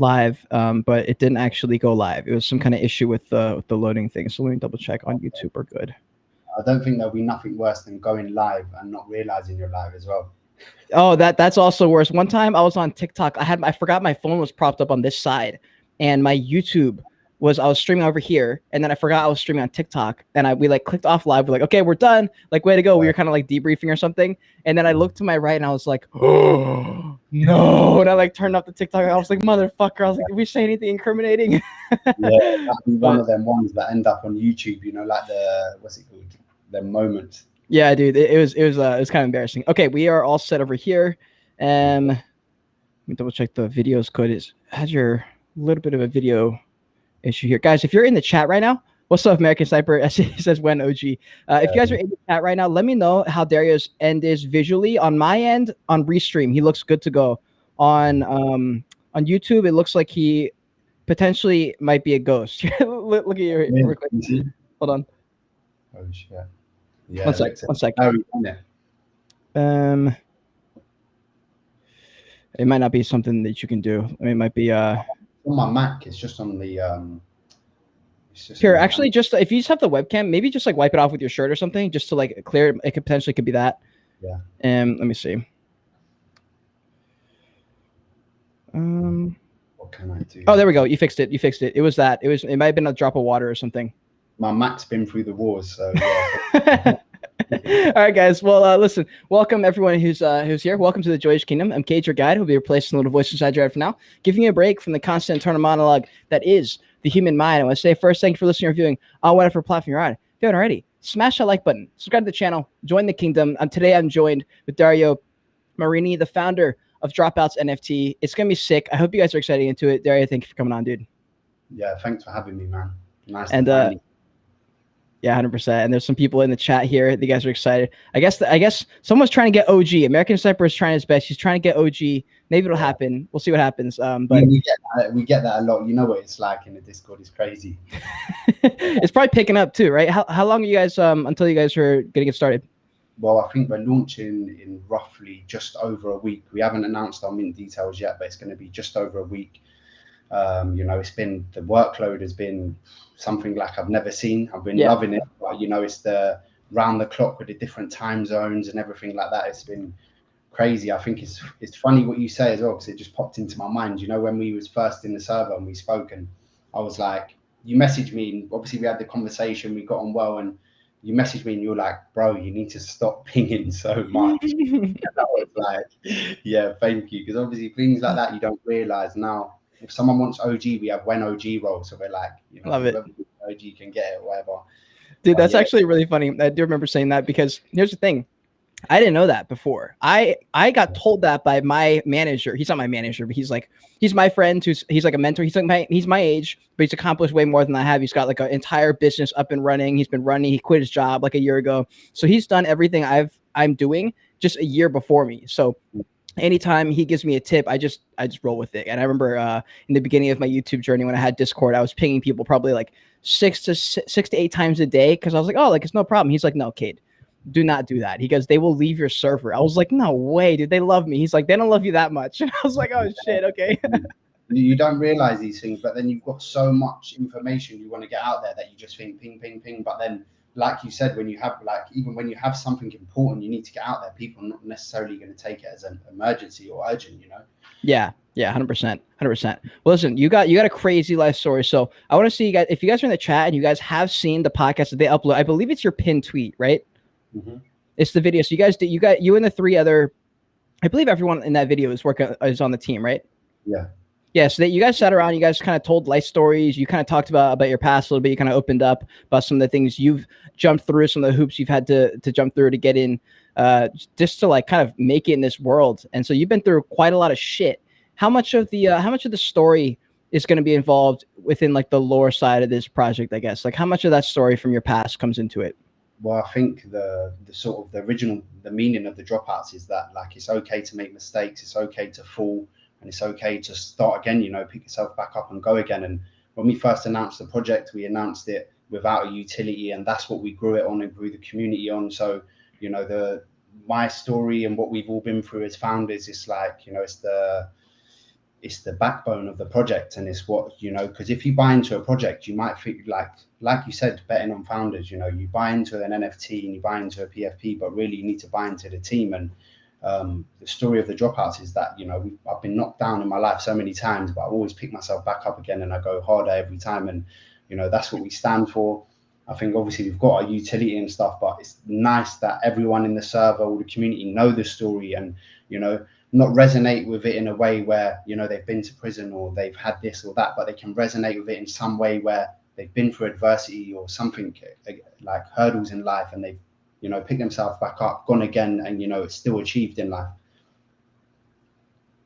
live, but it didn't actually go live. It was some kind of issue with the loading thing. So let me double check on YouTube. We're good. I don't think there'll be nothing worse than going live and not realizing you're live as well. Oh, that's also worse. One time I was on TikTok. I forgot my phone was propped up on this side, and my YouTube I was streaming over here, and then I forgot I was streaming on TikTok, and we like clicked off live. We're like, okay, we're done. Like, way to go. We were kind of like debriefing or something, and then I looked to my right, and I was like, oh no, and I like turned off the TikTok. I was like, motherfucker. I was like, did we say anything incriminating? Yeah, that'd be one of them ones that end up on YouTube. You know, like what's it called? The moments. Yeah, dude, it was kind of embarrassing. Okay, we are all set over here. Let me double check the videos code. Has your little bit of a video issue here, guys. If you're in the chat right now, what's up, American Sniper? It says when OG. If you guys are in the chat right now, let me know how Dario's end is visually. On my end, on Restream, he looks good to go. On YouTube, it looks like he potentially might be a ghost. Look at your. Hold on. Oh shit. Yeah. One sec. It might not be something that you can do. I mean, it might be on my Mac. It's just on the Here, actually, just if you just have the webcam, maybe just like wipe it off with your shirt or something, just to like clear it. It could potentially be that. Yeah. Let me see. What can I do? Oh, there we go. You fixed it. It was that. It might have been a drop of water or something. My Mac's been through the wars, so yeah. All right, guys. Well, listen. Welcome everyone who's here. Welcome to the Joyage Kingdom. I'm Cade, your guide, who'll be replacing the little voice inside your head for now, giving you a break from the constant internal monologue that is the human mind. I want to say first, thank you for listening or viewing on whatever platform you're on. If you haven't already, smash that like button, subscribe to the channel, join the kingdom. Today I'm joined with Dario Marini, the founder of DROPOUTZ NFT. It's gonna be sick. I hope you guys are excited into it. Dario, thank you for coming on, dude. Yeah, thanks for having me, man. Nice. And yeah, 100%. And there's some people in the chat here. You guys are excited. I guess someone's trying to get OG. American Sniper is trying his best. He's trying to get OG. Maybe it'll happen. We'll see what happens. But we get that a lot. You know what it's like in the Discord. It's crazy. It's probably picking up too, right? How long are you guys until you guys are gonna get started? Well, I think we're launching in roughly just over a week. We haven't announced our mint details yet, but it's going to be just over a week. You know, the workload has been something like I've never seen. I've been loving it, but you know, it's the round the clock with the different time zones and everything like that. It's been crazy. I think it's funny what you say as well, because it just popped into my mind. You know, when we was first in the server and we spoke, and I was like, you messaged me, and obviously we had the conversation, we got on well, and you messaged me and you're like, bro, you need to stop pinging so much. And I was like, yeah, thank you. Because obviously things like that you don't realize now. If someone wants OG, we have when OG roll. So we're like, you know, love it. OG can get it, whatever. Dude, that's actually really funny. I do remember saying that, because here's the thing. I didn't know that before. I got told that by my manager. He's not my manager, but he's my friend he's like a mentor. He's my age, but he's accomplished way more than I have. He's got like an entire business up and running. He's been running. He quit his job like a year ago. So he's done everything I'm doing just a year before me. So anytime he gives me a tip, I just roll with it. And I remember in the beginning of my YouTube journey, when I had Discord, I was pinging people probably like 6 to 8 times a day, because I was like, oh, like it's no problem. He's like, no, Cade, do not do that. He goes, they will leave your server. I was like, no way, dude. They love me. He's like, they don't love you that much. And I was like, oh shit, okay. You don't realize these things, but then you've got so much information you want to get out there that you just think ping, ping, ping. But then, like you said, when you have even when you have something important you need to get out there, people are not necessarily going to take it as an emergency or urgent, you know? Yeah, 100%. Well, listen, you got a crazy life story. So I want to see you guys, if you guys are in the chat and you guys have seen the podcast that they upload, I believe it's your pinned tweet, right? Mm-hmm. It's the video. So you and the 3 other, I believe everyone in that video is on the team, right? Yeah. So that you guys sat around, you guys kind of told life stories. You kind of talked about your past a little bit. You kind of opened up about some of the things you've jumped through, some of the hoops you've had to jump through to get in, just to like kind of make it in this world. And so you've been through quite a lot of shit. How much of the story is going to be involved within like the lore side of this project, I guess? Like how much of that story from your past comes into it? Well, I think the sort of the meaning of the dropouts is that like it's okay to make mistakes, it's okay to fall, and it's okay to start again, you know, pick yourself back up and go again. And when we first announced the project, we announced it without a utility, and that's what we grew it on and grew the community on. So, you know, my story and what we've all been through as founders is like, you know, it's it's the backbone of the project, and it's what, you know, because if you buy into a project, you might feel like you said, betting on founders, you know, you buy into an NFT and you buy into a PFP, but really you need to buy into the team. And the story of the Dropouts is that, you know, I've been knocked down in my life so many times, but I always pick myself back up again and I go harder every time. And, you know, that's what we stand for. I think obviously we've got our utility and stuff, but it's nice that everyone in the server or the community know the story and, you know, not resonate with it in a way where, you know, they've been to prison or they've had this or that, but they can resonate with it in some way where they've been through adversity or something like hurdles in life, and they've, you know, picked themselves back up, gone again, and, you know, it's still achieved in life.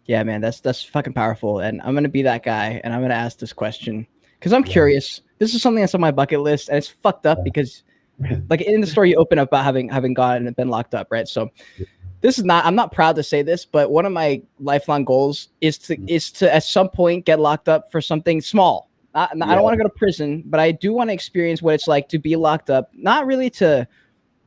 Yeah, man, that's fucking powerful. And I'm gonna be that guy, and I'm gonna ask this question because I'm curious. This is something that's on my bucket list, and it's fucked up because, like, in the story you open up about having gone and been locked up, right? So this is not, I'm not proud to say this, but one of my lifelong goals is to at some point get locked up for something small. I don't want to go to prison, but I do want to experience what it's like to be locked up. Not to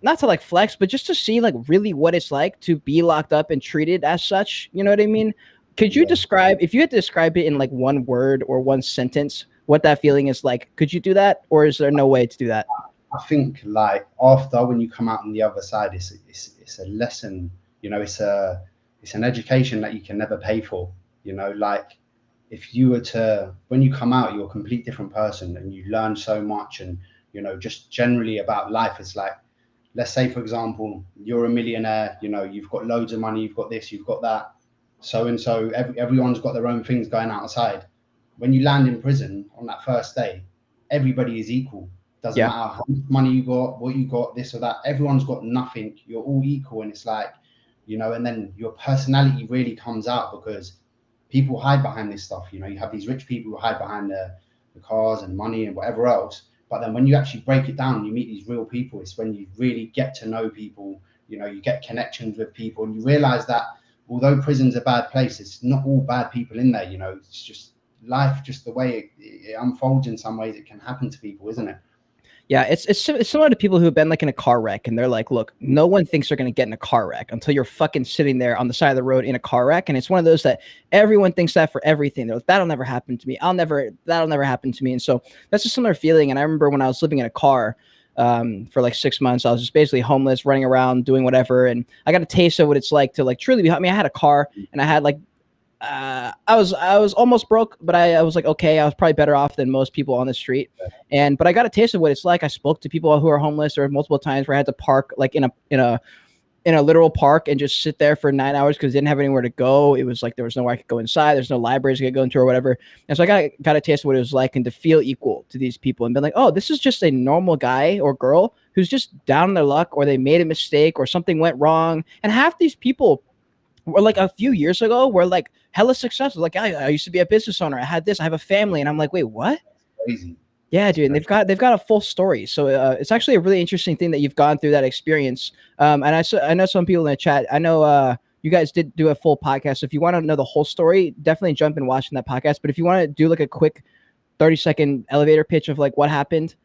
like flex, but just to see like really what it's like to be locked up and treated as such. You know what I mean? Could you describe, if you had to describe it in like one word or one sentence, what that feeling is like? Could you do that, or is there no way to do that? I think like after, when you come out on the other side, it's a lesson. You know, it's an education that you can never pay for. You know, like if you were to, when you come out, you're a complete different person and you learn so much. And, you know, just generally about life, it's like, let's say, for example, you're a millionaire, you know, you've got loads of money, you've got this, you've got that. So and so, everyone's got their own things going outside. When you land in prison on that first day, everybody is equal. Doesn't matter how much money you got, what you got, this or that. Everyone's got nothing. You're all equal. And it's like, you know, and then your personality really comes out because people hide behind this stuff. You know, you have these rich people who hide behind the cars and money and whatever else. But then when you actually break it down and you meet these real people, it's when you really get to know people, you know, you get connections with people, and you realize that although prison's a bad place, it's not all bad people in there. You know, it's just life, just the way it unfolds in some ways. It can happen to people, isn't it? Yeah, it's similar to people who have been like in a car wreck and they're like, look, no one thinks they're going to get in a car wreck until you're fucking sitting there on the side of the road in a car wreck. And it's one of those that everyone thinks that for everything. They're like, that'll never happen to me. That'll never happen to me. And so that's a similar feeling. And I remember when I was living in a car for like 6 months, I was just basically homeless, running around, doing whatever. And I got a taste of what it's like to like truly be, I mean, I had a car and I had like, I was almost broke, but I was like, okay, I was probably better off than most people on the street. But I got a taste of what it's like. I spoke to people who are homeless, or multiple times where I had to park like in a literal park and just sit there for 9 hours because I didn't have anywhere to go. It was like there was nowhere I could go inside. There's no libraries I could go into or whatever. And so I got a taste of what it was like, and to feel equal to these people and be like, oh, this is just a normal guy or girl who's just down on their luck, or they made a mistake or something went wrong. And half these people were like a few years ago were like hella successful. Like I used to be a business owner. I had this. I have a family, and I'm like, wait, what? Crazy. Yeah, dude. And they've got a full story. So it's actually a really interesting thing that you've gone through that experience. And I know some people in the chat. I know you guys did do a full podcast. So if you want to know the whole story, definitely jump and watch that podcast. But if you want to do like a quick 30-second elevator pitch of like what happened.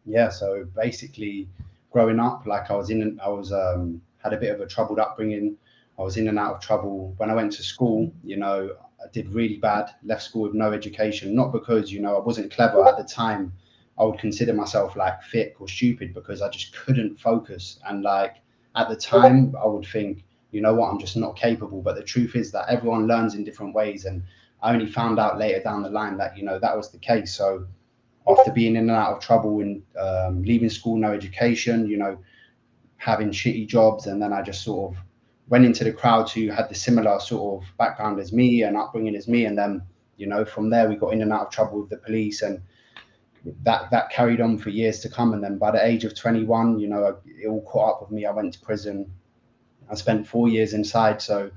Yeah. So basically, growing up, like I had a bit of a troubled upbringing. I was in and out of trouble. When I went to school, you know, I did really bad, left school with no education, not because, you know, I wasn't clever at the time. I would consider myself like thick or stupid because I just couldn't focus. And like at the time I would think, you know what, I'm just not capable. But the truth is that everyone learns in different ways. And I only found out later down the line that, you know, that was the case. So after being in and out of trouble and leaving school, no education, you know, having shitty jobs, and then I just sort of went into the crowds who had the similar sort of background as me and upbringing as me. And then, you know, from there we got in and out of trouble with the police, and that carried on for years to come. And then by the age of 21, you know, it all caught up with me. I went to prison. I spent 4 years inside. So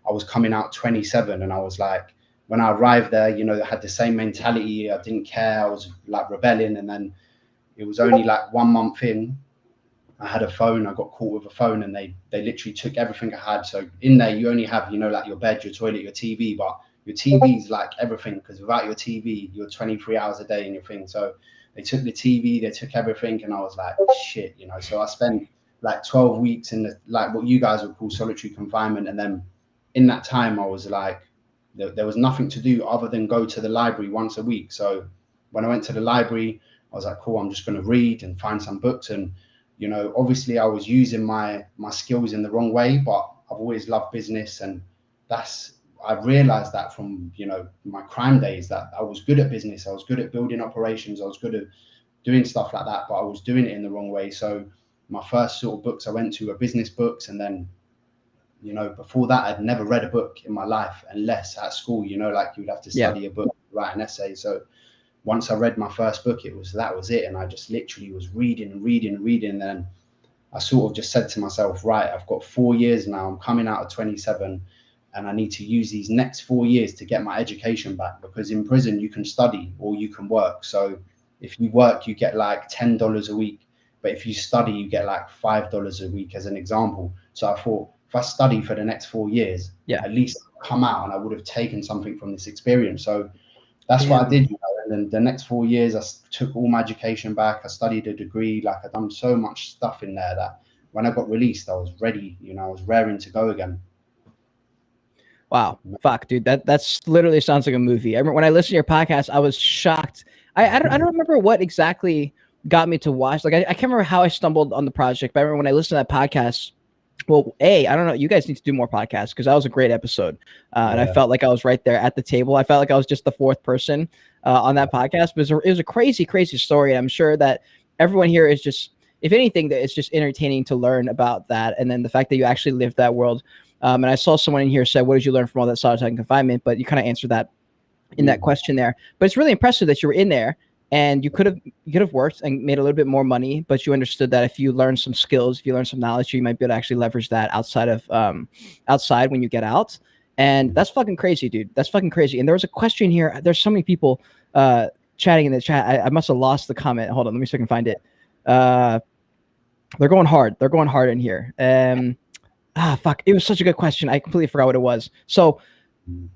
I was coming out 27, and I was like, when I arrived there, you know, I had the same mentality. I didn't care. I was like rebelling. And then it was only like 1 month in, I had a phone. I got caught with a phone, and they literally took everything I had. So in there, you only have, you know, like your bed, your toilet, your TV, but your TV is like everything, because without your TV, you're 23 hours a day in your thing. So they took the TV, they took everything, and I was like, shit, you know. So I spent like 12 weeks in the, like what you guys would call solitary confinement. And then in that time, I was like there was nothing to do other than go to the library once a week. So when I went to the library, I was like, cool, I'm just going to read and find some books. And, you know, obviously I was using my skills in the wrong way, but I've always loved business. And I realized that from, you know, my crime days, that I was good at business. I was good at building operations. I was good at doing stuff like that, but I was doing it in the wrong way. So my first sort of books I went to were business books. And then, you know, before that, I'd never read a book in my life unless at school, you know, like you'd have to study a book, write an essay. So once I read my first book, that was it. And I just literally was reading. And then I sort of just said to myself, right, I've got 4 years now. I'm coming out of 27 and I need to use these next 4 years to get my education back, because in prison you can study or you can work. So if you work, you get like $10 a week. But if you study, you get like $5 a week, as an example. So I thought, if I study for the next 4 years, at least come out and I would have taken something from this experience. So that's what I did. You know? And then the next 4 years, I took all my education back. I studied a degree. Like, I'd done so much stuff in there that when I got released, I was ready. You know, I was raring to go again. Wow, fuck, dude, that's literally sounds like a movie. I remember when I listened to your podcast, I was shocked. I don't remember what exactly got me to watch. Like, I can't remember how I stumbled on the project, but I remember when I listened to that podcast. Well, I don't know. You guys need to do more podcasts, because that was a great episode. And I felt like I was right there at the table. I felt like I was just the fourth person on that podcast. But it was a crazy, crazy story. I'm sure that everyone here is just, if anything, that it's just entertaining to learn about that. And then the fact that you actually lived that world. And I saw someone in here said, what did you learn from all that solitary confinement? But you kind of answered that in that question there. But it's really impressive that you were in there. And you could have worked and made a little bit more money, but you understood that if you learn some skills, if you learn some knowledge, you might be able to actually leverage that outside when you get out. And that's fucking crazy, dude. That's fucking crazy. And there was a question here. There's so many people chatting in the chat. I must have lost the comment. Hold on, let me see if I can find it. They're going hard. They're going hard in here. Fuck. It was such a good question. I completely forgot what it was. So you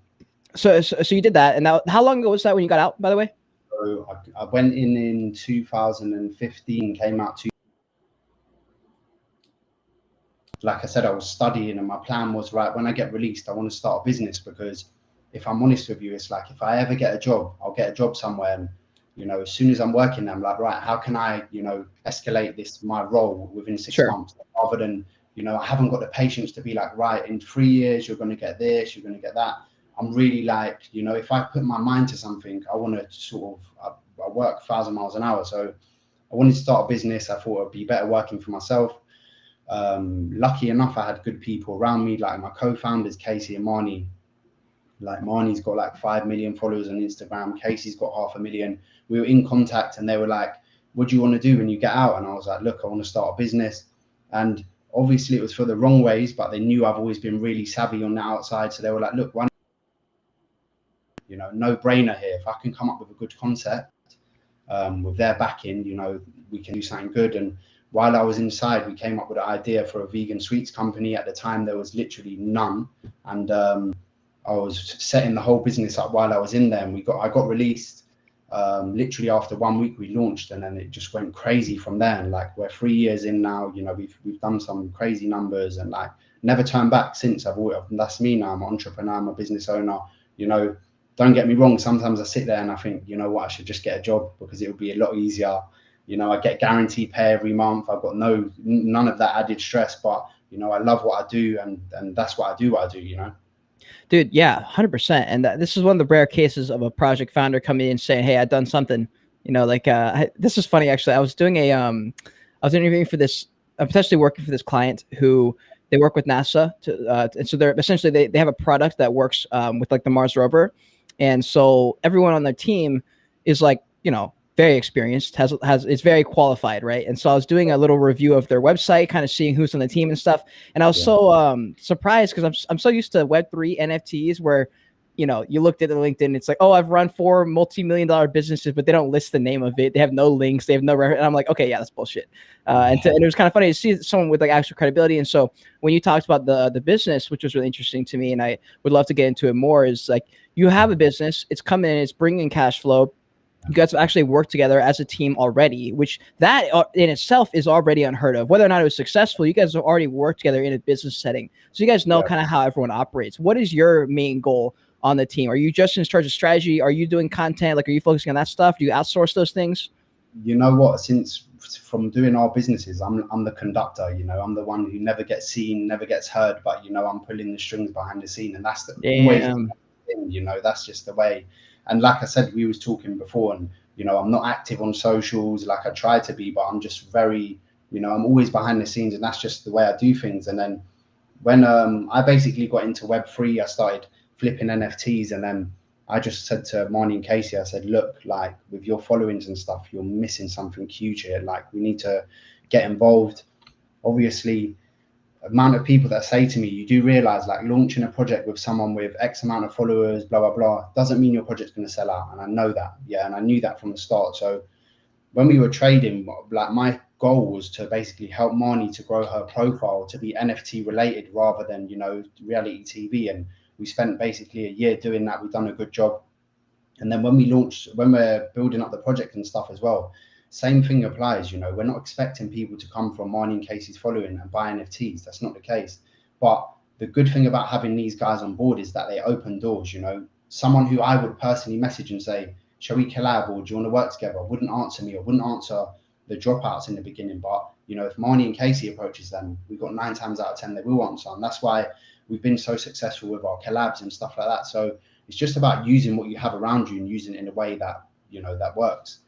did that. And now, how long ago was that when you got out, by the way? So I went in 2015, came out like I said, I was studying, and my plan was, right, when I get released, I want to start a business, because if I'm honest with you, it's like, if I ever get a job, I'll get a job somewhere. And, you know, as soon as I'm working, I'm like, right, how can I, you know, escalate my role within 6 months, rather than, you know, I haven't got the patience to be like, right, in 3 years, you're going to get this, you're going to get that. I'm really like, you know, if I put my mind to something, I want to sort of, I work 1,000 miles an hour. So I wanted to start a business. I thought it'd be better working for myself. Lucky enough, I had good people around me, like my co-founders, Casey and Marnie. Like, Marnie's got like 5 million followers on Instagram. Casey's got 500,000. We were in contact, and they were like, what do you want to do when you get out? And I was like, look, I want to start a business. And obviously it was for the wrong ways, but they knew I've always been really savvy on the outside. So they were like, look, why, you know, no brainer here. If I can come up with a good concept with their backing, you know, we can do something good. And while I was inside, we came up with an idea for a vegan sweets company. At the time, there was literally none. And I was setting the whole business up while I was in there. And I got released. Literally after 1 week, we launched, and then it just went crazy from there. And like, we're 3 years in now, you know, we've done some crazy numbers, and like, never turned back since. That's me now. I'm an entrepreneur, I'm a business owner. You know, don't get me wrong, sometimes I sit there and I think, you know what, I should just get a job, because it would be a lot easier. You know, I get guaranteed pay every month. I've got none of that added stress, but, you know, I love what I do, and that's what I do, you know. Dude, yeah, 100%. And this is one of the rare cases of a project founder coming in saying, hey, I've done something, you know, like, this is funny, actually. I was doing I was interviewing for this, I'm potentially working for this client who, they work with NASA and so they're essentially, they have a product that works with like the Mars rover. And so everyone on their team is like, you know, very experienced, is very qualified, right? And so I was doing a little review of their website, kind of seeing who's on the team and stuff. And I was so surprised, because I'm so used to Web3 NFTs where, you know, you looked at the LinkedIn, it's like, oh, I've run 4 multi-million-dollar businesses, but they don't list the name of it. They have no links. They have no reference. And I'm like, okay, yeah, that's bullshit. And it was kind of funny to see someone with like actual credibility. And so when you talked about the business, which was really interesting to me, and I would love to get into it more, is like, you have a business, it's coming in, it's bringing in cash flow. You guys have actually worked together as a team already, which that in itself is already unheard of. Whether or not it was successful, you guys have already worked together in a business setting. So you guys know kind of how everyone operates. What is your main goal on the team? Are you just in charge of strategy? Are you doing content? Like, are you focusing on that stuff? Do you outsource those things? You know what? Since from doing our businesses, I'm the conductor. You know, I'm the one who never gets seen, never gets heard, but you know, I'm pulling the strings behind the scene, and that's always the thing. You know, that's just the way. And like I said, we was talking before, and you know, I'm not active on socials like I try to be, but I'm just very, you know, I'm always behind the scenes, and that's just the way I do things. And then when I basically got into Web3, I started flipping NFTs, and then I just said to Marnie and Casey, I said, look, like with your followings and stuff, you're missing something huge here. Like we need to get involved. Obviously, amount of people that say to me, you do realize like launching a project with someone with X amount of followers, blah, blah, blah, doesn't mean your project's going to sell out. And I know that. Yeah. And I knew that from the start. So when we were trading, like my goal was to basically help Marnie to grow her profile to be NFT related rather than, you know, reality TV. And we spent basically a year doing that. We've done a good job. And then when we launched, when we're building up the project and stuff as well, same thing applies. You know, we're not expecting people to come from Marnie and Casey's following and buy NFTs. That's not the case. But the good thing about having these guys on board is that they open doors. You know, someone who I would personally message and say, shall we collab, or do you want to work together, wouldn't answer me or wouldn't answer the dropouts in the beginning. But, you know, if Marnie and Casey approaches them, we've got 9 times out of 10 they will answer. And that's why we've been so successful with our collabs and stuff like that. So it's just about using what you have around you and using it in a way that, you know, that works.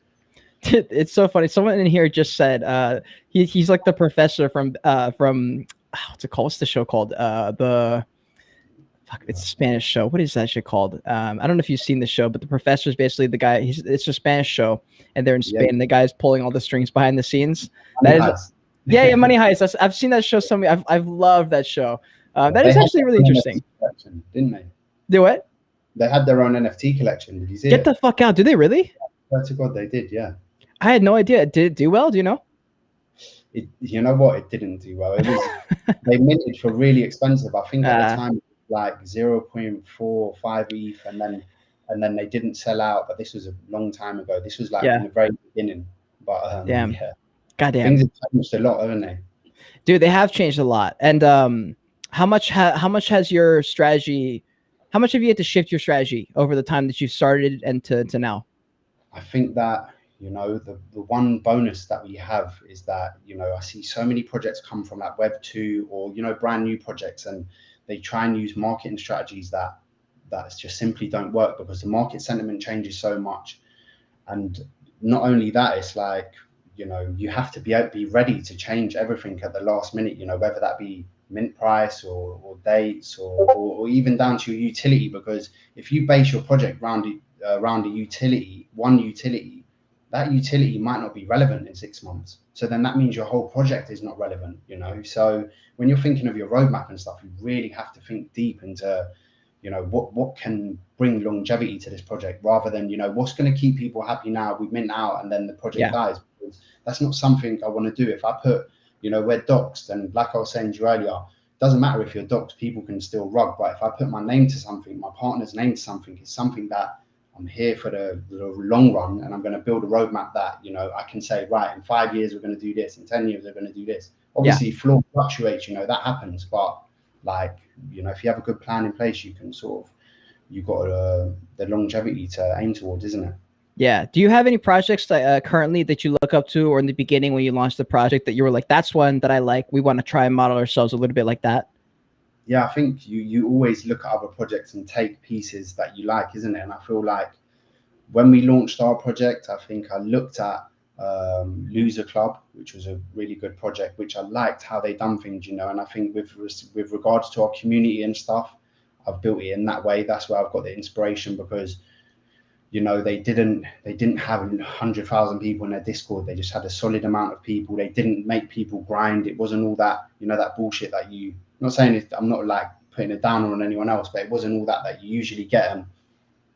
It's so funny. Someone in here just said he's like the professor from what's it called? What's the show called? It's a Spanish show. What is that shit called? I don't know if you've seen the show, but the professor is basically the guy. It's a Spanish show, and they're in Spain. And the guy's pulling all the strings behind the scenes. Yeah, Money Heist. I've seen that show. I've loved that show. That is actually really interesting. Didn't they? Do what? They had their own NFT collection. Did you see it? Get the fuck out. Do they really? Swear to God, they did. Yeah. I had no idea. Did it do well? Do you know? You know what? It didn't do well. It was they minted for really expensive. I think at the time, like 0.45 ETH, and then they didn't sell out. But this was a long time ago. This was like in the very beginning. But damn, yeah, goddamn, things have changed a lot, haven't they? Dude, they have changed a lot. And how much has your strategy? How much have you had to shift your strategy over the time that you started and to now? I think that, you know, the one bonus that we have is that, you know, I see so many projects come from like Web 2 or, you know, brand new projects, and they try and use marketing strategies that just simply don't work because the market sentiment changes so much. And not only that, it's like, you know, you have to be ready to change everything at the last minute, you know, whether that be mint price or dates or even down to your utility, because if you base your project around a utility, one utility, that utility might not be relevant in 6 months. So then that means your whole project is not relevant, you know? So when you're thinking of your roadmap and stuff, you really have to think deep into, you know, what can bring longevity to this project rather than, you know, what's going to keep people happy now, we mint out and then the project dies. Because that's not something I want to do. If I put, you know, we're doxed, and like I was saying to you earlier, it doesn't matter if you're doxed, people can still rug. But if I put my name to something, my partner's name to something, it's something that I'm here for the long run, and I'm going to build a roadmap that, you know, I can say, right, in 5 years, we're going to do this. In 10 years, we're going to do this. Obviously, floor fluctuates, you know, that happens. But like, you know, if you have a good plan in place, you can sort of, you've got the longevity to aim towards, isn't it? Yeah. Do you have any projects that currently that you look up to, or in the beginning when you launched the project that you were like, that's one that I like, we want to try and model ourselves a little bit like that? Yeah, I think you always look at other projects and take pieces that you like, isn't it? And I feel like when we launched our project, I think I looked at Loser Club, which was a really good project, which I liked how they done things, you know. And I think with regards to our community and stuff, I've built it in that way. That's where I've got the inspiration, because, you know, they didn't have 100,000 people in their Discord. They just had a solid amount of people. They didn't make people grind. It wasn't all that, you know, that bullshit that I'm not saying I'm not like putting it down on anyone else, but it wasn't all that you usually get, and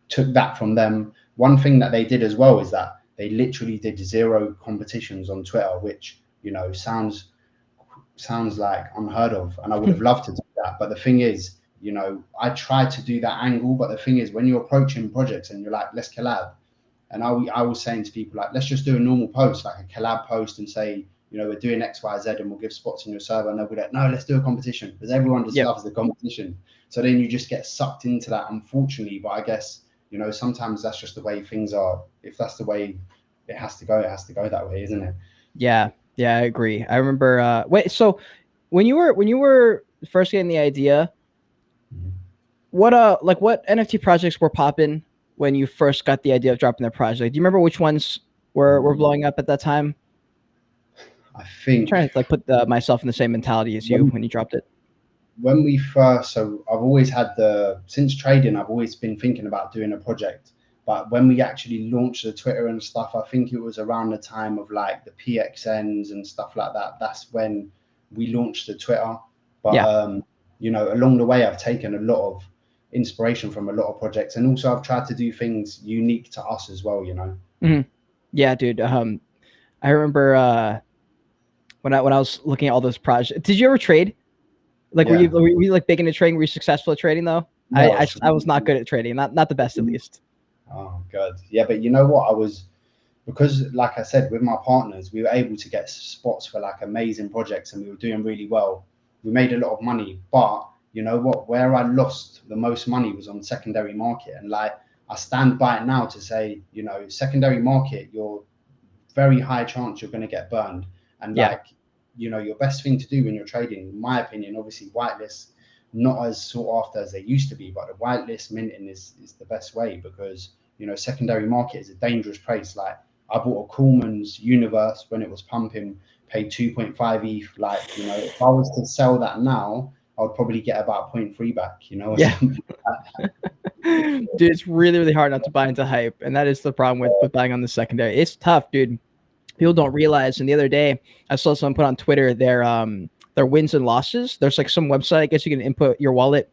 took that from them. One thing that they did as well is that they literally did 0 competitions on Twitter, which, you know, sounds like unheard of. And I would have loved to do that. But the thing is, you know, I tried to do that angle. But the thing is, when you're approaching projects and you're like, let's collab. And I was saying to people, like, let's just do a normal post, like a collab post, and say, you know, we're doing X, Y, Z, and we'll give spots in your server. And they'll be like, no, let's do a competition, because everyone just loves the competition. So then you just get sucked into that, unfortunately. But I guess, you know, sometimes that's just the way things are. If that's the way it has to go, it has to go that way, isn't it? Yeah, I agree. I remember. Wait, so when you were first getting the idea, what what NFT projects were popping when you first got the idea of dropping the project? Do you remember which ones were blowing up at that time? I think I'm trying to like put myself in the same mentality as you when you dropped it. When we first, so I've always had since trading, I've always been thinking about doing a project. But when we actually launched the Twitter and stuff, I think it was around the time of like the PXNs and stuff like that. That's when we launched the Twitter. But you know, along the way, I've taken a lot of inspiration from a lot of projects, and also I've tried to do things unique to us as well, you know. Mm-hmm. Yeah, dude. I remember when I was looking at all those projects. Did you ever trade? Like, were you like big into trading? Were you successful at trading though? No, I was not good at trading. Not the best, at least. Oh god, yeah. But you know what? Because like I said, with my partners, we were able to get spots for like amazing projects, and we were doing really well. We made a lot of money, but you know what? Where I lost the most money was on secondary market, and like I stand by it now to say, you know, secondary market, you're very high chance you're going to get burned. And like, you know, your best thing to do when you're trading, in my opinion, obviously whitelist, not as sought after as they used to be, but the whitelist minting is the best way, because, you know, secondary market is a dangerous place. Like I bought a Coolman's Universe when it was pumping, paid 2.5 ETH. Like, you know, if I was to sell that now, I would probably get about 0.3 back, you know. Dude, it's really, really hard not to buy into hype. And that is the problem with buying on the secondary. It's tough, dude. People don't realize. And the other day I saw someone put on Twitter their wins and losses. There's like some website, I guess you can input your wallet.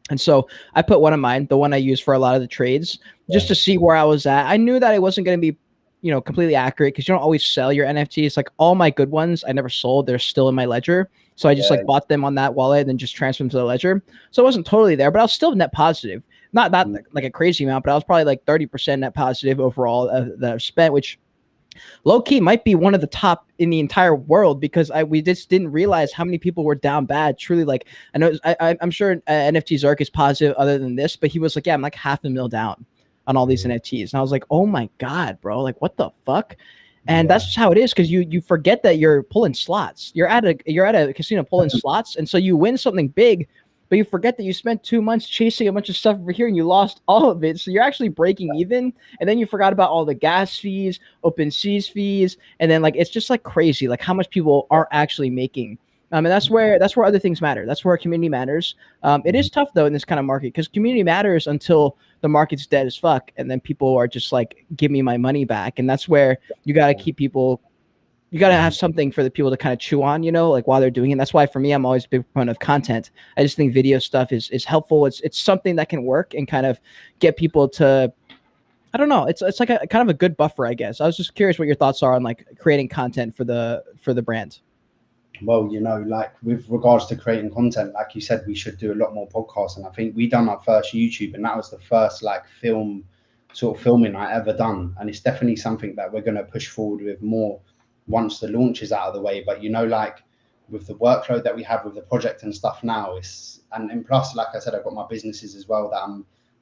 And so I put one of mine, the one I use for a lot of the trades, just to see where I was at. I knew that it wasn't going to be, you know, completely accurate, because you don't always sell your NFTs. Like all my good ones I never sold. They're still in my ledger. So I just like bought them on that wallet and then just transferred them to the ledger. So it wasn't totally there, but I was still net positive. Not like a crazy amount, but I was probably like 30% net positive overall that I've spent, which low key might be one of the top in the entire world, because we just didn't realize how many people were down bad. Truly, like I know I'm sure NFT Zark is positive other than this, but he was like, yeah, I'm like $500,000 down on all these NFTs. And I was like, oh my God, bro, like what the fuck? And that's just how it is, because you forget that you're pulling slots. You're at a casino pulling slots, and so you win something big, but you forget that you spent 2 months chasing a bunch of stuff over here and you lost all of it. So you're actually breaking even. And then you forgot about all the gas fees, OpenSea's fees. And then like, it's just like crazy, like how much people aren't actually making. And that's where other things matter. That's where community matters. It is tough though in this kind of market, because community matters until the market's dead as fuck. And then people are just like, give me my money back. And that's where you got to keep people, you got to have something for the people to kind of chew on, you know, like while they're doing it. That's why for me, I'm always a big proponent of content. I just think video stuff is helpful. It's something that can work and kind of get people to, I don't know. It's like a kind of a good buffer, I guess. I was just curious what your thoughts are on like creating content for the brand. Well, you know, like with regards to creating content, like you said, we should do a lot more podcasts. And I think we done our first YouTube, and that was the first like filming I ever done. And it's definitely something that we're going to push forward with more once the launch is out of the way. But you know, like with the workload that we have with the project and stuff now, and plus, like I said, I've got my businesses as well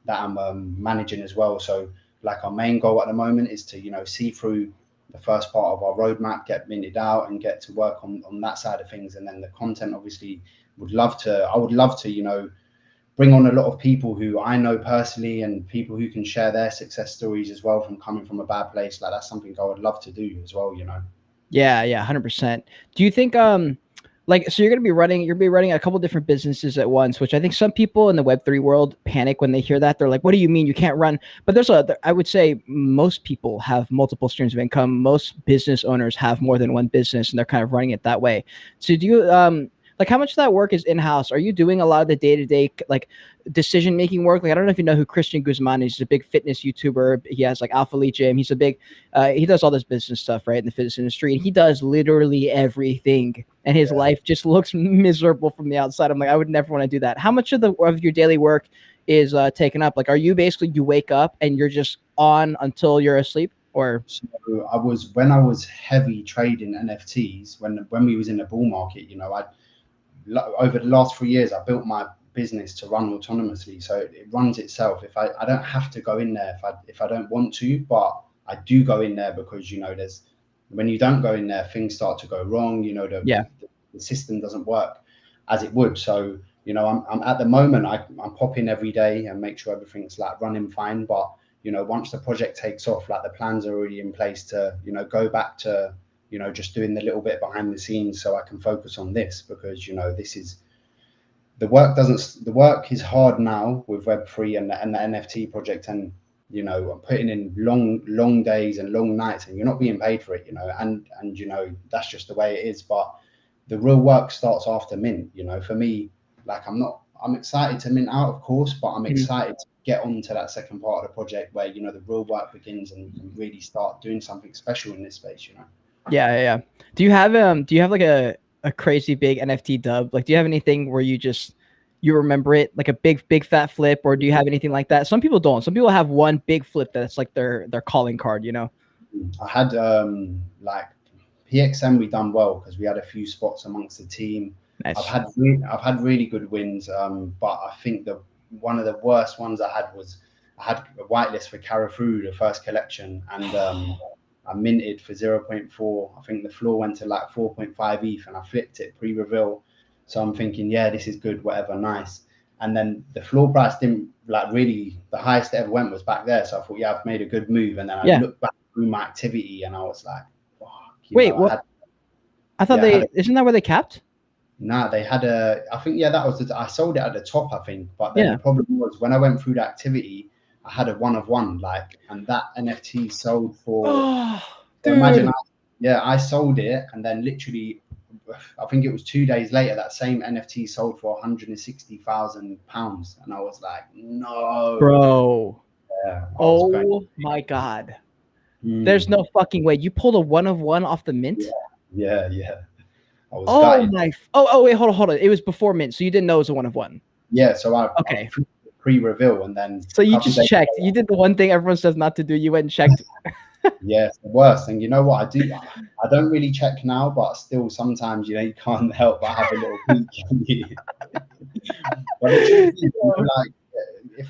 that I'm managing as well. So like our main goal at the moment is to, you know, see through the first part of our roadmap, get minted out, and get to work on that side of things. And then the content, obviously, I would love to, you know, bring on a lot of people who I know personally, and people who can share their success stories as well from coming from a bad place. Like that's something I would love to do as well, you know. Yeah, 100%. Do you think like, so you're gonna be running a couple different businesses at once, which I think some people in the Web3 world panic when they hear that. They're like, what do you mean you can't run? But I would say most people have multiple streams of income. Most business owners have more than one business, and they're kind of running it that way. So do you like, how much of that work is in-house? Are you doing a lot of the day-to-day like decision-making work? Like, I don't know if you know who Christian Guzman is. He's a big fitness YouTuber. He has like Alpha Elite Gym. He's a big, he does all this business stuff, right, in the fitness industry. And he does literally everything. And his life just looks miserable from the outside. I'm like, I would never want to do that. How much of your daily work is taken up? Like, are you basically, you wake up and you're just on until you're asleep? or? So when I was heavy trading NFTs, when we was in the bull market, you know, over the last 3 years, I built my business to run autonomously, so it runs itself. If I don't have to go in there if I don't want to, but I do go in there because, you know, when you don't go in there, things start to go wrong. You know, the system doesn't work as it would. So, you know, I'm at the moment, I'm popping every day and make sure everything's like running fine. But, you know, once the project takes off, like the plans are already in place to, you know, go back to, you know, just doing the little bit behind the scenes so I can focus on this, because, you know, the work is hard now with Web3 and the NFT project, and, you know, I'm putting in long days and long nights, and you're not being paid for it, you know, and you know, that's just the way it is. But the real work starts after mint, you know. For me, like, I'm excited to mint out, of course, but I'm excited to get on to that second part of the project where, you know, the real work begins and you can really start doing something special in this space, you know. Yeah. Do you have like a crazy big NFT dub? Like, do you have anything where you remember it, like a big fat flip, or do you have anything like that? Some people don't. Some people have one big flip that's like their calling card, you know? I had like PXM, we done well because we had a few spots amongst the team. Nice. I've had really good wins, but I think one of the worst ones I had was I had a whitelist for Carrefour, the first collection, and I minted for 0.4. I think the floor went to like 4.5 ETH, and I flipped it pre-reveal. So I'm thinking, yeah, this is good, whatever, nice. And then the floor price didn't, like, really, the highest it ever went was back there. So I thought, yeah, I've made a good move. And then I looked back through my activity and I was like, fuck. Wait, what? I thought isn't that where they capped? Nah, they had I think, yeah, that was, I sold it at the top, I think. But then the problem was when I went through the activity, I had a 1 of 1, like, and that NFT sold for, imagine, I sold it, and then literally, I think it was 2 days later, that same NFT sold for £160,000, and I was like, no, bro. Yeah, oh my god, there's no fucking way you pulled a 1 of 1 off the mint. Yeah. I was gutted. Wait, hold on. It was before mint, so you didn't know it was a 1 of 1. Yeah, so I pre-reveal, and then so you just checked. You did the one thing everyone says not to do. You went and checked. Yeah, it's the worst thing. You know what I do? I don't really check now, but still sometimes, you know, you can't help but have a little peek. But it's,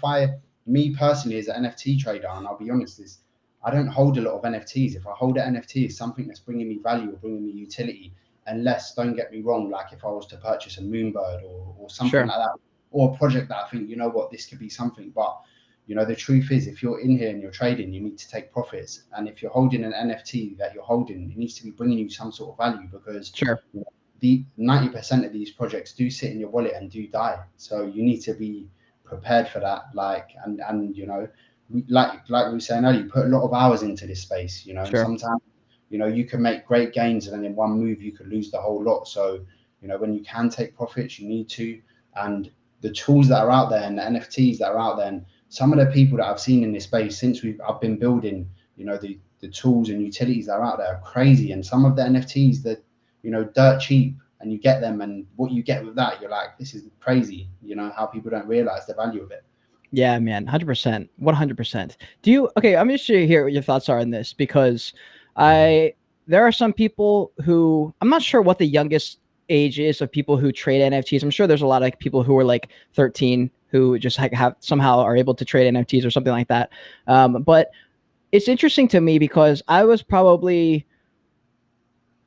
like, me personally as an NFT trader, and I'll be honest, I don't hold a lot of NFTs. If I hold an NFT, it's something that's bringing me value or bringing me utility. Unless, don't get me wrong, like if I was to purchase a Moonbird or something like that, or a project that I think, you know what, this could be something. But, you know, the truth is, if you're in here and you're trading, you need to take profits. And if you're holding an NFT that you're holding, it needs to be bringing you some sort of value, because you know, the 90% of these projects do sit in your wallet and do die. So you need to be prepared for that. Like, and you know, like we were saying earlier, you put a lot of hours into this space, you know, and sometimes, you know, you can make great gains and then in one move you could lose the whole lot. So, you know, when you can take profits, you need to. And the tools that are out there and the NFTs that are out there, and some of the people that I've seen in this space since I've been building, you know, the tools and utilities that are out there are crazy. And some of the NFTs that, you know, dirt cheap, and you get them, and what you get with that, you're like, this is crazy. You know, how people don't realize the value of it. Yeah, man, 100%, 100%. Okay, I'm just to hear what your thoughts are on this, because there are some people who, I'm not sure what the youngest age is of people who trade NFTs. I'm sure there's a lot of people who are like 13 who just have somehow are able to trade NFTs or something like that. But it's interesting to me because I was probably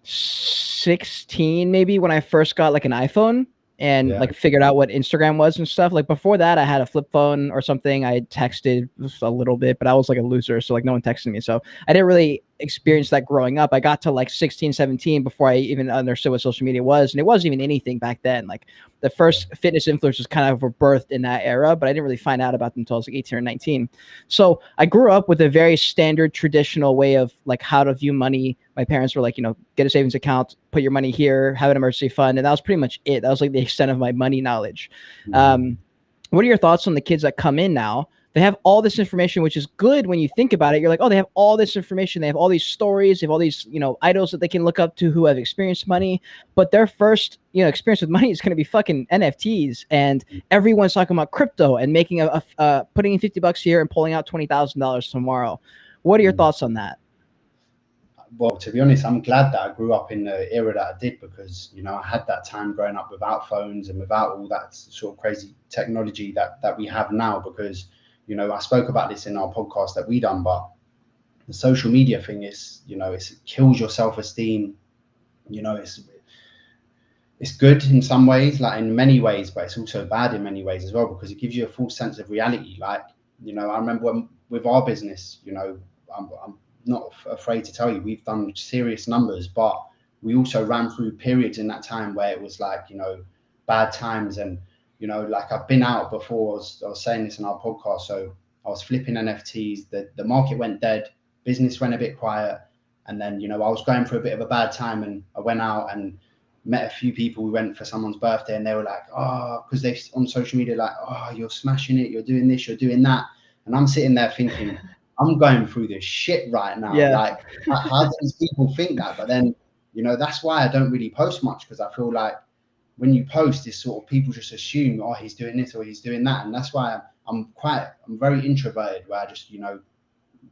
16 maybe when I first got like an iPhone and like figured out what Instagram was and stuff. Like before that, I had a flip phone or something. I texted a little bit, but I was like a loser. So like no one texted me. So I didn't really experience that growing up. I got to like 16, 17 before I even understood what social media was. And it wasn't even anything back then. Like the first fitness influencers kind of were birthed in that era, but I didn't really find out about them until I was like 18 or 19. So I grew up with a very standard traditional way of like how to view money. My parents were like, you know, get a savings account, put your money here, have an emergency fund. And that was pretty much it. That was like the extent of my money knowledge. What are your thoughts on the kids that come in now? They have all this information, which is good when you think about it. You're like, oh, they have all this information. They have all these stories. They have all these, you know, idols that they can look up to who have experienced money. But their first, you know, experience with money is going to be fucking NFTs. And everyone's talking about crypto and making putting in $50 here and pulling out $20,000 tomorrow. What are your thoughts on that? Well, to be honest, I'm glad that I grew up in the era that I did, because, you know, I had that time growing up without phones and without all that sort of crazy technology that we have now. Because, you know, I spoke about this in our podcast that we done, but the social media thing is, you know, it kills your self-esteem. You know, it's good in some ways, like in many ways, but it's also bad in many ways as well, because it gives you a false sense of reality. Like, you know, I remember with our business, you know, I'm not afraid to tell you, we've done serious numbers, but we also ran through periods in that time where it was like, you know, bad times. And, you know, like I've been out before, I was saying this in our podcast. So I was flipping NFTs, the market went dead, business went a bit quiet. And then, you know, I was going through a bit of a bad time, and I went out and met a few people. We went for someone's birthday, and they were like, oh, because they on social media, like, oh, you're smashing it, you're doing this, you're doing that. And I'm sitting there thinking, I'm going through this shit right now. Yeah. Like, how do these people think that? But then, you know, that's why I don't really post much, because I feel like when you post, it's sort of people just assume, oh, he's doing this or he's doing that. And that's why I'm very introverted, where I just, you know,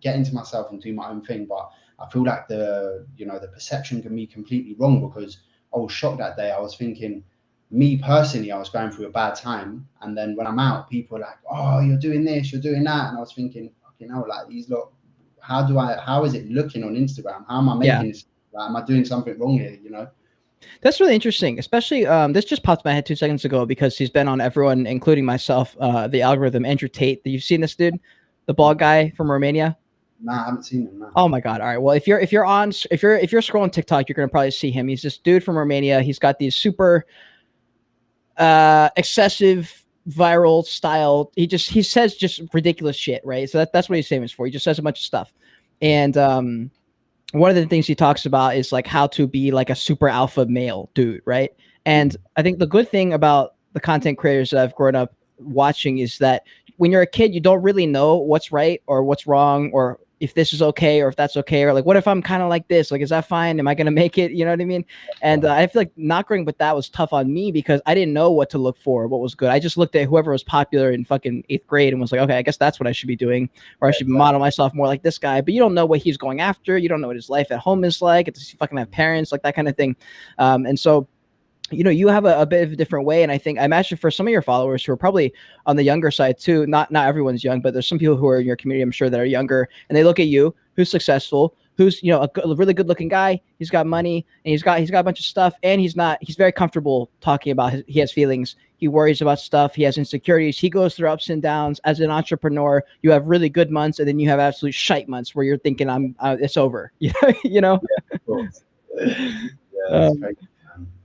get into myself and do my own thing. But I feel like the perception can be completely wrong, because I was shocked that day. I was thinking, me personally, I was going through a bad time. And then when I'm out, people are like, oh, you're doing this, you're doing that. And I was thinking, fucking hell, like these lot, how is it looking on Instagram? How am I making this? Like, am I doing something wrong here? You know? That's really interesting, especially this just popped in my head 2 seconds ago, because he's been on everyone, including myself, the algorithm, Andrew Tate. You've seen this dude, the bald guy from Romania? Nah, I haven't seen him. No. Oh my God. All right. Well, if you're scrolling TikTok, you're gonna probably see him. He's this dude from Romania. He's got these super excessive viral style. He says just ridiculous shit, right? So that's what he's famous for. He just says a bunch of stuff. And one of the things he talks about is like how to be like a super alpha male dude, right? And I think the good thing about the content creators that I've grown up watching is that when you're a kid, you don't really know what's right or what's wrong, or if this is okay or if that's okay, or like, what if I'm kind of like this? Like, is that fine? Am I going to make it? You know what I mean? And I feel like not growing with that was tough on me, because I didn't know what to look for, what was good. I just looked at whoever was popular in fucking 8th grade and was like, okay, I guess that's what I should be doing, or I should model myself more like this guy. But you don't know what he's going after. You don't know what his life at home is like. Does he fucking have parents? Like that kind of thing. And so, you know, you have a bit of a different way. And I imagine for some of your followers who are probably on the younger side too, not everyone's young, but there's some people who are in your community, I'm sure, that are younger, and they look at you, who's successful, who's, you know, a really good looking guy. He's got money, and he's got a bunch of stuff, and he's very comfortable talking about he has feelings. He worries about stuff. He has insecurities. He goes through ups and downs. As an entrepreneur, you have really good months, and then you have absolute shite months where you're thinking, it's over. You know?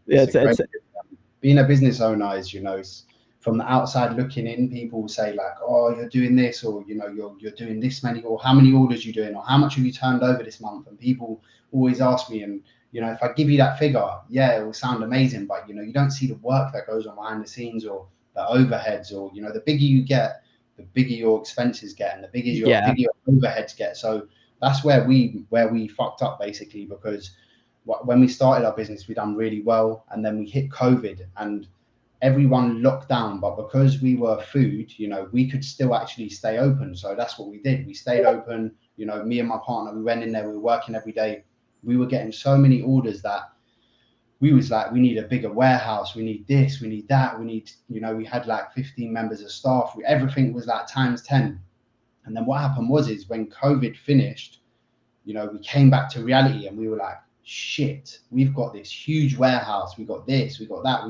Yeah, it's being a business owner is, you know, from the outside looking in, people will say like, oh, you're doing this, or, you know, you're doing this many, or how many orders you're doing, or how much have you turned over this month? And people always ask me, and, you know, if I give you that figure, yeah, it will sound amazing, but, you know, you don't see the work that goes on behind the scenes, or the overheads, or, you know, the bigger you get, the bigger your expenses get, and the bigger your overheads get. So that's where we fucked up, basically, because when we started our business, we done really well, and then we hit COVID and everyone locked down. But because we were food, you know, we could still actually stay open. So that's what we did. We stayed open. You know, me and my partner, we went in there, we were working every day. We were getting so many orders that we was like, we need a bigger warehouse. We need this, we need that. We need, you know, we had like 15 members of staff. Everything was like times 10. And then what happened is when COVID finished, you know, we came back to reality, and we were like, shit, we've got this huge warehouse, we got this, we got that.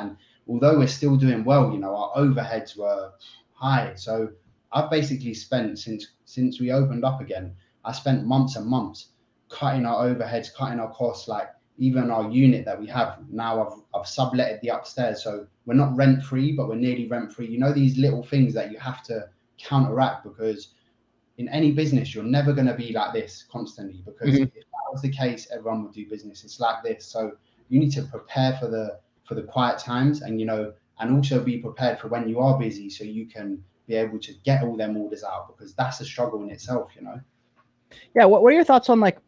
And although we're still doing well, you know, our overheads were high. So I've basically spent, since we opened up again, I spent months and months cutting our overheads, cutting our costs. Like even our unit that we have now, I've subletted the upstairs, so we're not rent free, but we're nearly rent free. You know, these little things that you have to counteract, because in any business, you're never going to be like this constantly, because if that was the case, everyone would do business. It's like this. So you need to prepare for the quiet times, and, you know, and also be prepared for when you are busy, so you can be able to get all them orders out, because that's a struggle in itself, you know? Yeah. What are your thoughts on, like,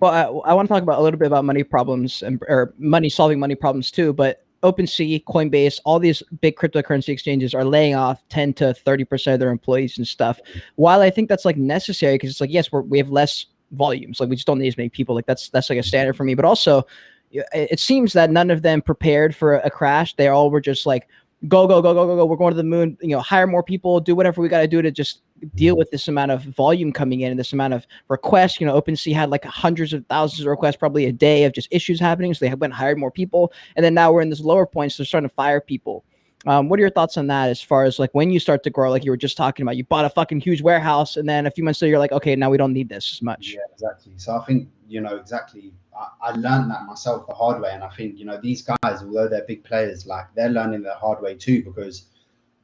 well, I want to talk about a little bit about money problems or solving money problems too, but OpenSea, Coinbase, all these big cryptocurrency exchanges are laying off 10 to 30% of their employees and stuff. While I think that's like necessary, because it's like, yes, we have less volumes. Like we just don't need as many people. Like that's like a standard for me. But also, it seems that none of them prepared for a crash. They all were just like, go, go, go, go, go, go. We're going to the moon, you know, hire more people, do whatever we got to do to just deal with this amount of volume coming in and this amount of requests. You know, OpenSea had like hundreds of thousands of requests probably a day of just issues happening. So they went and hired more people. And then now we're in this lower point. So they're starting to fire people. What are your thoughts on that as far as like when you start to grow, like you were just talking about, you bought a fucking huge warehouse and then a few months later you're like, okay, now we don't need this as much. Yeah, exactly. So I think, you know, exactly. I learned that myself the hard way. And I think, you know, these guys, although they're big players, like they're learning the hard way too, because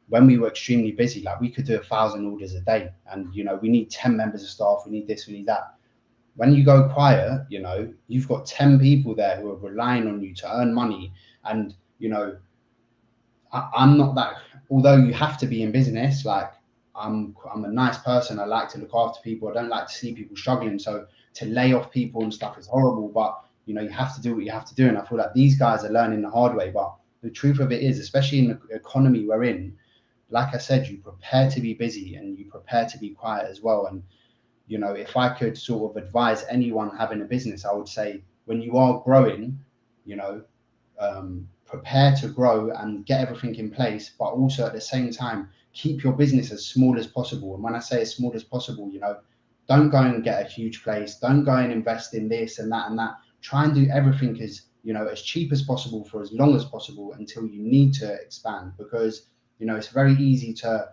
when we were extremely busy, like we could do 1,000 orders a day and, you know, we need 10 members of staff. We need this, we need that. When you go quiet, you know, you've got 10 people there who are relying on you to earn money. And, you know, I'm not that, although you have to be in business, like I'm a nice person. I like to look after people. I don't like to see people struggling. So to lay off people and stuff is horrible, but you know, you have to do what you have to do. And I feel like these guys are learning the hard way. But the truth of it is, especially in the economy we're in, like I said, you prepare to be busy and you prepare to be quiet as well. And, you know, if I could sort of advise anyone having a business, I would say when you are growing, you know, prepare to grow and get everything in place, but also at the same time, keep your business as small as possible. And when I say as small as possible, you know, don't go and get a huge place. Don't go and invest in this and that and that. Try and do everything as, you know, as cheap as possible for as long as possible until you need to expand, because, you know, it's very easy to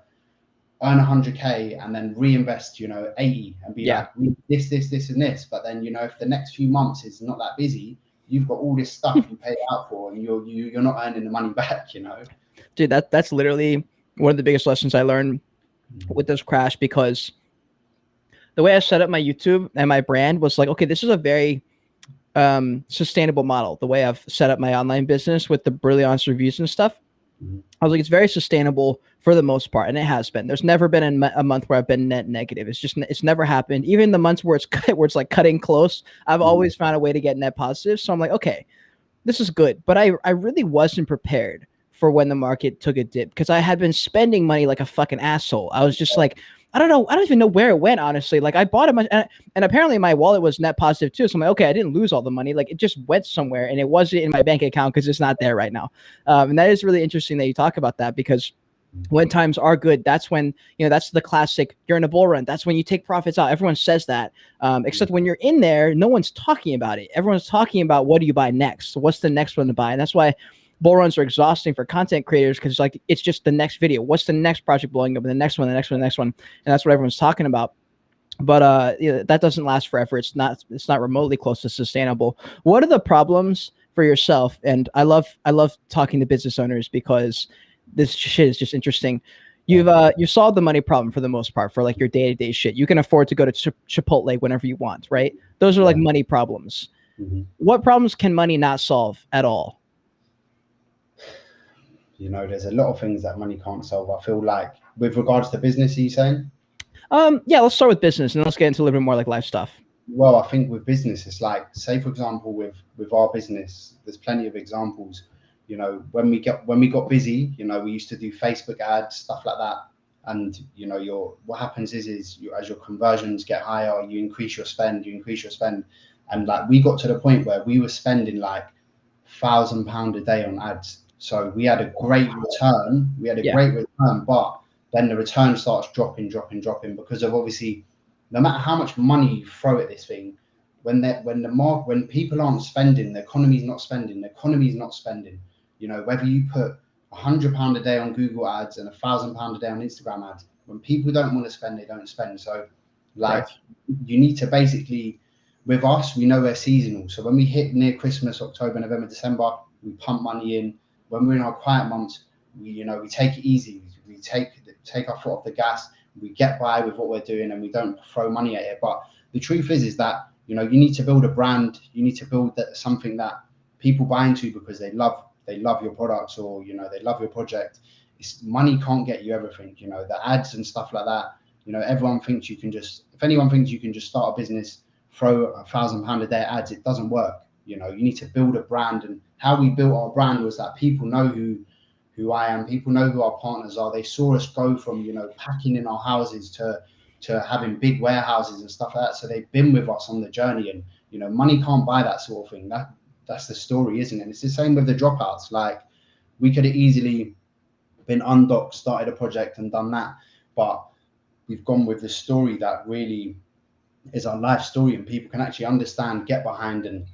earn 100K and then reinvest, you know, 80 and be like this, and this. But then, you know, if the next few months is not that busy, you've got all this stuff you paid out for and you're not earning the money back, you know. Dude, that's literally one of the biggest lessons I learned with this crash, because the way I set up my YouTube and my brand was like, okay, this is a very sustainable model. The way I've set up my online business with the Brilliance reviews and stuff, I was like, it's very sustainable for the most part, and it has been. There's never been a month where I've been net negative. It's never happened. Even the months where it's like cutting close, I've always found a way to get net positive. So I'm like, okay, this is good. But I really wasn't prepared for when the market took a dip, because I had been spending money like a fucking asshole. I was just like, I don't know. I don't even know where it went, honestly. Like I bought it, and apparently my wallet was net positive too. So I'm like, okay, I didn't lose all the money. Like it just went somewhere, and it wasn't in my bank account because it's not there right now. And that is really interesting that you talk about that, because when times are good, that's when, you know, that's the classic, you're in a bull run. That's when you take profits out. Everyone says that, except when you're in there, no one's talking about it. Everyone's talking about what do you buy next? So what's the next one to buy? And that's why bull runs are exhausting for content creators, because like it's just the next video. What's the next project blowing up? And the next one, the next one, the next one. And that's what everyone's talking about. But you know, that doesn't last forever. It's not remotely close to sustainable. What are the problems for yourself? And I love talking to business owners, because this shit is just interesting. You've solved the money problem for the most part for like your day-to-day shit. You can afford to go to Chipotle whenever you want, right? Those are like money problems. What problems can money not solve at all? You know, there's a lot of things that money can't solve. I feel like with regards to business, are you saying? Yeah, let's start with business and then let's get into a little bit more like life stuff. Well, I think with business, it's like, say for example, with our business, there's plenty of examples. You know, when we got busy, you know, we used to do Facebook ads, stuff like that. And you know, what happens is as your conversions get higher, you increase your spend. And like we got to the point where we were spending like £1,000 a day on ads. So we had a great return. Great return, but then the return starts dropping because of obviously, no matter how much money you throw at this thing, when people aren't spending, the economy's not spending. You know, whether you put £100 a day on Google ads and £1,000 a day on Instagram ads, when people don't want to spend, they don't spend. So like you need to basically, with us, we know we're seasonal. So when we hit near Christmas, October, November, December, we pump money in. When we're in our quiet months, we take it easy. We take our foot off the gas. We get by with what we're doing, and we don't throw money at it. But the truth is that, you know, you need to build a brand. You need to build something that people buy into because they love your products, or you know, they love your project. Money can't get you everything. You know, the ads and stuff like that. You know, everyone thinks you can just. If anyone thinks you can just start a business, throw £1,000 a day at ads, it doesn't work. You know, you need to build a brand. And how we built our brand was that people know who I am. People know who our partners are. They saw us go from, you know, packing in our houses to to having big warehouses and stuff like that. So they've been with us on the journey, and you know, money can't buy that sort of thing. That's the story, isn't it? And it's the same with the dropouts. Like, we could have easily been undocked, started a project and done that, but we've gone with the story that really is our life story, and people can actually understand, get behind, and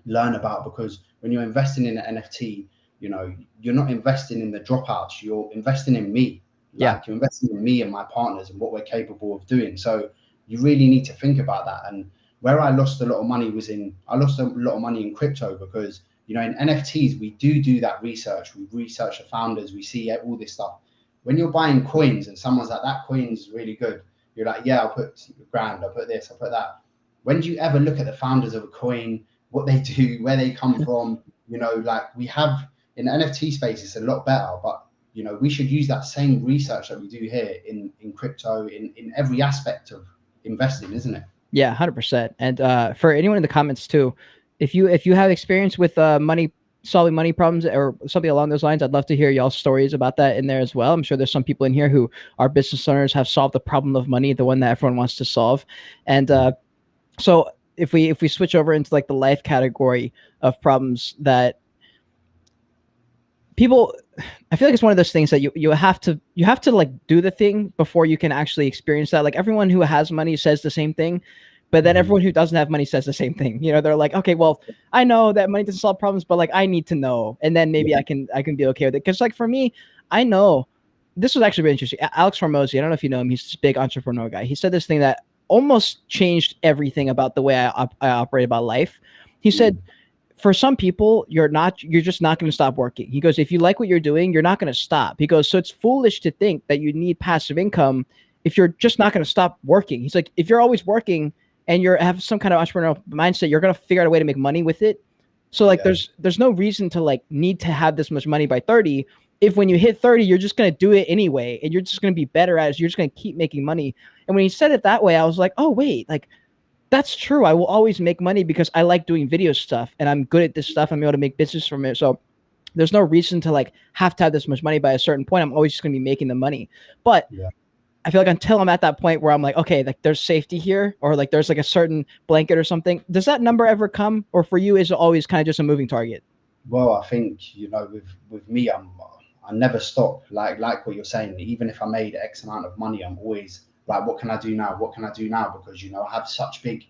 learn about. Because when you're investing in an NFT, you know, you're not investing in the dropouts, you're investing in me. Like, you're investing in me and my partners and what we're capable of doing. So you really need to think about that. And where I lost a lot of money was I lost a lot of money in crypto, because, you know, in NFTs, we do that research. We research the founders, we see all this stuff. When you're buying coins and someone's like, that coin's really good, you're like, yeah, I'll put $1,000, I'll put this, I'll put that. When do you ever look at the founders of a coin, what they do, where they come from? You know, like, we have in the NFT space, it's a lot better, but you know, we should use that same research that we do here in crypto, in every aspect of investing, isn't it? Yeah, 100%. And for anyone in the comments too, if you have experience with solving money problems or something along those lines, I'd love to hear y'all's stories about that in there as well. I'm sure there's some people in here who are business owners, have solved the problem of money, the one that everyone wants to solve. And so if we switch over into like the life category of problems that people, I feel like it's one of those things that you have to like do the thing before you can actually experience that. Like, everyone who has money says the same thing, but then everyone who doesn't have money says the same thing. You know, they're like, okay, well, I know that money doesn't solve problems, but like, I need to know, and then maybe I can be okay with it. Because like, for me, I know this was actually really interesting. Alex Hormozy, I don't know if you know him. He's this big entrepreneur guy. He said this thing that almost changed everything about the way I operate about life. He said, for some people, you're just not going to stop working. He goes, if you like what you're doing, you're not going to stop. He goes, so it's foolish to think that you need passive income if you're just not going to stop working. He's like, if you're always working and have some kind of entrepreneurial mindset, you're going to figure out a way to make money with it. So like, there's no reason to like need to have this much money by 30. If when you hit 30, you're just going to do it anyway, and you're just going to be better at it. You're just going to keep making money. And when he said it that way, I was like, oh wait, like, that's true. I will always make money because I like doing video stuff and I'm good at this stuff. I'm able to make business from it. So there's no reason to like have to have this much money by a certain point. I'm always just going to be making the money. But I feel like until I'm at that point where I'm like, okay, like there's safety here, or like there's like a certain blanket or something, does that number ever come? Or for you, is it always kind of just a moving target? Well, I think, you know, with me, I never stop. Like what you're saying, even if I made X amount of money, I'm always like, what can I do now? What can I do now? Because, you know, I have such big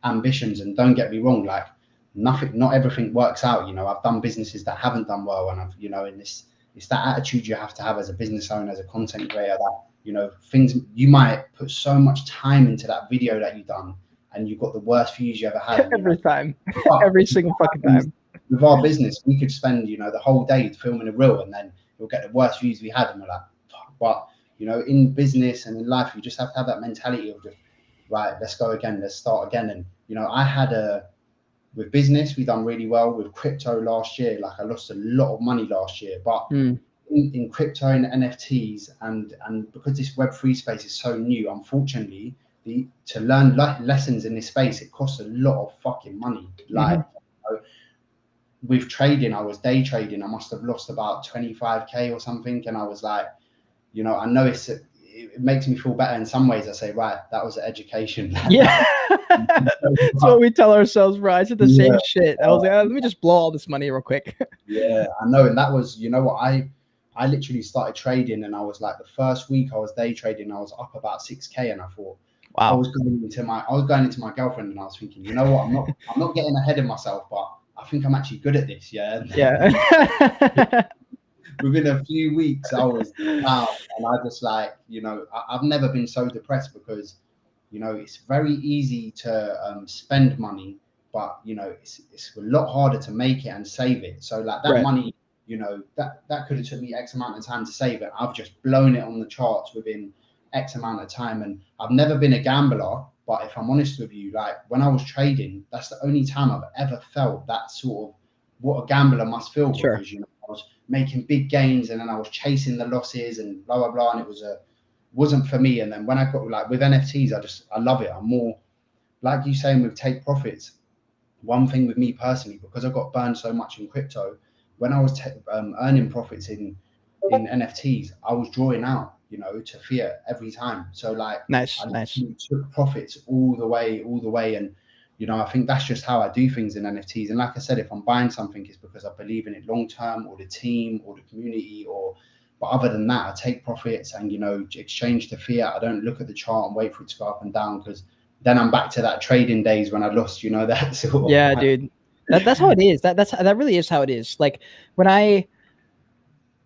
ambitions, and don't get me wrong, like, not everything works out. You know, I've done businesses that haven't done well, and I've, you know, it's that attitude you have to have as a business owner, as a content creator, that, you know, things, you might put so much time into that video that you've done, and you've got the worst views you ever had. Every time, every single fucking time. With our business, we could spend, you know, the whole day filming a reel, and then you'll get the worst views we had, and we're like, fuck. But, you know, in business and in life, you just have to have that mentality of just, right, let's go again, let's start again. And, you know, with business, we've done really well. With crypto last year, like, I lost a lot of money last year, but in crypto and NFTs, and because this Web3 space is so new, unfortunately, to learn lessons in this space, it costs a lot of fucking money. Like, you know, with trading, I was day trading, I must have lost about 25k or something, and I was like, you know, I know it makes me feel better in some ways. I say, right, that was an education. Yeah. That's what we tell ourselves, right? I said the same shit. I was like, let me just blow all this money real quick. Yeah, I know. And that was, you know what, I literally started trading, and I was like, the first week I was day trading, I was up about 6k, and I thought, wow. I was going into my girlfriend, and I was thinking, you know what, I'm not getting ahead of myself, but I think I'm actually good at this. Yeah. Within a few weeks, I was down, and I just, like, you know, I've never been so depressed, because, you know, it's very easy to spend money, but, you know, it's a lot harder to make it and save it. So like that money, you know, that could have took me X amount of time to save it. I've just blown it on the charts within X amount of time. And I've never been a gambler, but if I'm honest with you, like, when I was trading, that's the only time I've ever felt that sort of what a gambler must feel. Because, you know, I was making big gains, and then I was chasing the losses and blah blah blah, and it wasn't for me. And then when I got, like, with NFTs, I love it. I'm more like you saying with take profits. One thing with me personally, because I got burned so much in crypto, when I was earning profits in NFTs, I was drawing out. you know, to fiat every time. So like Nice, I nice. took profits all the way. And, you know, I think that's just how I do things in NFTs. And like I said, if I'm buying something, it's because I believe in it long term, or the team, or the community, but other than that, I take profits and, you know, exchange to fiat. I don't look at the chart and wait for it to go up and down, because then I'm back to that trading days when I lost, you know, that sort of Yeah, dude. That's how it is. That really is how it is. Like when I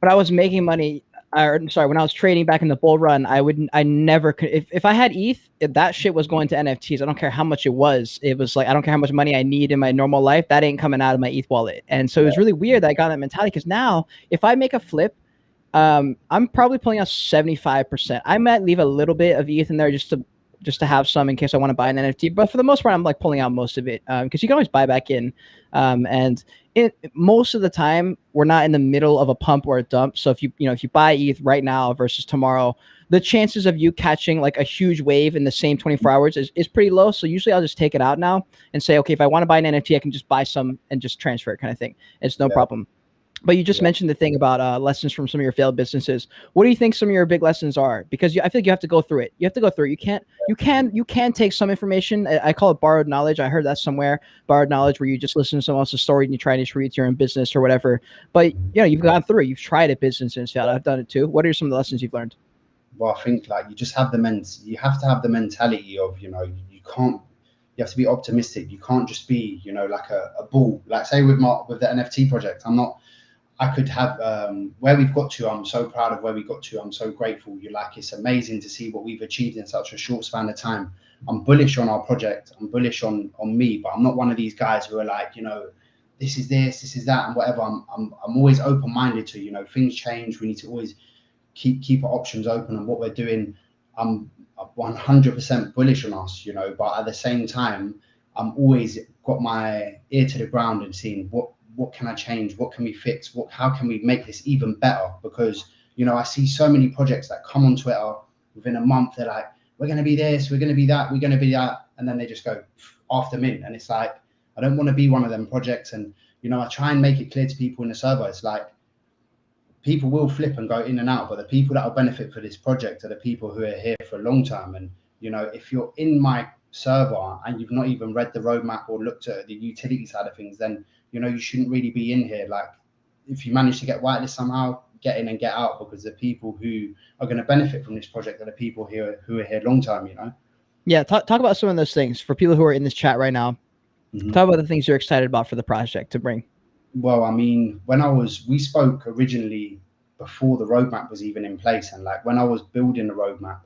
was making money, or sorry, when I was trading back in the bull run, I never could, if I had ETH, if that shit was going to NFTs. I don't care how much it was. It was like, I don't care how much money I need in my normal life. That ain't coming out of my ETH wallet. And so it was really weird that I got that mentality, because now if I make a flip, I'm probably pulling out 75%. I might leave a little bit of ETH in there just to have some in case I want to buy an NFT. But for the most part, I'm like pulling out most of it, because you can always buy back in. And most of the time, we're not in the middle of a pump or a dump. So if you buy ETH right now versus tomorrow, the chances of you catching like a huge wave in the same 24 hours is pretty low. So usually I'll just take it out now and say, okay, if I want to buy an NFT, I can just buy some and just transfer it, kind of thing. It's no problem. But you just mentioned the thing about lessons from some of your failed businesses. What do you think some of your big lessons are? Because I feel like you have to go through it. You have to go through it. You can take some information. I call it borrowed knowledge. I heard that somewhere, borrowed knowledge, where you just listen to someone else's story and you try to just read your own business or whatever. But you've gone through it. You've tried a business and it's failed. I've done it too. What are some of the lessons you've learned? Well, I think like you just have you have to have the mentality of, you know, you can't, you have to be optimistic. You can't just be, you know, like a bull. Like say with the NFT project, I could have where we've got to. I'm so proud of where we got to. I'm so grateful. You're like, it's amazing to see what we've achieved in such a short span of time. I'm bullish on our project. I'm bullish on me, but I'm not one of these guys who are like, you know, this is that, and whatever. I'm always open minded to, you know, things change. We need to always keep our options open on what we're doing. I'm 100% bullish on us, you know, but at the same time, I'm always got my ear to the ground and seeing what can I change? What can we fix? How can we make this even better? Because, you know, I see so many projects that come on Twitter within a month. They're like, we're going to be this, we're going to be that, we're going to be that. And then they just go after mint. And it's like, I don't want to be one of them projects. And, you know, I try and make it clear to people in the server. It's like, people will flip and go in and out, but the people that will benefit for this project are the people who are here for long term. And, you know, if you're in my server and you've not even read the roadmap or looked at the utility side of things, then, you know, you shouldn't really be in here. Like, if you manage to get whitelist somehow, get in and get out, because the people who are going to benefit from this project are the people here who are here long term, you know? Yeah, talk about some of those things for people who are in this chat right now. Talk about the things you're excited about for the project to bring. Well, I mean, we spoke originally before the roadmap was even in place. And like when I was building the roadmap,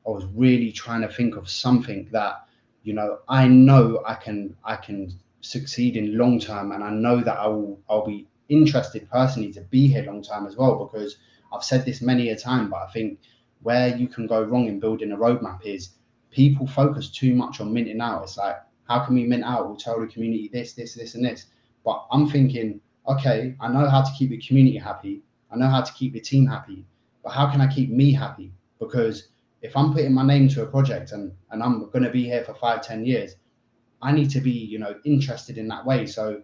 I was really trying to think of something that, you know I can succeed in long term. And I know that I'll be interested personally to be here long term as well, because I've said this many a time, but I think where you can go wrong in building a roadmap is people focus too much on minting out. It's like, how can we mint out? We'll tell the community this, and this. But I'm thinking, okay, I know how to keep the community happy. I know how to keep the team happy. But how can I keep me happy? Because if I'm putting my name to a project and I'm going to be here for 5-10 years, I need to be, you know, interested in that way. So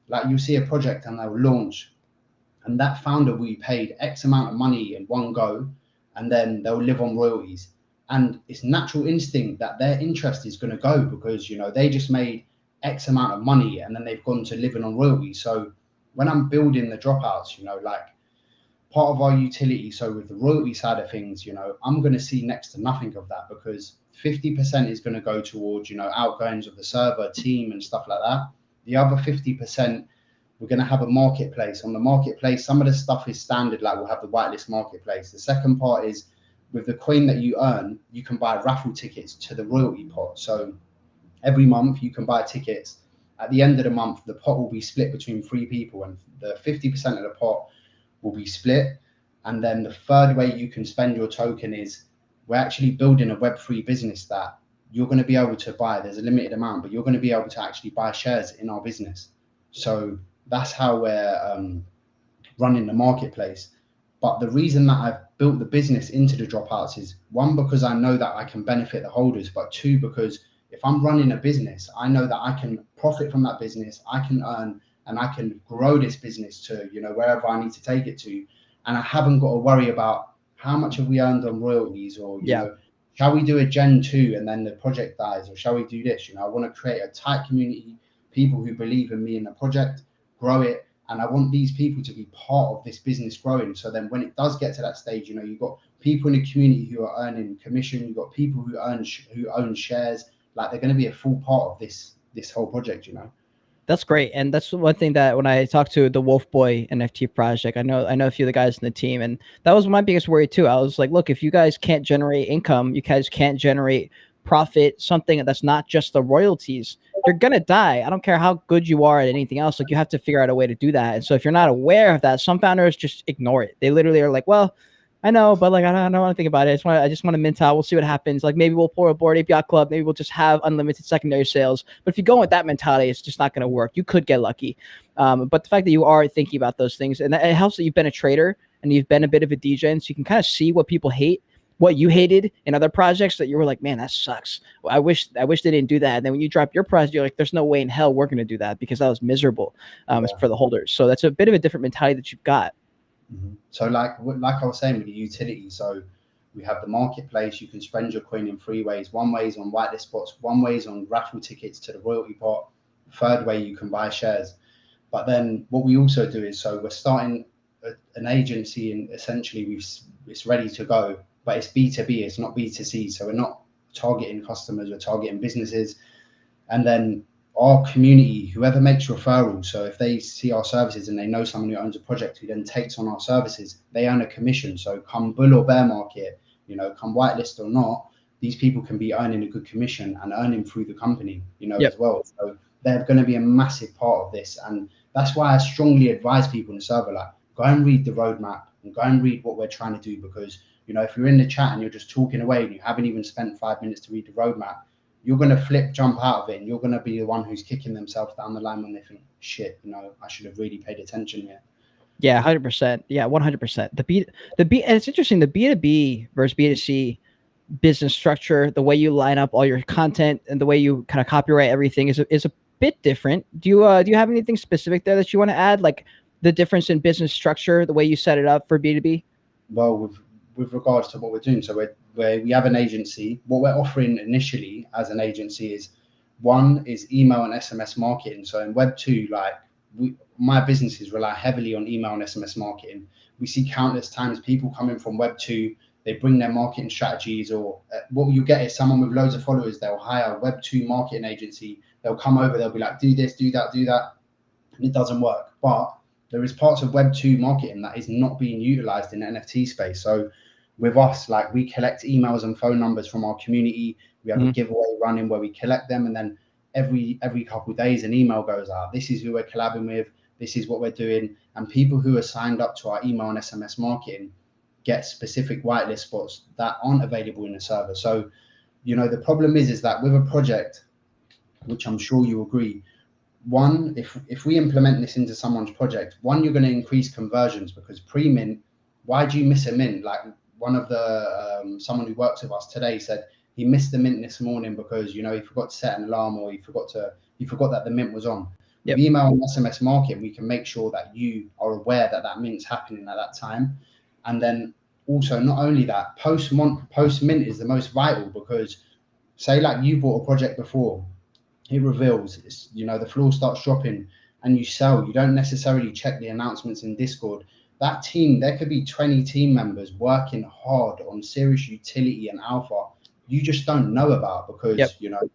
like you see a project and they'll launch, and that founder will be paid X amount of money in one go, and then they'll live on royalties. And it's natural instinct that their interest is going to go, because, you know, they just made X amount of money and then they've gone to living on royalties. So when I'm building the dropouts, you know, like part of our utility, so with the royalty side of things, you know, I'm going to see next to nothing of that, because 50% is going to go towards, you know, outgoings of the server team and stuff like that. The other 50%, we're going to have a marketplace. On the marketplace, some of the stuff is standard, like we'll have the whitelist marketplace. The second part is, with the coin that you earn, you can buy raffle tickets to the royalty pot. So every month you can buy tickets. At the end of the month, the pot will be split between 3 people, and the 50% of the pot will be split. And then the third way you can spend your token is, we're actually building a Web3 business that you're going to be able to buy. There's a limited amount, but you're going to be able to actually buy shares in our business. So that's how we're running the marketplace. But the reason that I've built the business into the dropouts is, one, because I know that I can benefit the holders, but two, because if I'm running a business, I know that I can profit from that business, I can earn, and I can grow this business to, you know, wherever I need to take it to. And I haven't got to worry about how much have we earned on royalties, or you Yeah. know, shall we do a Gen 2 and then the project dies, or shall we do this? You know, I want to create a tight community, people who believe in me and the project, grow it, and I want these people to be part of this business growing. So then when it does get to that stage, you know, you've got people in the community who are earning commission, you've got people who own shares, like they're going to be a full part of this whole project, you know. That's great. And that's one thing that when I talked to the Wolf Boy NFT project, I know a few of the guys in the team, and that was my biggest worry too. I was like, look, if you guys can't generate income, you guys can't generate profit, something that's not just the royalties, you're gonna die. I don't care how good you are at anything else. Like, you have to figure out a way to do that. And so if you're not aware of that, some founders just ignore it. They literally are like, well, I know, but like I don't want to think about it. I just want to mint out. We'll see what happens. Like, maybe we'll pour a Bored Ape Yacht Club. Maybe we'll just have unlimited secondary sales. But if you go with that mentality, it's just not going to work. You could get lucky. But the fact that you are thinking about those things, and it helps that you've been a trader and you've been a bit of a DJ, and so you can kind of see what people hate, what you hated in other projects that you were like, man, that sucks. I wish they didn't do that. And then when you drop your project, you're like, there's no way in hell we're going to do that because that was miserable for the holders. So that's a bit of a different mentality that you've got. So like I was saying with the utility, so we have the marketplace. You can spend your coin in 3 ways. One way is on whitelist spots, one way is on raffle tickets to the royalty pot, third way you can buy shares. But then what we also do is, so we're starting an agency, and essentially it's ready to go, but it's B2B, it's not B2C. So we're not targeting customers, we're targeting businesses. And then our community, whoever makes referrals, so if they see our services and they know someone who owns a project who then takes on our services, they earn a commission. So come bull or bear market, you know, come whitelist or not, these people can be earning a good commission and earning through the company, you know, as well. So they're going to be a massive part of this. And that's why I strongly advise people in the server, like, go and read the roadmap and go and read what we're trying to do. Because, you know, if you're in the chat and you're just talking away and you haven't even spent 5 minutes to read the roadmap, you're going to jump out of it, and you're going to be the one who's kicking themselves down the line when they think, shit, you know, I should have really paid attention here. Yeah, 100%. Yeah, 100%. And it's interesting, the B2B versus B2C business structure, the way you line up all your content and the way you kind of copyright everything is a bit different. Do you have anything specific there that you want to add, like the difference in business structure, the way you set it up for B2B? Well, with regards to what we're doing, so we have an agency. What we're offering initially as an agency is, one is email and SMS marketing. So in Web 2, like my businesses rely heavily on email and SMS marketing. We see countless times people coming from Web 2, they bring their marketing strategies, or what you get is someone with loads of followers, they'll hire a Web 2 marketing agency. They'll come over, they'll be like, do this, do that, and it doesn't work. But there is parts of Web 2 marketing that is not being utilized in the NFT space. So with us, like, we collect emails and phone numbers from our community. We have a giveaway running where we collect them, and then every couple of days an email goes out. This is who we're collabing with. This is what we're doing. And people who are signed up to our email and SMS marketing get specific whitelist spots that aren't available in the server. So, you know, the problem is that with a project, which I'm sure you agree, one, if we implement this into someone's project, one, you're going to increase conversions, because pre-mint, why do you miss a mint? Like, one of the someone who works with us today said he missed the mint this morning because, you know, he forgot to set an alarm, or he forgot that the mint was on. With email and SMS marketing, we can make sure that you are aware that that mint's happening at that time. And then also, not only that, post mint is the most vital, because say like you bought a project before, it reveals, it's, you know, the floor starts dropping and you sell, you don't necessarily check the announcements in Discord. That team, there could be 20 team members working hard on serious utility and alpha you just don't know about, because you know,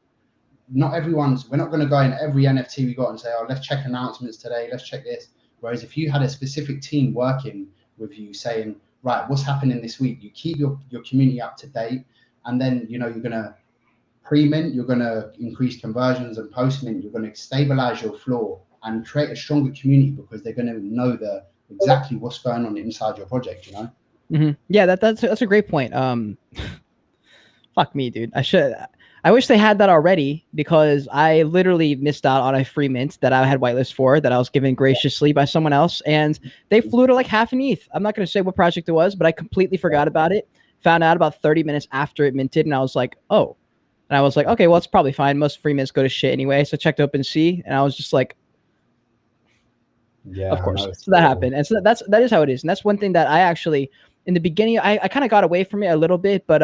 not everyone's, we're not going to go in every NFT we got and say, oh, let's check announcements today, let's check this. Whereas if you had a specific team working with you saying, right, what's happening this week, you keep your community up to date, and then, you know, you're going to pre-mint, you're going to increase conversions, and post-mint, you're going to stabilize your floor and create a stronger community, because they're going to know exactly what's going on inside your project, you know? Yeah, that's a great point. Fuck me, dude. I wish they had that already, because I literally missed out on a free mint that I had whitelist for, that I was given graciously by someone else, and they flew to like half an ETH. I'm not going to say what project it was, but I completely forgot about it. Found out about 30 minutes after it minted, and I was like, oh. And I was like, okay, well, it's probably fine. Most free mints go to shit anyway. So I checked OpenSea, and I was just like, yeah, of course. So that happened. And so that is how it is. And that's one thing that I actually in the beginning, I kind of got away from it a little bit, but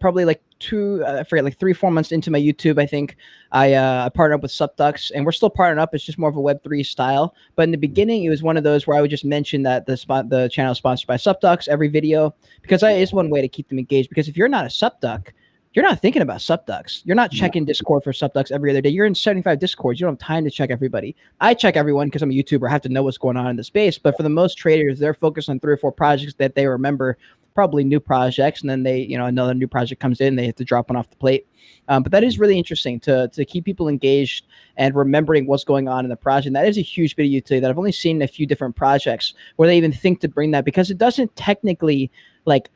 probably like I forget, like 3-4 months into my YouTube, I think I partnered up with SupDucks, and we're still partnered up. It's just more of a Web3 style. But in the beginning, it was one of those where I would just mention that the channel is sponsored by SupDucks every video, because that is one way to keep them engaged. Because if you're not a SupDuck, you're not thinking about SupDucks. You're not checking Discord for SupDucks every other day. You're in 75 Discords. You don't have time to check everybody. I check everyone because I'm a YouTuber. I have to know what's going on in the space. But for the most traders, they're focused on 3 or 4 projects that they remember, probably new projects, and then they, another new project comes in, they have to drop one off the plate. But that is really interesting to keep people engaged and remembering what's going on in the project. And that is a huge bit of utility that I've only seen in a few different projects where they even think to bring that, because it doesn't technically like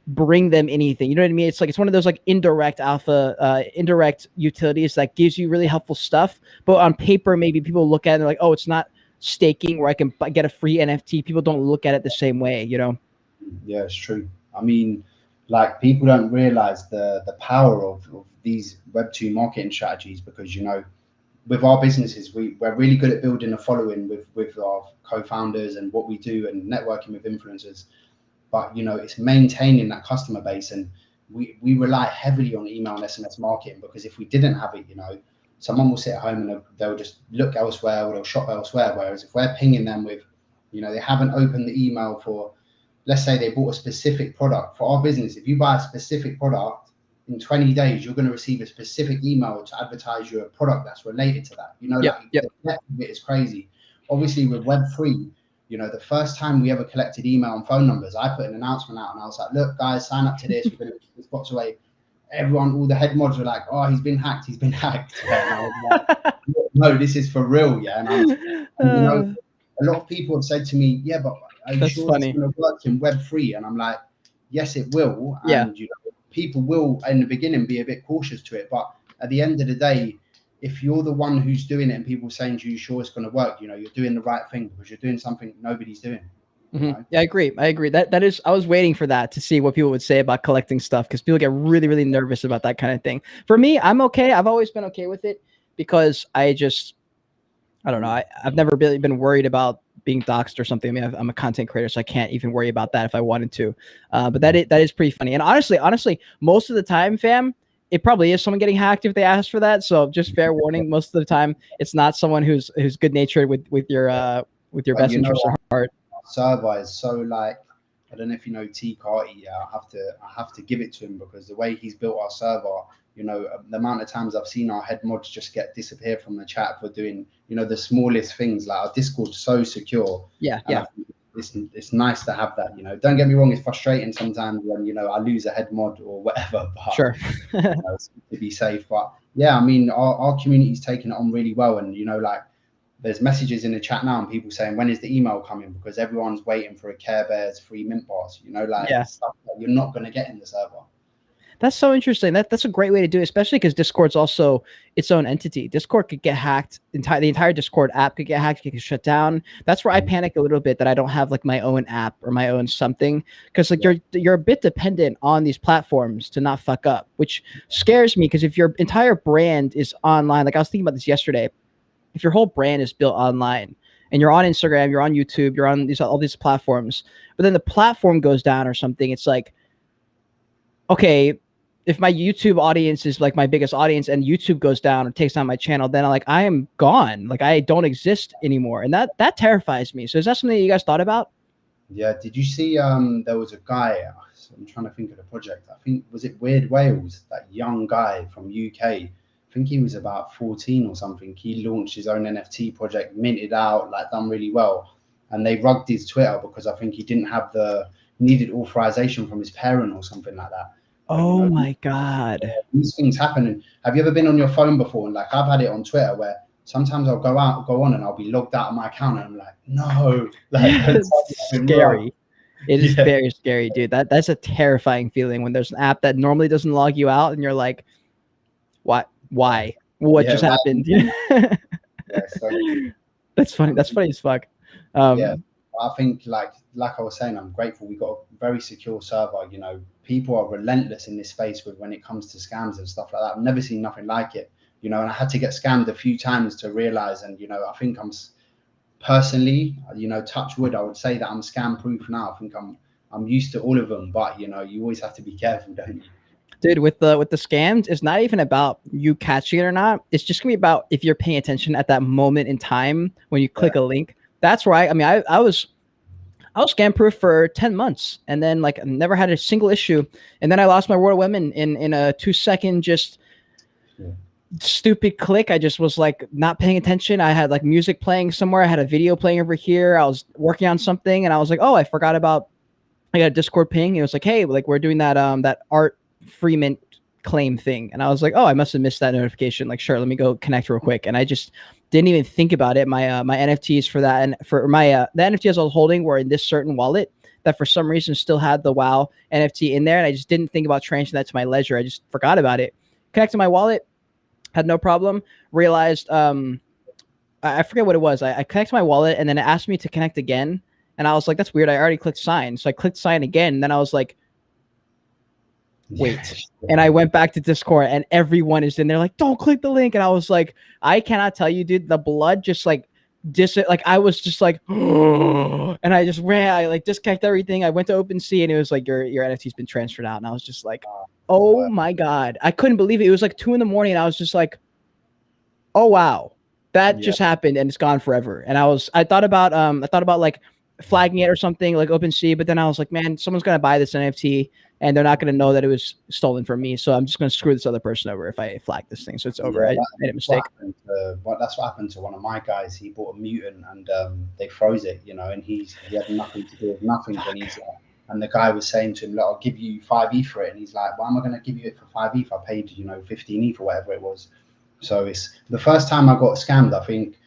bring them anything. You know what I mean? It's like, it's one of those like indirect utilities that gives you really helpful stuff. But on paper, maybe people look at it and they're like, oh, it's not staking where I can get a free NFT. People don't look at it the same way, Yeah, it's true. I mean, like, people don't realize the power of these Web2 marketing strategies, because, with our businesses, we're really good at building a following with our co-founders and what we do and networking with influencers. But, it's maintaining that customer base. And we rely heavily on email and SMS marketing, because if we didn't have it, someone will sit at home and they'll just look elsewhere, or they'll shop elsewhere. Whereas if we're pinging them with, they haven't opened the email for, let's say they bought a specific product for our business. If you buy a specific product, in 20 days, you're going to receive a specific email to advertise your product that's related to that. The depth of it is crazy. Obviously, with Web3, the first time we ever collected email and phone numbers, I put an announcement out and I was like, look, guys, sign up to this. We're going to give this box away. Everyone, all the head mods were like, oh, he's been hacked. He's been hacked. And I was like, no, this is for real. Yeah. And a lot of people have said to me, yeah, but are you sure it's going to work in Web3? And I'm like, yes, it will. And people will, in the beginning, be a bit cautious to it. But at the end of the day, if you're the one who's doing it and people saying to you, sure, it's going to work, you're doing the right thing, because you're doing something nobody's doing. Yeah, I agree. That is, I was waiting for that to see what people would say about collecting stuff, because people get really, really nervous about that kind of thing. For me, I'm okay. I've always been okay with it, because I don't know. I've never really been worried about being doxxed or something. I mean, I'm a content creator, so I can't even worry about that if I wanted to. But that is pretty funny. And honestly, most of the time, fam, it probably is someone getting hacked if they ask for that. So just fair warning, most of the time, it's not someone who's good natured with your best interest at heart. Server is so, like, I don't know if you know T Carty. Yeah, I have to give it to him, because the way he's built our server, the amount of times I've seen our head mods just disappear from the chat for doing, the smallest things. Like, our Discord's so secure. Yeah. It's nice to have that. Don't get me wrong, it's frustrating sometimes when, I lose a head mod or whatever, but sure. It's to be safe. But yeah, I mean, our community's taking it on really well. And like, there's messages in the chat now and people saying, when is the email coming? Because everyone's waiting for a Care Bears free mint pass, stuff that you're not going to get in the server. That's so interesting. That's a great way to do it, especially because Discord's also its own entity. Discord could get hacked. The entire Discord app could get hacked, get shut down. That's where I panic a little bit, that I don't have like my own app or my own something, because like you're a bit dependent on these platforms to not fuck up, which scares me, because if your entire brand is online, like I was thinking about this yesterday, if your whole brand is built online and you're on Instagram, you're on YouTube, you're on all these platforms, but then the platform goes down or something, it's like, okay, if my YouTube audience is like my biggest audience and YouTube goes down or takes down my channel, then I am gone. Like, I don't exist anymore. And that terrifies me. So is that something that you guys thought about? Yeah. Did you see, there was a guy, I'm trying to think of the project. I think, was it Weird Wales? That young guy from UK. I think he was about 14 or something. He launched his own NFT project, minted out, like, done really well. And they rugged his Twitter because I think he didn't have needed authorization from his parent or something like that. Oh my God. These things happen. And have you ever been on your phone before? And like, I've had it on Twitter where sometimes I'll go on and I'll be logged out of my account and I'm like, no. Like, it's scary. It is very scary, dude. That's a terrifying feeling when there's an app that normally doesn't log you out and you're like, what? Why? What just happened? That's funny. That's funny as fuck. I think like I was saying, I'm grateful we got a very secure server. People are relentless in this space when it comes to scams and stuff like that. I've never seen nothing like it, and I had to get scammed a few times to realize. And, I think I'm personally, touch wood, I would say that I'm scam proof now. I think I'm I'm used to all of them, but you know, you always have to be careful, don't you? Dude, with the scams, it's not even about you catching it or not. It's just gonna be about if you're paying attention at that moment in time when you click a link. That's right. I mean, I was scam proof for 10 months and then like never had a single issue. And then I lost my World of Women in a 2-second just stupid click. I just was like not paying attention. I had like music playing somewhere. I had a video playing over here. I was working on something and I was like, oh, I forgot about, I got a Discord ping. It was like, hey, like we're doing that that art free mint claim thing. And I was like, oh, I must have missed that notification. Like, sure, let me go connect real quick. And I just didn't even think about it. My my NFTs for that and for my the NFTs I was holding were in this certain wallet that for some reason still had the WoW NFT in there. And I just didn't think about transferring that to my ledger. I just forgot about it. Connected my wallet, had no problem. Realized I forget what it was. I connected my wallet and then it asked me to connect again. And I was like, that's weird. I already clicked sign. So I clicked sign again. And then I was like, wait. And I went back to Discord and everyone is in there like, don't click the link. And I was like, I cannot tell you, dude, the blood just like like I was just like, and I just ran, I like disconnect everything. I went to OpenSea and it was like your NFT's been transferred out. And I was just like, oh my God. I couldn't believe it. It was like 2 a.m. and I was just like, oh wow, that just happened and it's gone forever. And I thought about like flagging it or something like OpenSea, but then I was like, man, someone's gonna buy this NFT and they're not gonna know that it was stolen from me. So I'm just gonna screw this other person over if I flag this thing. So it's over. I made a mistake. That's what happened to one of my guys. He bought a mutant and they froze it, you know, and he had nothing to do with nothing. And the guy was saying to him, look, I'll give you 5 ETH for it. And he's like, why am I gonna give you it for 5 ETH? I paid, you know, 15 ETH or whatever it was. So it's the first time I got scammed, I think,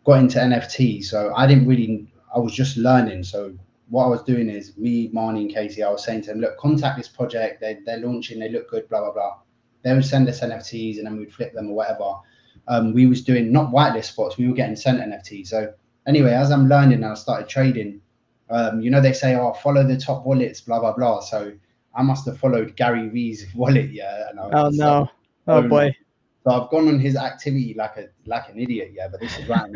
got into NFT. So I was just learning. So what I was doing is me, Marnie and Casey, I was saying to them, look, contact this project. They're launching, they look good, blah, blah, blah. They would send us NFTs and then we'd flip them or whatever. We was doing not whitelist spots. We were getting sent NFTs. So anyway, as I'm learning and I started trading, you know, they say, oh, follow the top wallets, blah, blah, blah. So I must have followed Gary Vee's wallet. Yeah. And oh, no. Like, oh, boy. So I've gone on his activity like an idiot. Yeah. But this is right.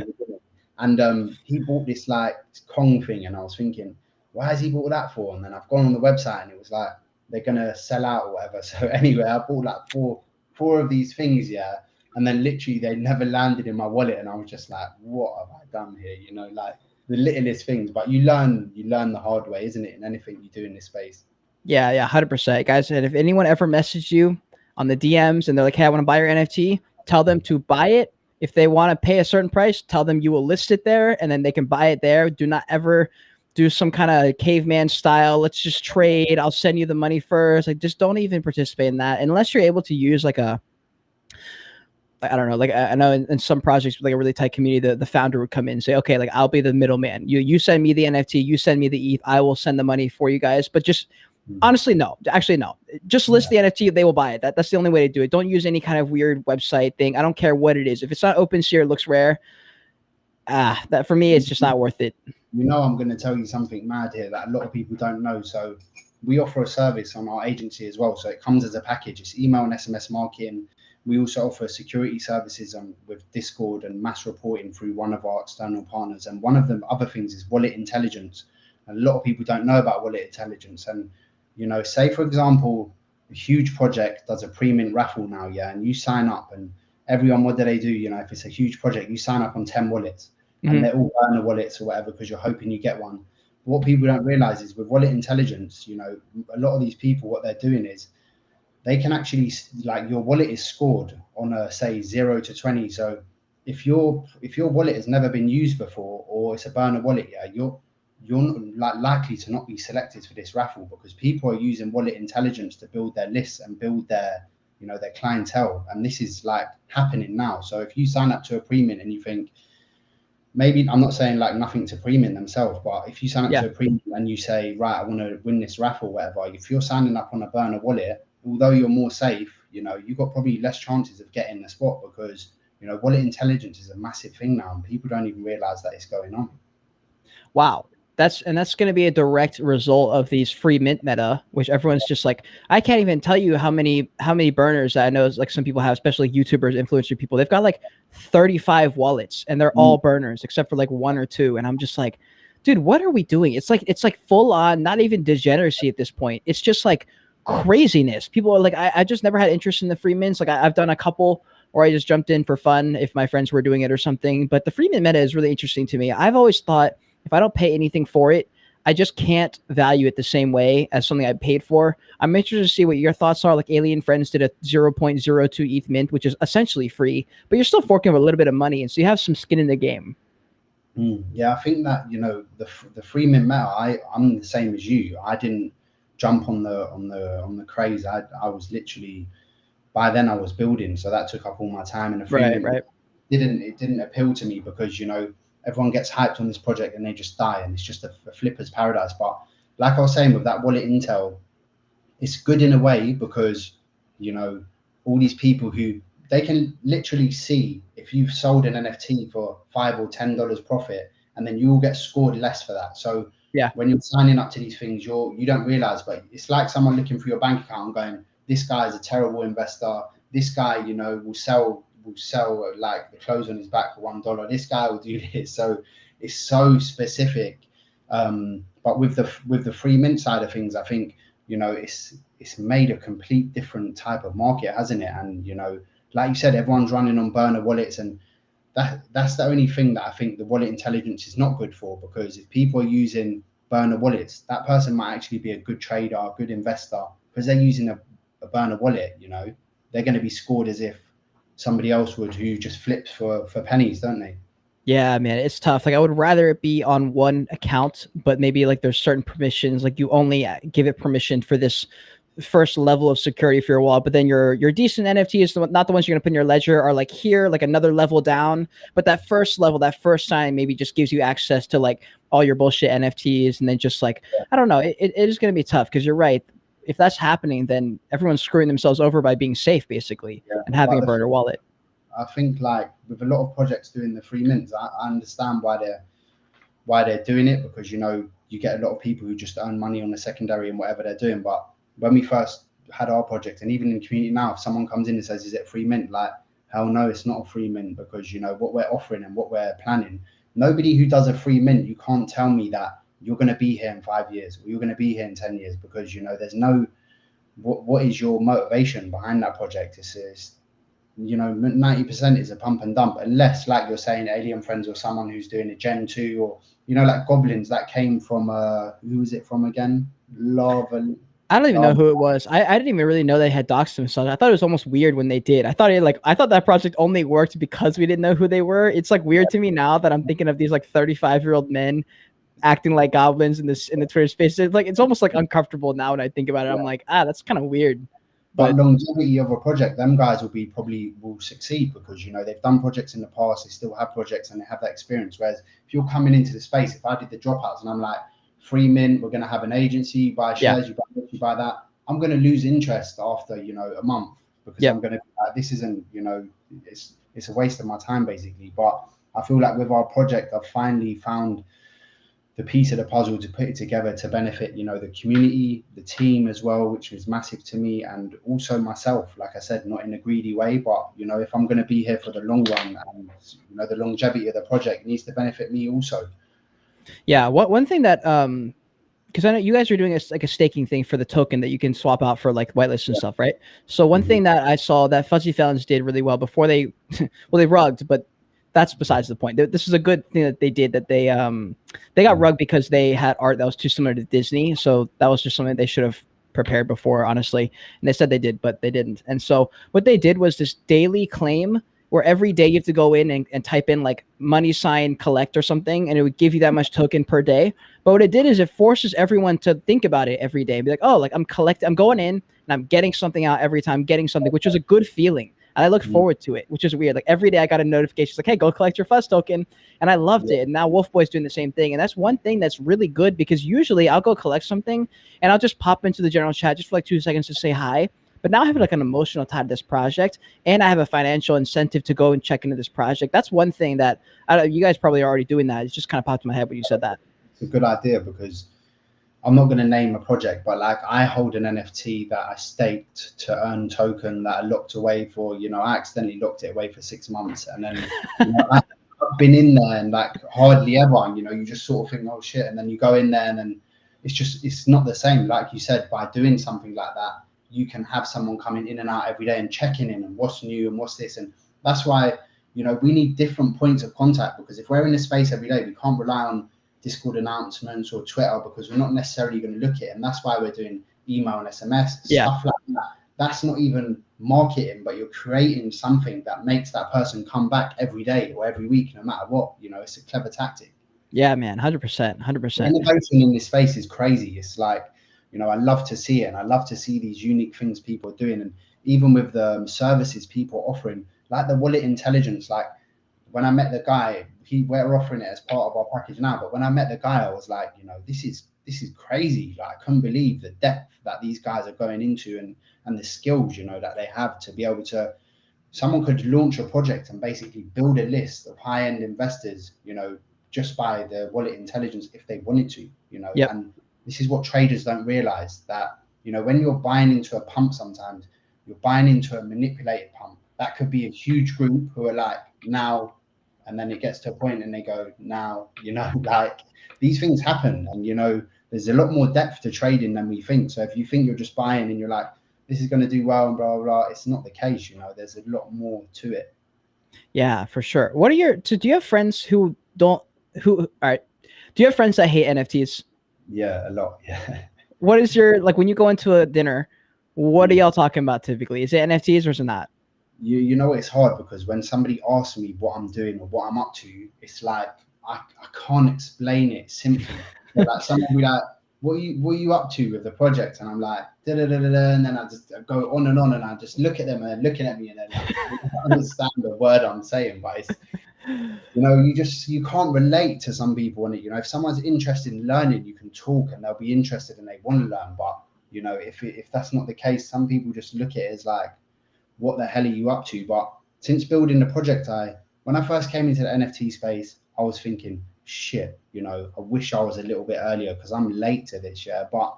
And he bought this like Kong thing. And I was thinking, why has he bought that for? And then I've gone on the website and it was like, they're going to sell out or whatever. So anyway, I bought like four of these things. Yeah. And then literally they never landed in my wallet. And I was just like, what have I done here? You know, like the littlest things, but you learn the hard way, isn't it? In anything you do in this space. Yeah. 100%. Guys, and if anyone ever messaged you on the DMs and they're like, hey, I want to buy your NFT, tell them to buy it. If they want to pay a certain price, tell them you will list it there and then they can buy it there. Do not ever do some kind of caveman style. Let's just trade. I'll send you the money first. Like, just don't even participate in that unless you're able to use like I don't know, like I know in some projects with like a really tight community, the founder would come in and say, okay, like I'll be the middleman. You send me the NFT, you send me the ETH, I will send the money for you guys. But just honestly, no, actually, no. Just list the NFT, they will buy it. That's the only way to do it. Don't use any kind of weird website thing. I don't care what it is. If it's not OpenSea or it looks rare, that for me, it's just not worth it. You know, I'm going to tell you something mad here that a lot of people don't know. So we offer a service on our agency as well. So it comes as a package. It's email and SMS marketing. We also offer security services with Discord and mass reporting through one of our external partners. And one of the other things is wallet intelligence. A lot of people don't know about wallet intelligence. And, you know, say, for example, a huge project does a pre-mint raffle now, yeah, and you sign up and everyone, what do they do? You know, if it's a huge project, you sign up on 10 wallets and they're all burner wallets or whatever because you're hoping you get one. But what people don't realize is with wallet intelligence, you know, a lot of these people, what they're doing is they can actually, like, your wallet is scored on a, say, 0 to 20. So if your wallet has never been used before or it's a burner wallet, yeah, you're not likely to not be selected for this raffle because people are using wallet intelligence to build their lists and build their, you know, their clientele. And this is like happening now. So if you sign up to a pre-mint and you think, maybe, I'm not saying like nothing to pre-mint themselves, but if you sign up to a pre-mint and you say, right, I want to win this raffle or whatever, if you're signing up on a burner wallet, although you're more safe, you know, you've got probably less chances of getting the spot because, you know, wallet intelligence is a massive thing now and people don't even realize that it's going on. Wow. That's going to be a direct result of these free mint meta, which everyone's just like, I can't even tell you how many burners that I know, like some people have, especially YouTubers, influencer people. They've got like 35 wallets and they're all burners except for like 1 or 2. And I'm just like, dude, what are we doing? It's like full on, not even degeneracy at this point. It's just like craziness. People are like, I just never had interest in the free mints. Like I've done a couple, or I just jumped in for fun if my friends were doing it or something. But the free mint meta is really interesting to me. I've always thought if I don't pay anything for it, I just can't value it the same way as something I paid for. I'm interested to see what your thoughts are. Like Alien Friends did a 0.02 ETH mint, which is essentially free, but you're still forking over a little bit of money, and so you have some skin in the game. Yeah, I think that the free mint meta, I'm the same as you. I didn't jump on the craze. I was literally, by then I was building, so that took up all my time. And the free mint didn't appeal to me because everyone gets hyped on this project and they just die, and it's just a flipper's paradise. But like I was saying with that wallet intel, it's good in a way because all these people who they can literally see if you've sold an NFT for $5 or $10 profit, and then you will get scored less for that. So yeah, when you're signing up to these things, you don't realize, but it's like someone looking through your bank account and going, this guy is a terrible investor. This guy, will sell like the clothes on his back for $1. This guy will do this. So it's so specific. But with the free mint side of things, I think it's made a complete different type of market, hasn't it? And like you said, everyone's running on burner wallets, and that's the only thing that I think the wallet intelligence is not good for, because if people are using burner wallets, that person might actually be a good trader, a good investor, because they're using a burner wallet. They're going to be scored as if somebody else would, who just flips for pennies, don't they? Yeah, man, it's tough. Like I would rather it be on one account, but maybe like there's certain permissions, like you only give it permission for this first level of security for your wallet, but then your decent NFTs, not the ones you're gonna put in your ledger, are like here, like another level down. But that first level, that first sign, maybe just gives you access to like all your bullshit NFTs, and then just like I don't know, it is gonna be tough because you're right. If that's happening, then everyone's screwing themselves over by being safe, basically, and having a burner wallet. I think like with a lot of projects doing the free mints, I understand why they're doing it, because you get a lot of people who just earn money on the secondary and whatever they're doing. But when we first had our project, and even in the community now, if someone comes in and says, is it free mint? Like, hell no, it's not a free mint, because what we're offering and what we're planning. Nobody who does a free mint, you can't tell me that you're going to be here in 5 years or you're going to be here in 10 years, because there's no what is your motivation behind that project? It's 90% is a pump and dump, unless, like you're saying, Alien Friends or someone who's doing a Gen 2, or like Goblins that came from who was it from again? Lava. I don't even know who it was. I didn't even really know they had doxed themselves. I thought it was almost weird when they did. I thought that project only worked because we didn't know who they were. It's like weird to me now that I'm thinking of these like 35-year-old men acting like goblins in the Twitter space. It's almost like uncomfortable now when I think about it. I'm like, that's kind of weird. But longevity of a project, them guys will succeed, because they've done projects in the past, they still have projects and they have that experience. Whereas if you're coming into the space, if I did the dropouts and I'm like, free mint, we're going to have an agency, you buy shares, you buy that, I'm going to lose interest after a month, because I'm going to be like, this isn't it's a waste of my time basically. But I feel like with our project, I've finally found the piece of the puzzle to put it together to benefit the community, the team as well, which is massive to me, and also myself. Like I said, not in a greedy way, but if I'm going to be here for the long run, and the longevity of the project needs to benefit me also. Yeah, one thing that because I know you guys are doing a staking thing for the token that you can swap out for like whitelists and stuff, right? So one thing that I saw that Fuzzy Felons did really well before they they rugged, but that's besides the point. This is a good thing that they did, that they got rugged because they had art that was too similar to Disney. So that was just something they should have prepared before, honestly. And they said they did, but they didn't. And so what they did was this daily claim where every day you have to go in and type in like money sign collect or something, and it would give you that much token per day. But what it did is it forces everyone to think about it every day. Be like, oh, like I'm going in and I'm getting something out every time, getting something, which is a good feeling. And I look forward to it, which is weird. Like every day I got a notification, like, hey, go collect your fuzz token. And I loved it. And now Wolf Boy's doing the same thing. And that's one thing that's really good, because usually I'll go collect something and I'll just pop into the general chat just for like 2 seconds to say hi. But now I have like an emotional tie to this project, and I have a financial incentive to go and check into this project. That's one thing that you guys probably are already doing that. It's just kind of popped in my head when you said that. It's a good idea, because I'm not going to name a project, but like I hold an NFT that I staked to earn token that I locked away for, I accidentally locked it away for 6 months. And then been in there and like hardly ever, you know, you just sort of think, oh shit, and then you go in there and then it's not the same. Like you said, by doing something like that, you can have someone coming in and out every day and checking in and what's new and what's this. And that's why, you know, we need different points of contact, because if we're in a space every day, we can't rely on Discord announcements or Twitter, because we're not necessarily going to look at it. And that's why we're doing email and SMS, stuff like that. That's not even marketing, but you're creating something that makes that person come back every day or every week, no matter what. You know, it's a clever tactic. Yeah, man, 100%, 100%. Innovation in this space is crazy. It's like, you know, I love to see it, and I love to see these unique things people are doing. And even with the services people are offering, like the wallet intelligence, like when I met the guy, we're offering it as part of our package now. But when I met the guy, I was like, you know, this is crazy. Like, I couldn't believe the depth that these guys are going into, and the skills, you know, that they have to be able to. Someone could launch a project and basically build a list of high-end investors, you know, just by the wallet intelligence if they wanted to, you know. And this is what traders don't realize, that, you know, when you're buying into a pump, sometimes you're buying into a manipulated pump. That could be a huge group who are like, now, and then it gets to a point and they go, now, you know, like these things happen. And, you know, there's a lot more depth to trading than we think. So if you think you're just buying and you're like, this is going to do well and blah, blah, blah, it's not the case. You know, there's a lot more to it. Yeah, for sure. What are your, so do you have friends who all right, do you have friends that hate NFTs? Yeah, a lot. Yeah. What is your, like, when you go into a dinner, what are y'all talking about typically? Is it NFTs or is it not? You know, it's hard, because when somebody asks me what I'm doing or what I'm up to, it's like I can't explain it simply. Like someone will be like, what are you up to with the project? And I'm like, da da da da da, and then I just go on, and I just look at them and they're looking at me, and then like, I understand the word I'm saying. But it's, you know, you can't relate to some people. And, you know, if someone's interested in learning, you can talk and they'll be interested and they want to learn. But, you know, if that's not the case, some people just look at it as like, what the hell are you up to? But since building the project, when I first came into the NFT space, I was thinking, shit, you know, I wish I was a little bit earlier, because I'm late to this year. But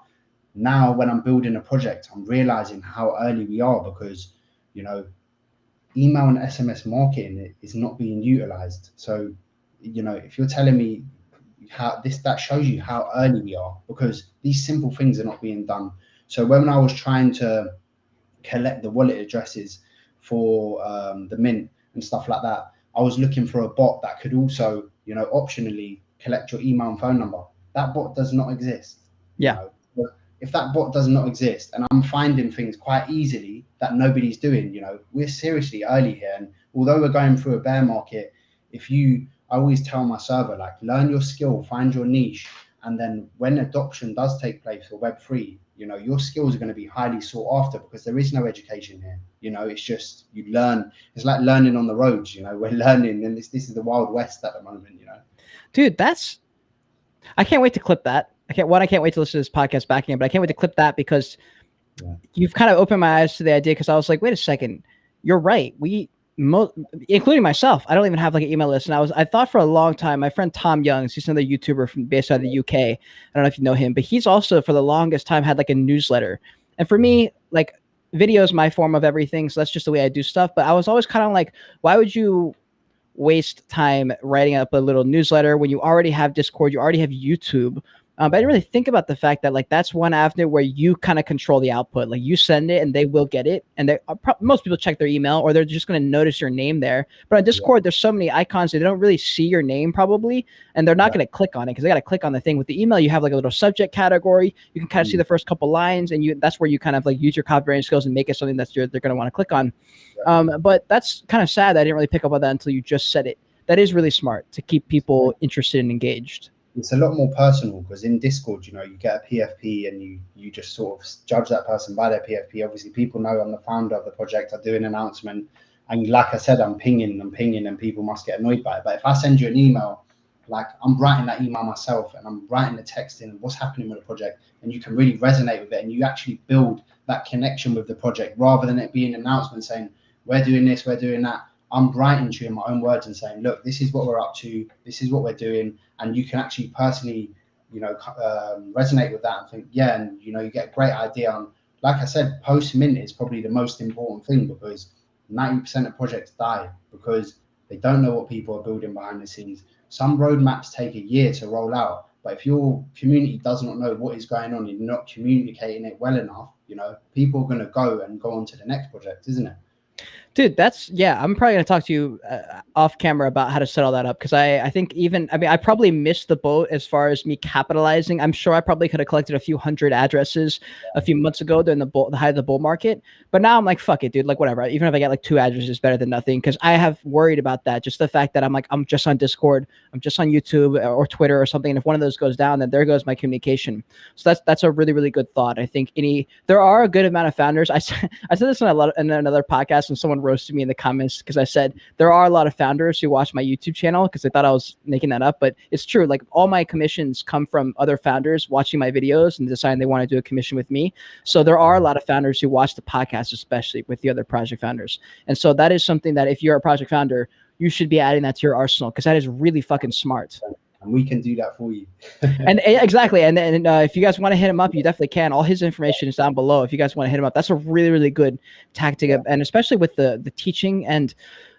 now when I'm building a project, I'm realizing how early we are, because, you know, email and SMS marketing is not being utilized. So, you know, if you're telling me that shows you how early we are, because these simple things are not being done. So when I was trying to collect the wallet addresses for the mint and stuff like that, I was looking for a bot that could also, you know, optionally collect your email and phone number. That bot does not exist. Yeah. You know? If that bot does not exist, and I'm finding things quite easily that nobody's doing, you know, we're seriously early here. And although we're going through a bear market, I always tell my server, like, learn your skill, find your niche, and then when adoption does take place for Web3, you know, your skills are going to be highly sought after, because there is no education here. You know, it's just, you learn. It's like learning on the roads, you know, we're learning, and this is the Wild West at the moment, you know. Dude, I can't wait to clip that. I can't wait to listen to this podcast back again, but I can't wait to clip that, because you've kind of opened my eyes to the idea, because I was like, wait a second, you're right. Including myself, I don't even have like an email list. And I thought for a long time, my friend Tom Youngs, he's another YouTuber based out of the UK. I don't know if you know him, but he's also for the longest time had like a newsletter. And for me, like, video is my form of everything. So that's just the way I do stuff. But I was always kind of like, why would you waste time writing up a little newsletter when you already have Discord, you already have YouTube? But I didn't really think about the fact that, like, that's one avenue where you kind of control the output. Like, you send it and they will get it. And most people check their email, or they're just going to notice your name there. But on Discord, there's so many icons that they don't really see your name probably. And they're not going to click on it, because they got to click on the thing. With the email, you have like a little subject category. You can kind of see the first couple lines, and that's where you kind of like use your copywriting skills and make it something that they're going to want to click on. But that's kind of sad that I didn't really pick up on that until you just said it. That is really smart to keep people interested and engaged. It's a lot more personal, because in Discord, you know, you get a PFP and you just sort of judge that person by their PFP. Obviously, people know I'm the founder of the project. I do an announcement, and like I said, I'm pinging, and people must get annoyed by it. But if I send you an email, like, I'm writing that email myself, and I'm writing the text in what's happening with the project, and you can really resonate with it, and you actually build that connection with the project, rather than it being an announcement saying, we're doing this, we're doing that. I'm writing to you in my own words and saying, look, this is what we're up to, this is what we're doing, and you can actually personally, you know, resonate with that and think, yeah, and, you know, you get a great idea on, like I said, post mint is probably the most important thing, because 90% of projects die because They don't know what people are building behind the scenes. Some roadmaps take a year to roll out, but if your community does not know what is going on and you're not communicating it well enough, you know, people are going to go on to the next project, isn't it? Dude, I'm probably going to talk to you off camera about how to set all that up. Cause I think I probably missed the boat as far as me capitalizing. I'm sure I probably could have collected a few hundred addresses a few months ago during the height of the bull market. But now I'm like, fuck it, dude. Like, whatever. Even if I get like 2 addresses, better than nothing. Cause I have worried about that. Just the fact that I'm just on Discord, I'm just on YouTube or Twitter or something. And if one of those goes down, then there goes my communication. So that's a really, really good thought. I think there are a good amount of founders. I said this in another podcast, and someone roasted me in the comments because I said there are a lot of founders who watch my YouTube channel because they thought I was making that up, but it's true. Like, all my commissions come from other founders watching my videos and deciding they want to do a commission with me. So there are a lot of founders who watch the podcast, especially with the other project founders. And so that is something that if you're a project founder, you should be adding that to your arsenal, because that is really fucking smart. And we can do that for you. And exactly. And then if you guys want to hit him up, you definitely can. All his information is down below. If you guys want to hit him up, that's a really, really good tactic. Yeah. And especially with the teaching. And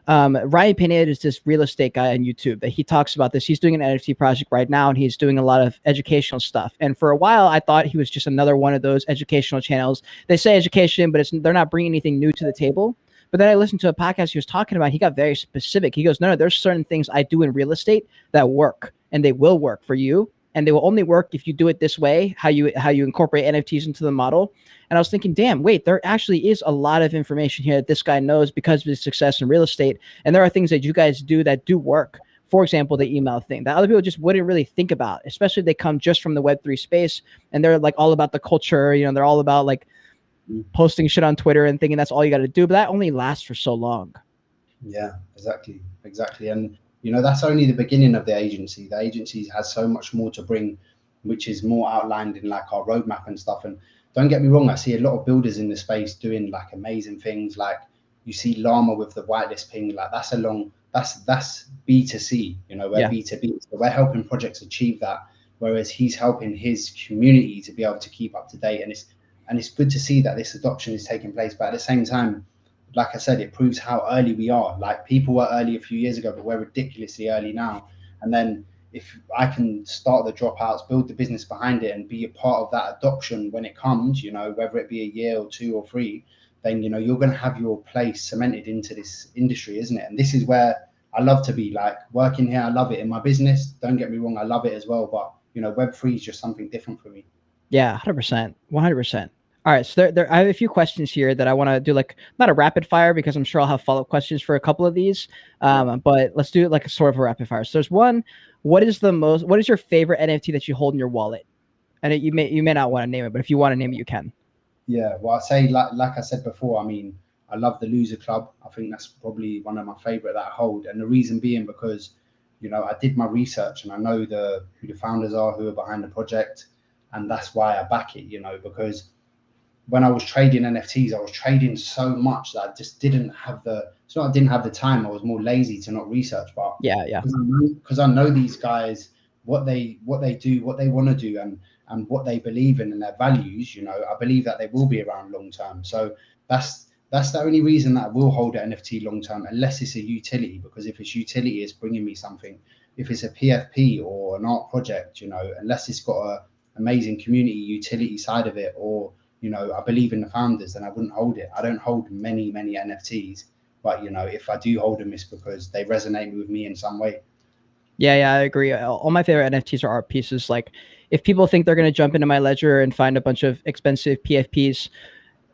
Ryan Pineda is this real estate guy on YouTube that he talks about this. He's doing an NFT project right now, and he's doing a lot of educational stuff. And for a while, I thought he was just another one of those educational channels. They say education, but they're not bringing anything new to the table. But then I listened to a podcast he was talking about. He got very specific. He goes, no, there's certain things I do in real estate that work, and they will work for you. And they will only work if you do it this way, how you incorporate NFTs into the model. And I was thinking, damn, wait, there actually is a lot of information here that this guy knows because of his success in real estate. And there are things that you guys do that do work. For example, the email thing that other people just wouldn't really think about, especially if they come just from the Web3 space and they're like all about the culture. You know, they're all about like posting shit on Twitter and thinking that's all you got to do. But that only lasts for so long. Yeah, exactly. And you know, that's only the beginning of the agency. The agency has so much more to bring, which is more outlined in like our roadmap and stuff. And don't get me wrong, I see a lot of builders in the space doing like amazing things. Like you see Llama with the whitelist ping, like that's B2C, you know, we're B2B. So we're helping projects achieve that, whereas he's helping his community to be able to keep up to date. And it's good to see that this adoption is taking place. But at the same time, like I said, it proves how early we are. Like, people were early a few years ago, but we're ridiculously early now. And then if I can start the Dropouts, build the business behind it, and be a part of that adoption when it comes, you know, whether it be a year or 2 or 3, then, you know, you're going to have your place cemented into this industry, isn't it? And this is where I love to be. Like, working here, I love it. In my business, don't get me wrong, I love it as well. But, you know, Web3 is just something different for me. Yeah, 100%, 100%. All right, so I have a few questions here that I want to do, like, not a rapid fire, because I'm sure I'll have follow-up questions for a couple of these, but let's do it like a sort of a rapid fire. So there's one, what is your favorite NFT that you hold in your wallet? And you may not want to name it, but if you want to name it, you can. Yeah, well, I say, like I said before, I mean, I love the Loser Club. I think that's probably one of my favorite that I hold. And the reason being because, you know, I did my research and I know who the founders are, who are behind the project. And that's why I back it, you know, because when I was trading NFTs, I was trading so much that I just didn't have it's not I didn't have the time. I was more lazy to not research. But yeah, because I know these guys, what they do, what they want to do, and what they believe in and their values, you know, I believe that they will be around long term. So that's the only reason that I will hold an NFT long term, unless it's a utility. Because if it's utility, it's bringing me something. If it's a PFP or an art project, you know, unless it's got a amazing community utility side of it, or, you know, I believe in the founders, then I wouldn't hold it. I don't hold many NFTs, but, you know, if I do hold them, it's because they resonate with me in some way. Yeah, I agree. All my favorite NFTs are art pieces. Like, if people think they're going to jump into my ledger and find a bunch of expensive PFPs,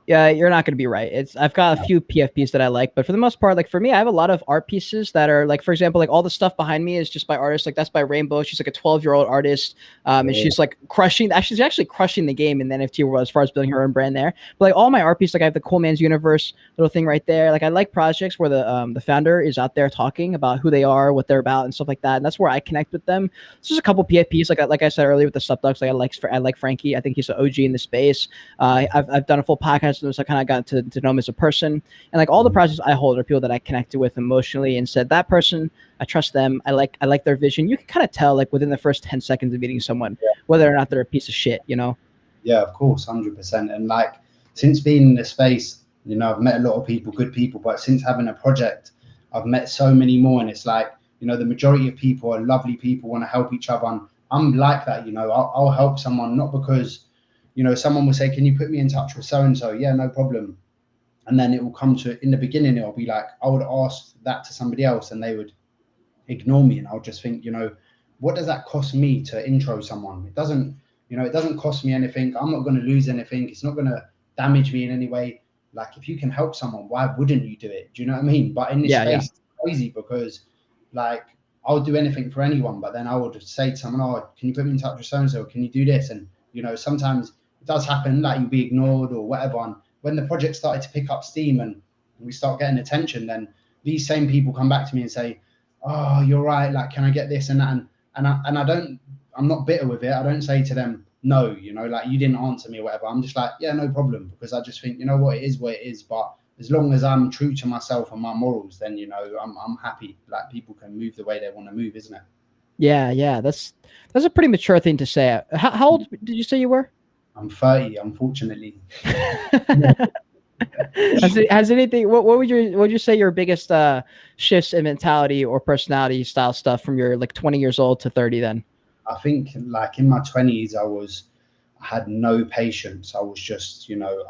yeah, you're not going to be right. I've got a few PFPs that I like, but for the most part, like for me, I have a lot of art pieces that are like, for example, like all the stuff behind me is just by artists. Like that's by Rainbow. She's like a 12-year-old artist. And she's like she's actually crushing the game in the NFT world as far as building her own brand there. But like all my art pieces, like I have the Cool Man's Universe little thing right there. Like I like projects where the founder is out there talking about who they are, what they're about, and stuff like that. And that's where I connect with them. So there's a couple PFPs, like I said earlier with the SupDucks. Like I like Frankie. I think he's an OG in the space. I've done a full podcast with him, so I kind of got to know him as a person. And like all the projects I hold are people that I connected with emotionally and said, that person, I trust them. I like their vision. You can kind of tell like within the first 10 seconds of meeting someone, whether or not they're a piece of shit, you know? Yeah, of course, 100%. And like, since being in this space, you know, I've met a lot of people, good people, but since having a project, I've met so many more, and it's like, you know, the majority of people are lovely people, want to help each other, and I'm like that. You know, I'll help someone not because, you know, someone will say, can you put me in touch with so and so? Yeah, no problem. And then it will come to, in the beginning, it'll be like I would ask that to somebody else and they would ignore me, and I'll just think, you know, what does that cost me to intro someone? It doesn't, you know, it doesn't cost me anything. I'm not going to lose anything. It's not going to damage me in any way. Like, if you can help someone, why wouldn't you do it? Do you know what I mean? But in this space, it's crazy because, like, I'll do anything for anyone, but then I would say to someone, oh, can you put me in touch with so and so? Can you do this? And, you know, sometimes it does happen, like, you'll be ignored or whatever. And when the project started to pick up steam and we start getting attention, then these same people come back to me and say, oh, you're right, like, can I get this and that? And I don't, I'm not bitter with it. I don't say to them, no, you know, like, you didn't answer me or whatever. I'm just like, yeah, no problem, because I just think, you know what, it is what it is. But as long as I'm true to myself and my morals, then, you know, I'm happy. Like, people can move the way they want to move, isn't it? Yeah. That's a pretty mature thing to say. How old did you say you were? I'm 30, unfortunately. Has anything? What would you say your biggest shifts in mentality or personality style stuff from your like 20 years old to 30 then? I think, like, in my 20s, I had no patience. I was just, you know,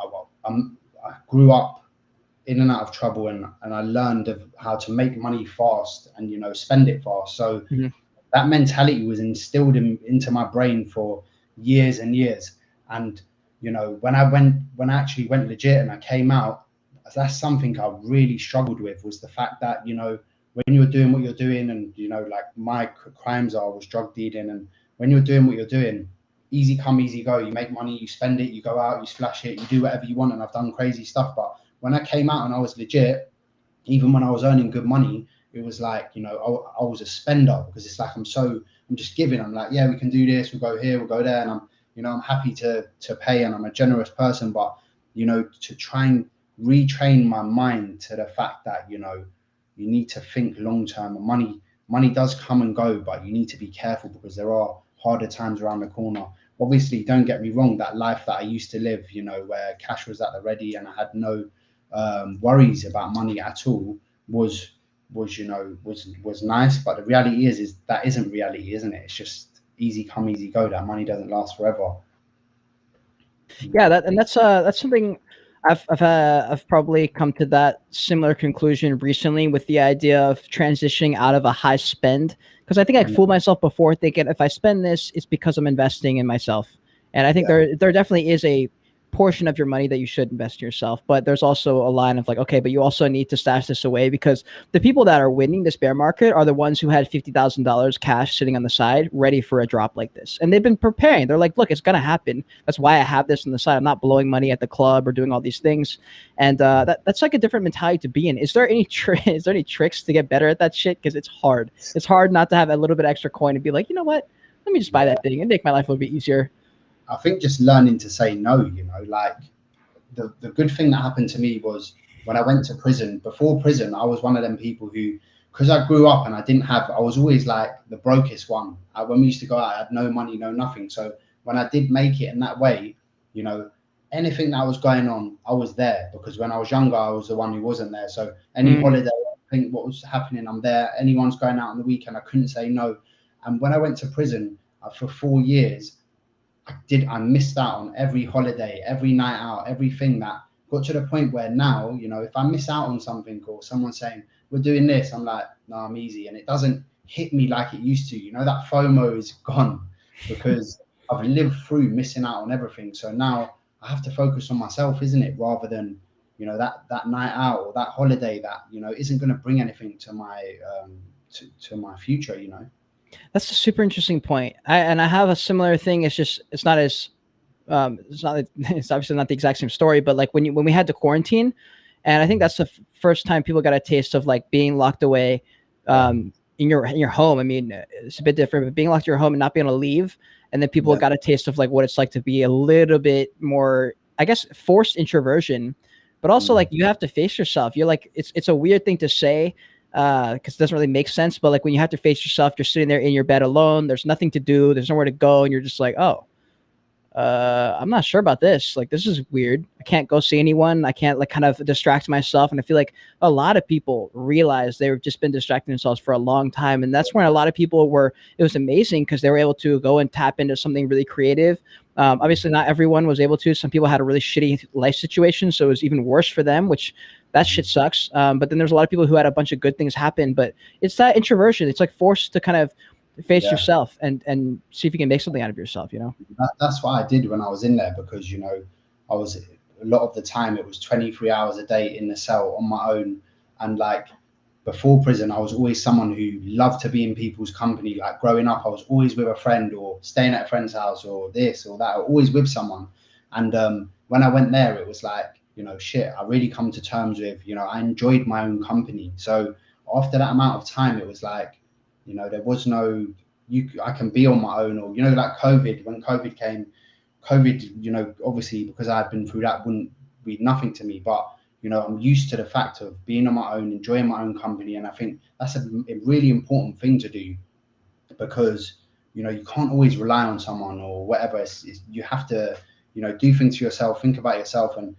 I grew up in and out of trouble, and I learned of how to make money fast and, you know, spend it fast. So that mentality was instilled into my brain for years and years. And, you know, when I actually went legit and I came out, that's something I really struggled with, was the fact that, you know, when you're doing what you're doing, and, you know, like, my crimes was drug dealing, and when you're doing what you're doing, easy come, easy go. You make money, you spend it, you go out, you splash it, you do whatever you want. And I've done crazy stuff. But when I came out and I was legit, even when I was earning good money, it was like, you know, I was a spender, because it's like, I'm just giving. I'm like, yeah, we can do this. We'll go here, we'll go there. And I'm, you know, I'm happy to pay, and I'm a generous person. But, you know, to try and retrain my mind to the fact that, you know, you need to think long term. And money does come and go, but you need to be careful, because there are harder times around the corner. Obviously, don't get me wrong, that life that I used to live, you know, where cash was at the ready and I had no worries about money at all, was nice. But the reality is that isn't reality, isn't it? It's just easy come, easy go. That money doesn't last forever. Yeah, that's something I've probably come to that similar conclusion recently with the idea of transitioning out of a high spend, because I think I fooled myself before thinking if I spend this, it's because I'm investing in myself. And I think there definitely is a portion of your money that you should invest in yourself, but there's also a line of like, okay, but you also need to stash this away, because the people that are winning this bear market are the ones who had $50,000 cash sitting on the side ready for a drop like this, and they've been preparing. They're like, look, it's gonna happen. That's why I have this on the side. I'm not blowing money at the club or doing all these things. And that's like a different mentality to be in. Is there any tricks to get better at that shit? Because it's hard not to have a little bit extra coin and be like, you know what, let me just buy that thing and make my life a little bit easier. I think just learning to say no, you know, like, the good thing that happened to me was when I went to prison. Before prison, I was one of them people who, because I grew up and I was always like the brokest one. When we used to go out, I had no money, no nothing. So when I did make it in that way, you know, anything that was going on, I was there, because when I was younger, I was the one who wasn't there. So any holiday, I think what was happening, I'm there. Anyone's going out on the weekend, I couldn't say no. And when I went to prison for 4 years, I missed out on every holiday, every night out, everything. That got to the point where now, you know, if I miss out on something or someone saying we're doing this, I'm like, no, I'm easy. And it doesn't hit me like it used to. You know, that FOMO is gone, because I've lived through missing out on everything. So now I have to focus on myself, isn't it? Rather than, you know, that night out or that holiday that, you know, isn't going to bring anything to my to my future, you know. That's a super interesting point. I have a similar thing. It's not as it's obviously not the exact same story, but like when we had to quarantine, and I think that's the first time people got a taste of like being locked away in your home. I mean, it's a bit different, but being locked in your home and not being able to leave, and then people got a taste of like what it's like to be a little bit more, I guess, forced introversion, but also like you have to face yourself. You're like, it's a weird thing to say, because it doesn't really make sense. But like when you have to face yourself, you're sitting there in your bed alone. There's nothing to do. There's nowhere to go, and you're just like, oh, I'm not sure about this. Like, this is weird. I can't go see anyone. I can't like kind of distract myself. And I feel like a lot of people realize they've just been distracting themselves for a long time. And that's when a lot of people were, it was amazing because they were able to go and tap into something really creative. Obviously not everyone was able to. Some people had a really shitty life situation, so it was even worse for them, which that shit sucks. But then there's a lot of people who had a bunch of good things happen, but it's that introversion. It's like forced to kind of face yourself and see if you can make something out of yourself, you know? That's what I did when I was in there, because, you know, I was, a lot of the time it was 23 hours a day in the cell on my own. And like before prison, I was always someone who loved to be in people's company. Like growing up, I was always with a friend or staying at a friend's house or this or that, or always with someone. And when I went there, it was like, you know, shit, I really come to terms with, you know, I enjoyed my own company. So after that amount of time, it was like, you know, there was no, I can be on my own. Or, you know, like COVID, when COVID came, you know, obviously because I've been through that wouldn't be nothing to me, but, you know, I'm used to the fact of being on my own, enjoying my own company. And I think that's a really important thing to do, because, you know, you can't always rely on someone or whatever. You have to, you know, do things for yourself, think about yourself, and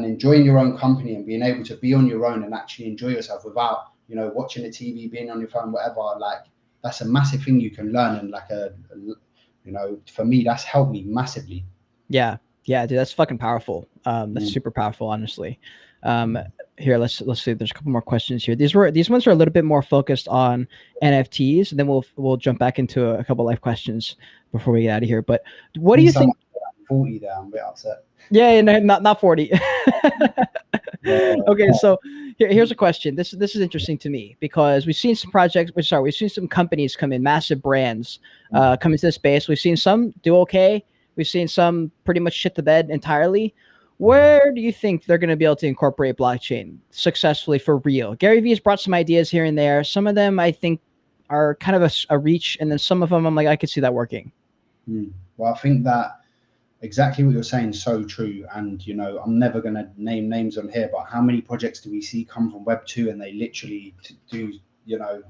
enjoying your own company and being able to be on your own and actually enjoy yourself without, you know, watching the TV, being on your phone, whatever. Like, that's a massive thing you can learn. And like you know, for me, that's helped me massively. Yeah. Yeah, dude, that's fucking powerful. That's super powerful, honestly. Here, let's see. There's a couple more questions here. These ones are a little bit more focused on NFTs, and then we'll jump back into a couple life questions before we get out of here. But what do you think? 40 there, I'm a bit upset. Yeah, no, not 40. Okay, so here's a question. This is interesting to me because we've seen some we've seen some companies come in, massive brands come into the space. We've seen some do okay. We've seen some pretty much shit the bed entirely. Where do you think they're going to be able to incorporate blockchain successfully for real? Gary Vee has brought some ideas here and there. Some of them I think are kind of a reach, and then some of them I'm like, I could see that working. Well, I think that exactly what you're saying is so true. And, you know, I'm never going to name names on here, but how many projects do we see come from Web 2 and they literally do, you know,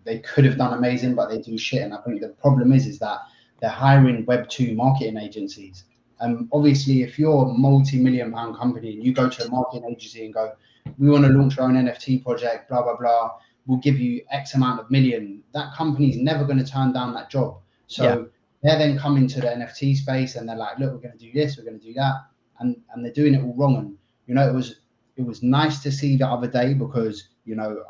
they could have done amazing, but they do shit. And I think the problem is that they're hiring Web 2 marketing agencies. Obviously, if you're a multi-million-pound company and you go to a marketing agency and go, we want to launch our own NFT project, blah, blah, blah, we'll give you X amount of million, that company's never going to turn down that job. So they're then coming to the NFT space and they're like, look, we're going to do this, we're going to do that. And they're doing it all wrong. And, you know, it was nice to see the other day, because, you know,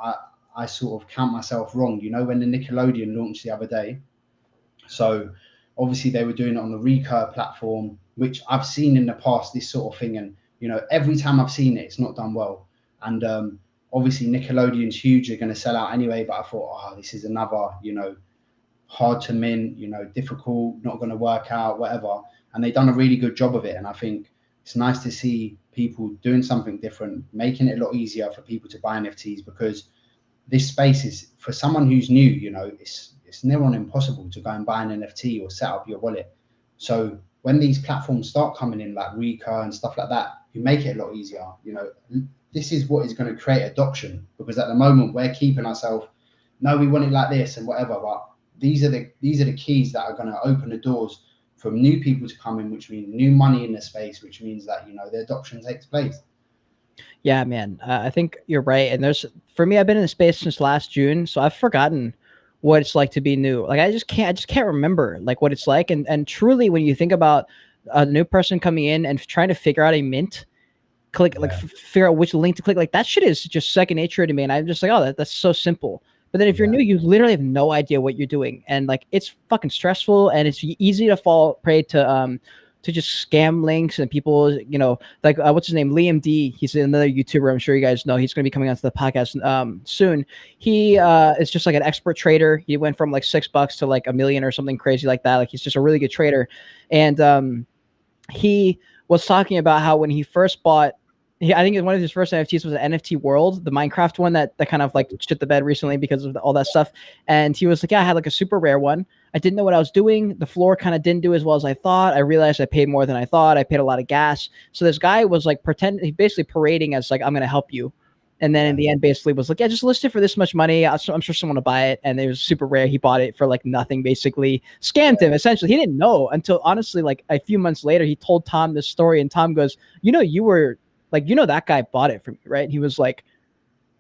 I sort of count myself wrong, you know, when the Nickelodeon launched the other day. So obviously they were doing it on the Recur platform, which I've seen in the past, this sort of thing. And, you know, every time I've seen it, it's not done well. And obviously Nickelodeon's huge, they're going to sell out anyway. But I thought, oh, this is another, you know, hard to mint, you know, difficult, not going to work out, whatever. And they've done a really good job of it. And I think it's nice to see people doing something different, making it a lot easier for people to buy NFTs, because this space is, for someone who's new, you know, it's near on impossible to go and buy an NFT or set up your wallet. So when these platforms start coming in, like Recur and stuff like that, you make it a lot easier. You know, this is what is going to create adoption, because at the moment we're keeping ourselves, no, we want it like this and whatever, but these are the keys that are going to open the doors for new people to come in, which means new money in the space, which means that, you know, the adoption takes place. Yeah, man, I think you're right. And for me, I've been in the space since last June, so I've forgotten what it's like to be new. Like, I just can't remember like what it's like. And truly, when you think about a new person coming in and trying to figure out a mint, figure out which link to click, like that shit is just second nature to me. And I'm just like, oh, that's so simple. But then if you're new, you literally have no idea what you're doing. And like, it's fucking stressful, and it's easy to fall prey to just scam links and people, you know, like what's his name? Liam D. He's another YouTuber. I'm sure you guys know. He's going to be coming onto the podcast soon. He is just like an expert trader. He went from like $6 to like $1 million or something crazy like that. Like, he's just a really good trader. And he was talking about how when he first bought, I think one of his first NFTs was an NFT World, the Minecraft one that kind of like shit the bed recently because of all that stuff. And he was like, yeah, I had like a super rare one. I didn't know what I was doing. The floor kind of didn't do as well as I thought. I realized I paid more than I thought. I paid a lot of gas. So this guy was like he's basically parading as like, I'm going to help you. And then in the end, basically was like, yeah, just list it for this much money. I'm sure someone will buy it. And it was super rare. He bought it for like nothing, basically scammed him. Essentially, he didn't know until honestly, like a few months later, he told Tom this story. And Tom goes, you were like, that guy bought it from you, right? And he was like,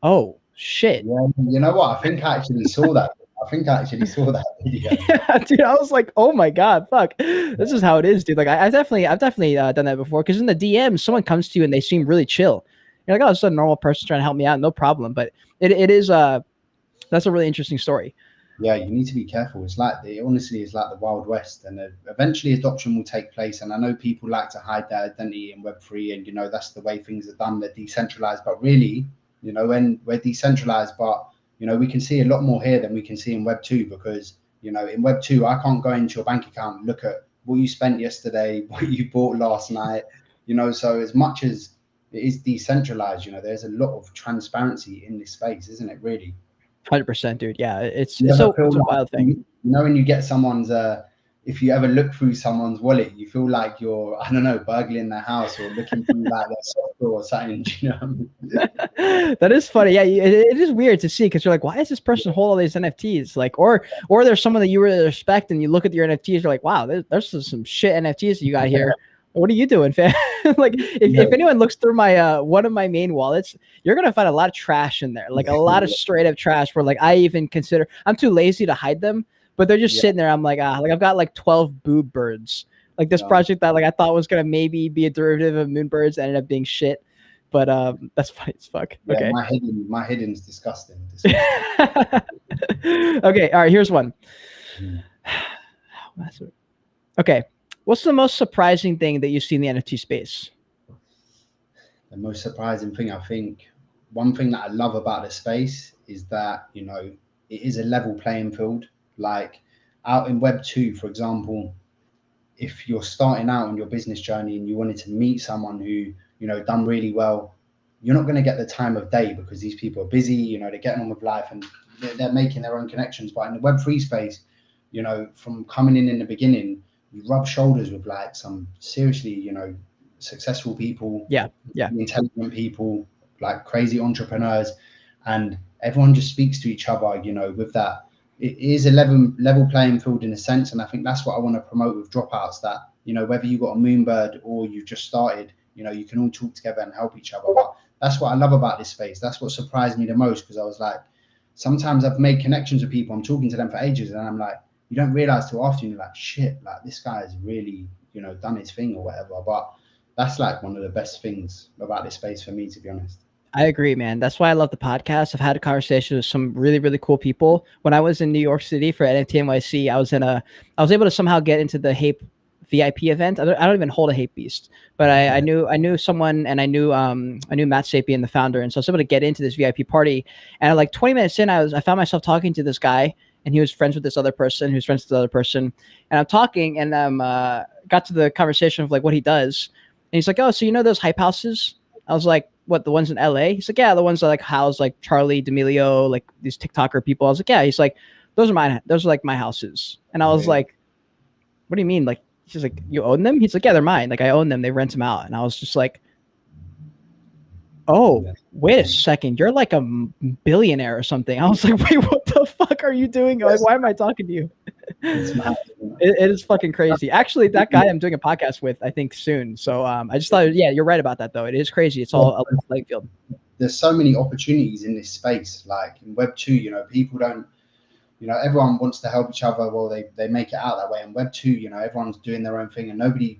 oh shit. Yeah, you know what? I think I actually saw that. Video. Yeah, dude, I was like, oh my God, fuck. This is how it is, dude. Like I've definitely done that before. Cause in the DM, someone comes to you and they seem really chill. You're like, oh, it's a normal person trying to help me out, no problem. But it is that's a really interesting story. Yeah, you need to be careful. It's like honestly, it's like the Wild West, and eventually adoption will take place. And I know people like to hide their identity in Web3, and that's the way things are done. They're decentralized, but really, when we're decentralized, but we can see a lot more here than we can see in Web2, because in Web2, I can't go into your bank account and look at what you spent yesterday, what you bought last night. So as much as it is decentralized, there's a lot of transparency in this space, isn't it? Really. 100%, dude. Yeah, it's a wild thing. When you get someone's, if you ever look through someone's wallet, you feel like you're, I don't know, burgling their house or looking through like their software or something. That is funny. Yeah, it is weird to see, because you're like, why does this person hold all these NFTs? Like, or there's someone that you really respect, and you look at your NFTs, you're like, wow, there's some shit NFTs that you got here. What are you doing, fam? Like, if anyone looks through my one of my main wallets, you're gonna find a lot of trash in there, like a lot of straight up trash. Where like I even consider, I'm too lazy to hide them, but they're just sitting there. I'm like, like I've got like 12 boob birds. Like this project that like I thought was gonna maybe be a derivative of Moonbirds ended up being shit. But that's funny as fuck. Yeah, okay, my hidden's disgusting. Okay, all right. Here's one. Okay. What's the most surprising thing that you see in the NFT space? The most surprising thing, I think, one thing that I love about the space is that, it is a level playing field. Like out in Web2, for example, if you're starting out on your business journey and you wanted to meet someone who, done really well, you're not going to get the time of day, because these people are busy, they're getting on with life and they're making their own connections. But in the Web3 space, from coming in the beginning, you rub shoulders with like some seriously, successful people, intelligent people, like crazy entrepreneurs, and everyone just speaks to each other, with that. It is a level playing field in a sense. And I think that's what I want to promote with Dropouts, that, whether you got a Moonbird or you've just started, you can all talk together and help each other. But that's what I love about this space. That's what surprised me the most, because I was like, sometimes I've made connections with people, I'm talking to them for ages, and I'm like, you don't realize till after, you're like, shit, like this guy has really, done his thing or whatever. But that's like one of the best things about this space for me, to be honest. I agree, man. That's why I love the podcast. I've had a conversation with some really, really cool people. When I was in New York City for NFT NYC, I was able to somehow get into the Hape VIP event. I don't even hold a Hape Beast, but I knew someone, and I knew Matt Sapien, the founder, and so I was able to get into this VIP party. And like 20 minutes in, I found myself talking to this guy, and he was friends with this other person who's friends with the other person. And I'm talking, and got to the conversation of like what he does. And he's like, oh, so those hype houses? I was like, what, the ones in LA? He's like, yeah, the ones that like house like Charlie D'Amelio, like these TikToker people. I was like, yeah. He's like, those are mine. Those are like my houses. And I was like, what do you mean? Like, he's like, you own them? He's like, yeah, they're mine. Like I own them. They rent them out. And I was just like, oh, wait a second. You're like a billionaire or something. I was like, wait, what the fuck are you doing? Like, why am I talking to you? It is fucking crazy. Actually, that guy I'm doing a podcast with, I think soon. So I just thought, yeah, you're right about that though. It is crazy. It's all a playing field. There's so many opportunities in this space. Like in Web2, people don't, everyone wants to help each other. Well, they make it out that way. In Web2, everyone's doing their own thing and nobody,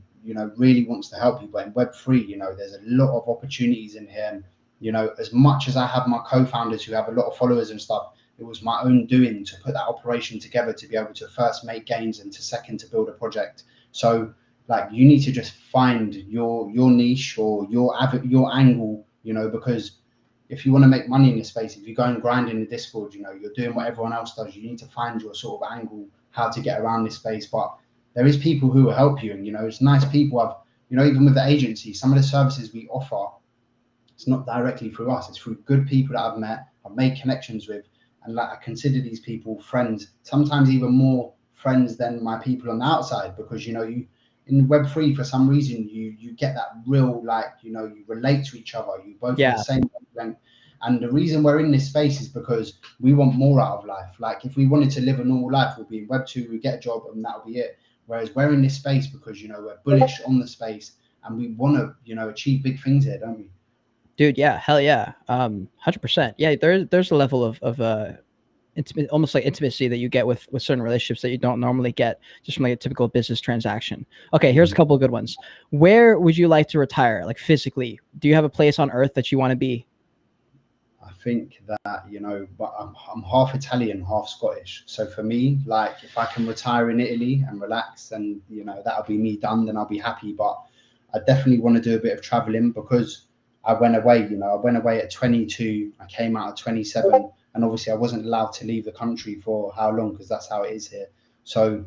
really wants to help you. But in Web3, there's a lot of opportunities in here. And, as much as I have my co-founders who have a lot of followers and stuff, it was my own doing to put that operation together to be able to first make gains and to second to build a project. So like you need to just find your niche or your angle, because if you want to make money in this space, if you go and grind in the Discord, you're doing what everyone else does. You need to find your sort of angle, how to get around this space. But there is people who will help you, and it's nice people. Even with the agency, some of the services we offer, it's not directly through us. It's through good people that I've met, I've made connections with. And like I consider these people friends, sometimes even more friends than my people on the outside, because you in Web3 for some reason you get that real, like you relate to each other, you both have the same wavelength. And the reason we're in this space is because we want more out of life. Like if we wanted to live a normal life, we'll be in Web2, we get a job, and that'll be it. Whereas we're in this space because, you know, we're bullish on the space and we want to, you know, achieve big things here, don't we? Dude, yeah, hell yeah. 100%. Yeah, there's a level of intimate, almost like intimacy that you get with certain relationships that you don't normally get just from like a typical business transaction. Okay, here's a couple of good ones. Where would you like to retire, like physically? Do you have a place on earth that you want to be? I think that, you know, but I'm half Italian, half Scottish. So for me, like if I can retire in Italy and relax, and you know that'll be me done, then I'll be happy. But I definitely want to do a bit of traveling because I went away. You know, I went away at 22. I came out at 27, and obviously I wasn't allowed to leave the country for how long because that's how it is here. So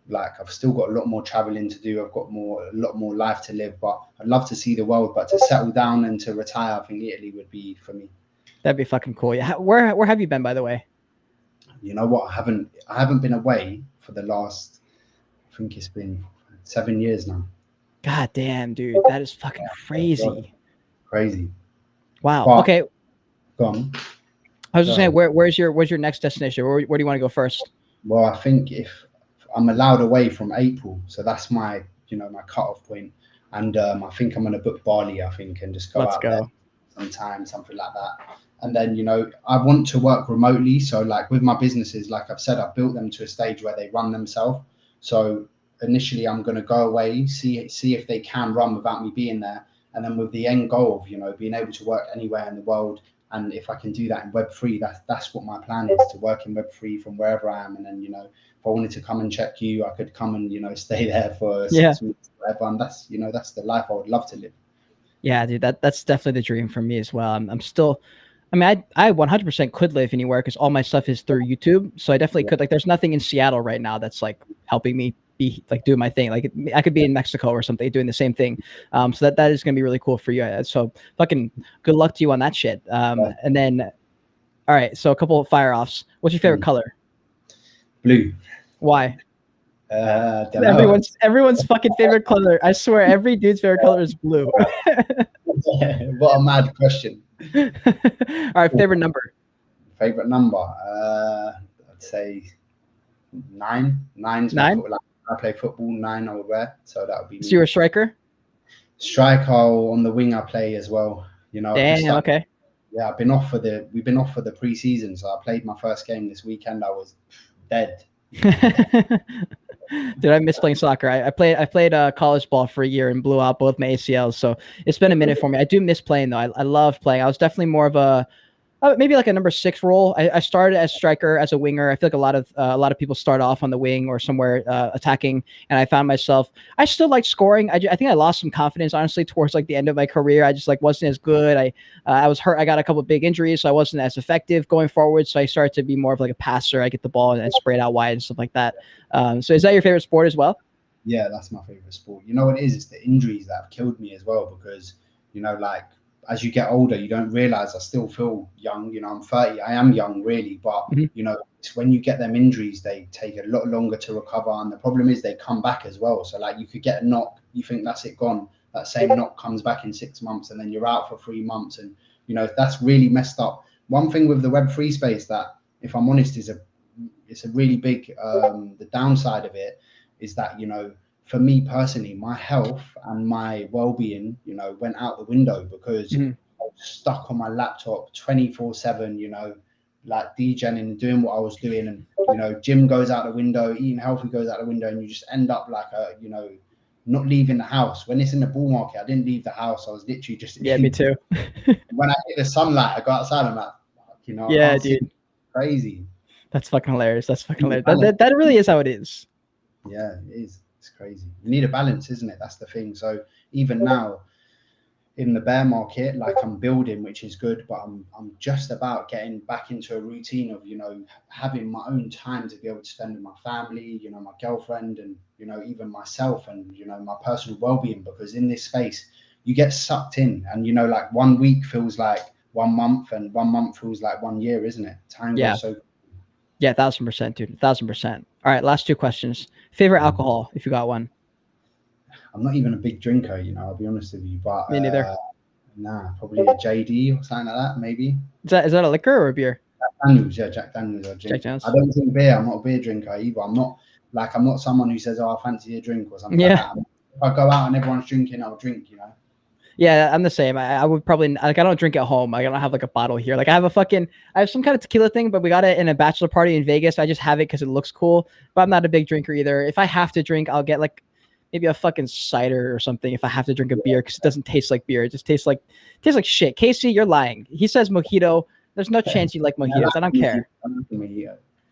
like I've still got a lot more traveling to do. I've got a lot more life to live. But I'd love to see the world. But to settle down and to retire, I think Italy would be for me. That'd be fucking cool. Yeah. Where have you been, by the way? You know what? I haven't been away for the last, I think it's been 7 years now. God damn, dude, that is fucking crazy. Crazy. Wow. But, okay. Go on. I was just saying, where's your next destination? Where do you want to go first? Well, I think if I'm allowed away from April, so that's my, you know, my cutoff point, and I think I'm gonna book Bali. I think and just go out there sometime, something like that. And then, you know, I want to work remotely. So like with my businesses, like I've said, I've built them to a stage where they run themselves. So initially I'm going to go away, see if they can run without me being there. And then with the end goal of, you know, being able to work anywhere in the world. And if I can do that in Web3, that's what my plan is, to work in Web3 from wherever I am. And then, you know, if I wanted to come and check you, I could come and, you know, stay there for 6 weeks, whatever. And that's, you know, that's the life I would love to live. Yeah, dude, that's definitely the dream for me as well. I'm still, I mean, I 100% could live anywhere because all my stuff is through YouTube. So I definitely could. Like, there's nothing in Seattle right now that's like helping me be like do my thing. Like, I could be in Mexico or something doing the same thing. So that is gonna be really cool for you. So fucking good luck to you on that shit. And then, all right. So a couple of fire offs. What's your favorite color? Blue. Why? Everyone's fucking favorite color. I swear, every dude's favorite color is blue. What a mad question. All right, favorite number. Favorite number. I'd say 9. 9's 9. Like, I play football. 9 I would wear, so that would be. So you're a striker. Striker on the wing. I play as well. You know. Damn. Okay. Yeah, we've been off for the pre-season, so I played my first game this weekend. I was dead. Dude, I miss playing soccer. I played college ball for a year and blew out both my ACLs. So it's been a minute for me. I do miss playing though. I love playing. I was definitely more of a maybe like a number 6 role. I started as striker, as a winger. I feel like a lot of people start off on the wing or somewhere attacking, and I found myself. I still like scoring. I think I lost some confidence honestly towards like the end of my career. I just like wasn't as good. I was hurt. I got a couple of big injuries, so I wasn't as effective going forward. So I started to be more of like a passer. I get the ball and spray it out wide and stuff like that. So is that your favorite sport as well? Yeah, that's my favorite sport. You know what it is? It's the injuries that have killed me as well, because, you know, like, as you get older, you don't realize I still feel young. You know, I'm 30. I am young, really. But, you know, it's when you get them injuries, they take a lot longer to recover. And the problem is they come back as well. So, like, you could get a knock. You think that's it gone. That same knock comes back in 6 months, and then you're out for 3 months. And, you know, that's really messed up. One thing with the Web3 space that, if I'm honest, it's a really big, the downside of it is that, you know, for me personally, my health and my well-being, you know, went out the window because I was stuck on my laptop 24/7, you know, like DJing and doing what I was doing. And, you know, gym goes out the window, eating healthy goes out the window, and you just end up like you know, not leaving the house. When it's in the bull market, I didn't leave the house. I was literally just me too. When I hit the sunlight, I go outside, I'm like, you know, yeah, dude, crazy. That's fucking hilarious. That's fucking hilarious. That really is how it is. Yeah, it is. It's crazy. You need a balance, isn't it? That's the thing. So even now in the bear market, like, I'm building, which is good, but I'm just about getting back into a routine of, you know, having my own time to be able to spend with my family, you know, my girlfriend, and, you know, even myself, and, you know, my personal well-being, because in this space you get sucked in, and, you know, like 1 week feels like 1 month, and 1 month feels like 1 year, isn't it? Time goes so. Yeah, 1000%, dude. 1000%. All right, last 2 questions. Favorite alcohol, if you got one? I'm not even a big drinker, you know, I'll be honest with you, but me neither. Nah, probably a JD or something like that, maybe. Is that a liquor or a beer? Daniels, yeah, Jack Daniels. I Jack drink. Daniels. I don't drink beer. I'm not a beer drinker either. I'm not someone who says, "Oh, I fancy a drink" or something like that. If I go out and everyone's drinking, I'll drink. You know. Yeah, I'm the same. I would probably like, I don't drink at home. Like, I don't have like a bottle here. Like, I have some kind of tequila thing, but we got it in a bachelor party in Vegas. I just have it because it looks cool. But I'm not a big drinker either. If I have to drink, I'll get like maybe a fucking cider or something. If I have to drink a beer, because it doesn't taste like beer. It just tastes like shit. Casey, you're lying. He says mojito. There's no chance you like mojitos. I don't care.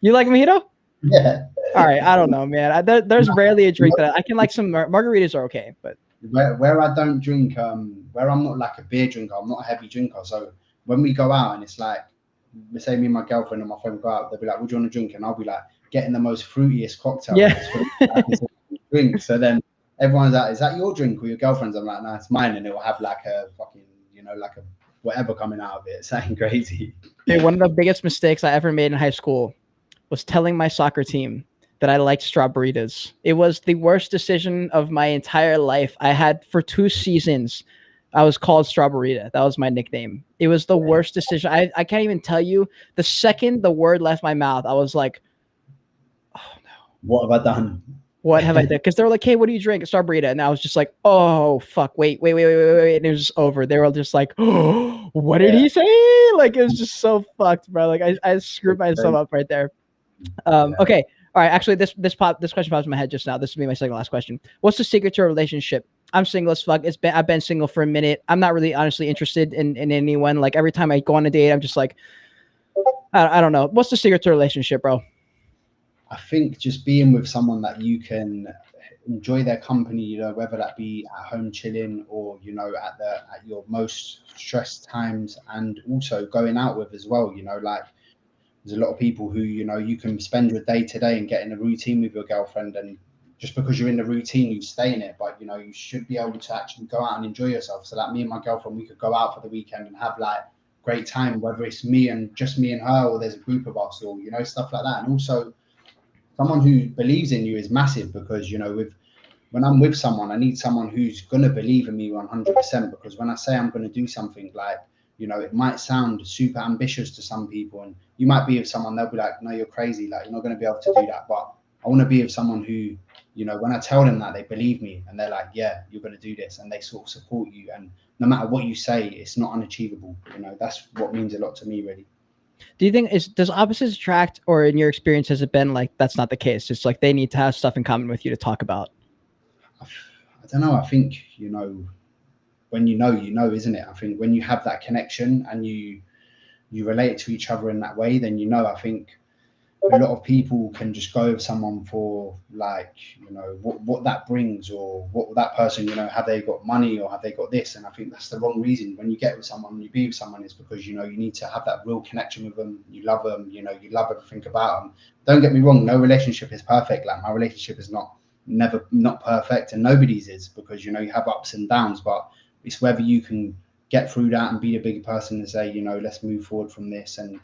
You like mojito? Yeah. All right. I don't know, man. There's rarely a drink that I can like. Some margaritas are okay, but where I don't drink, where I'm not like a beer drinker, I'm not a heavy drinker. So when we go out and it's like, say me and my girlfriend and my friend go out, they'll be like, "What do you want to drink?" And I'll be like, getting the most fruitiest cocktail. Yeah. Drink. So then everyone's like, "Is that your drink or your girlfriend's?" I'm like, "No, it's mine," and it will have like a fucking, like a whatever coming out of it. It's something crazy. Dude, one of the biggest mistakes I ever made in high school was telling my soccer team that I liked strawberries. It was the worst decision of my entire life. I had for 2 seasons, I was called Strawberita. That was my nickname. It was the worst decision. I can't even tell you. The second the word left my mouth, I was like, oh no. What have I done? What have I done? Because they were like, hey, what do you drink? Strawberita. And I was just like, oh, fuck, wait. And it was just over. They were just like, oh, what did he say? Like, it was just so fucked, bro. Like, I screwed myself up right there. Okay. All right. Actually, this question pops in my head just now. This will be my second last question. What's the secret to a relationship? I'm single as fuck. I've been single for a minute. I'm not really honestly interested in anyone. Like, every time I go on a date, I'm just like, I don't know. What's the secret to a relationship, bro? I think just being with someone that you can enjoy their company, whether that be at home chilling or, at your most stressed times, and also going out with as well, like there's a lot of people who, you can spend your day to day and get in a routine with your girlfriend, and just because you're in the routine, you stay in it, but you should be able to actually go out and enjoy yourself. So like me and my girlfriend, we could go out for the weekend and have like great time, whether it's just me and her, or there's a group of us, or, stuff like that. And also, someone who believes in you is massive, because when I'm with someone, I need someone who's going to believe in me 100%, because when I say I'm going to do something, like, it might sound super ambitious to some people, and you might be with someone, they'll be like, no, you're crazy, like you're not going to be able to do that. But I want to be with someone who, when I tell them that, they believe me and they're like, yeah, you're going to do this, and they sort of support you, and no matter what you say, it's not unachievable. That's what means a lot to me, really. Do you think does opposites attract, or in your experience has it been like that's not the case? It's like they need to have stuff in common with you to talk about. I don't know. I think when isn't it? I think when you have that connection and you relate to each other in that way, then I think a lot of people can just go with someone for like, what that brings, or what that person, have they got money or have they got this? And I think that's the wrong reason. When you get with someone, you be with someone, is because, you need to have that real connection with them. You love them, you love everything about them. Don't get me wrong. No relationship is perfect. Like my relationship is not perfect, and nobody's is, because, you have ups and downs, but it's whether you can get through that and be a bigger person and say, let's move forward from this. And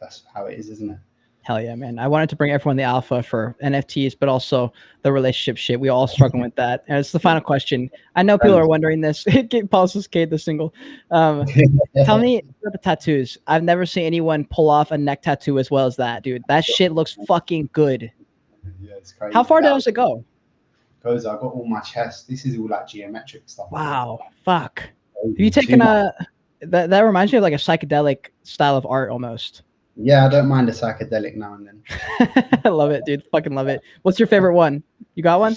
that's how it is, isn't it? Hell yeah, man. I wanted to bring everyone the alpha for NFTs, but also the relationship shit. We all struggling with that. And it's the final question. I know people are wondering this. Paul says Kate the single. Tell me about the tattoos. I've never seen anyone pull off a neck tattoo as well as that, dude. That shit looks fucking good. Yeah, it's crazy. How far does it go? Goes, I've got all my chest. This is all like geometric stuff. Wow. Fuck. Have you taken that reminds me of like a psychedelic style of art almost. Yeah, I don't mind a psychedelic now and then. I love it, dude. Fucking love it. What's your favorite one? You got one?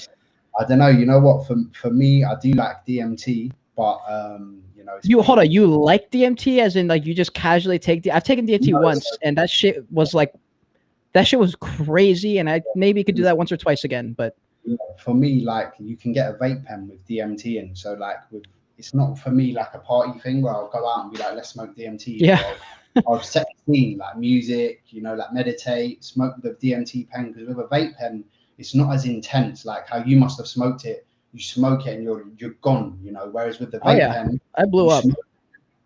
I don't know. You know what? For me, I do like DMT, but hold on. You like DMT as in like you just casually take I've taken DMT once, and that shit was crazy, and I maybe could do that once or twice again. But for me, like you can get a vape pen with DMT in, so like it's not for me like a party thing where I'll go out and be like, let's smoke DMT. Yeah. I'll set the scene, like music, like meditate, smoke the DMT pen, because with a vape pen, it's not as intense, like how you must have smoked it. You smoke it and you're gone, whereas with the vape pen, I blew up.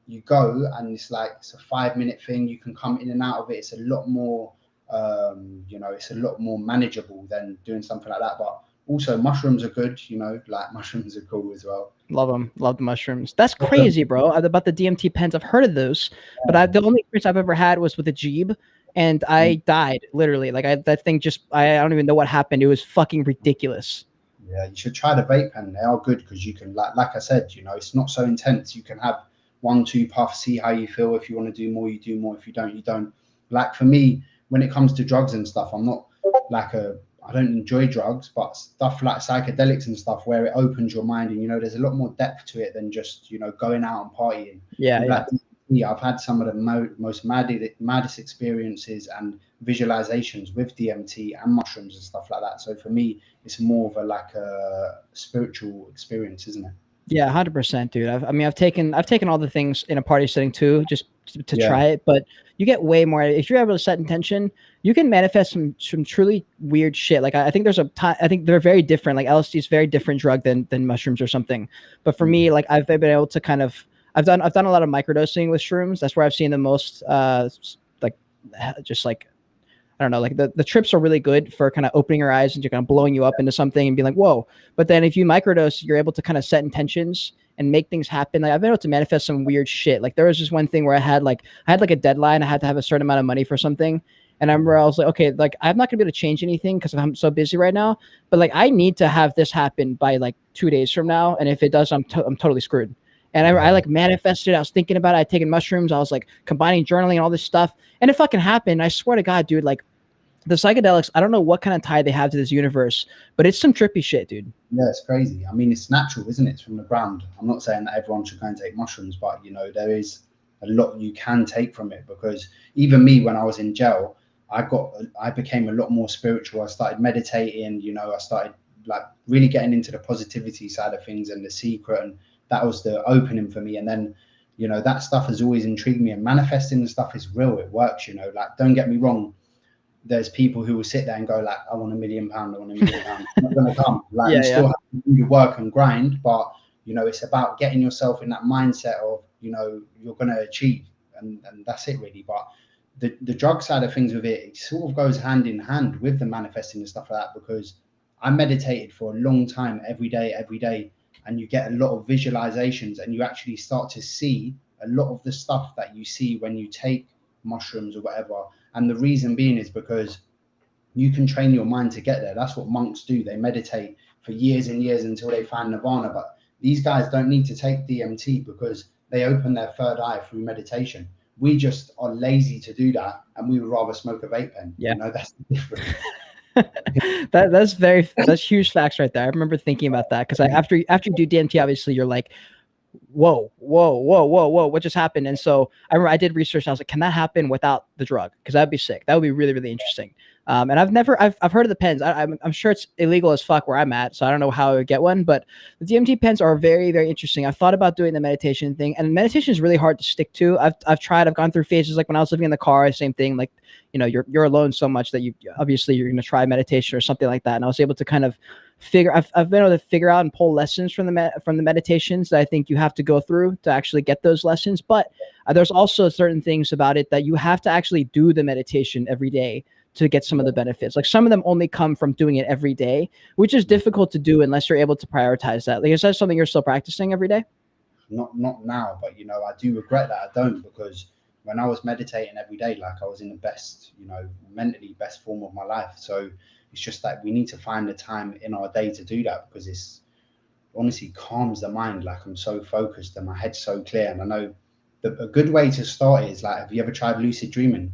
You go and it's like, it's a 5-minute thing. You can come in and out of it. It's a lot more, it's a lot more manageable than doing something like that. But Also, mushrooms are good, you know, like mushrooms are cool as well. Love them. Love the mushrooms. That's crazy, bro. About the DMT pens, I've heard of those, but the only experience I've ever had was with a Jeeb, and I died literally. Like that thing just, I don't even know what happened. It was fucking ridiculous. Yeah, you should try the vape pen. They are good because you can, like I said, you know, it's not so intense. You can have 1-2 puffs, see how you feel. If you want to do more, you do more. If you don't, you don't. Like for me, when it comes to drugs and stuff, I'm not like I don't enjoy drugs, but stuff like psychedelics and stuff where it opens your mind and, you know, there's a lot more depth to it than just, you know, going out and partying. Yeah, yeah. Like, I've had some of the most maddest experiences and visualizations with DMT and mushrooms and stuff like that. So for me, it's more of a spiritual experience, isn't it? Yeah, 100%, dude. I mean, I've taken all the things in a party setting too, just to try it. But you get way more if you're able to set intention. You can manifest some truly weird shit. Like I think there's I think they're very different. Like LSD is a very different drug than mushrooms or something. But for me, like I've been able to kind of I've done a lot of microdosing with shrooms. That's where I've seen the most like just like I don't know, like the trips are really good for kind of opening your eyes and just kind of blowing you up into something and being like, whoa. But then if you microdose, you're able to kind of set intentions and make things happen. Like I've been able to manifest some weird shit. Like there was just one thing where I had like a deadline. I had to have a certain amount of money for something. And I remember I was like, okay, like I'm not gonna be able to change anything because I'm so busy right now. But like I need to have this happen by like 2 days from now. And if it does, I'm totally screwed. And I like manifested. I was thinking about it. I'd taken mushrooms. I was like combining journaling and all this stuff. And it fucking happened. I swear to God, dude, like the psychedelics, I don't know what kind of tie they have to this universe, but it's some trippy shit, dude. Yeah, it's crazy. I mean, it's natural, isn't it? It's from the ground. I'm not saying that everyone should go and take mushrooms, but, you know, there is a lot you can take from it, because even me, when I was in jail, I became a lot more spiritual. I started meditating, you know, I started like really getting into the positivity side of things and The Secret, and that was the opening for me. And then, you know, that stuff has always intrigued me, and manifesting the stuff is real. It works, you know, like, don't get me wrong. There's people who will sit there and go like, I want £1 million, I want £1 million. It's not going to come. Like, you still have to do your work and grind, but, you know, it's about getting yourself in that mindset of, you know, you're going to achieve, and that's it really. But the drug side of things with it sort of goes hand in hand with the manifesting and stuff like that, because I meditated for a long time, every day, and you get a lot of visualizations, and you actually start to see a lot of the stuff that you see when you take mushrooms or whatever. And the reason being is because you can train your mind to get there. That's what monks do. They meditate for years and years until they find nirvana. But these guys don't need to take DMT because they open their third eye through meditation. We just are lazy to do that, and we would rather smoke a vape pen. Yeah, you know, that's the difference. that's huge facts right there. I remember thinking about that because after you do DMT, obviously you're like, whoa, what just happened? And so I remember I did research, and I was like, can that happen without the drug? Because that'd be sick. That would be really, really interesting. And I've heard of the pens. I'm sure it's illegal as fuck where I'm at, so I don't know how I would get one, but the DMT pens are very, very interesting. I've thought about doing the meditation thing, and meditation is really hard to stick to. I've gone through phases, like when I was living in the car, same thing. Like, you know, you're alone so much that you're going to try meditation or something like that. And I was able to kind of I've been able to figure out and pull lessons from the meditations that I think you have to go through to actually get those lessons. But there's also certain things about it that you have to actually do the meditation every day to get some of the benefits. Like some of them only come from doing it every day, which is difficult to do unless you're able to prioritize that. Like, is that something you're still practicing every day? Not now, but, you know, I do regret that I don't, because when I was meditating every day, like, I was in the best, you know, mentally best form of my life. So it's just that we need to find the time in our day to do that, because it's honestly calms the mind. Like, I'm so focused and my head's so clear. And I know a good way to start is, like, have you ever tried lucid dreaming?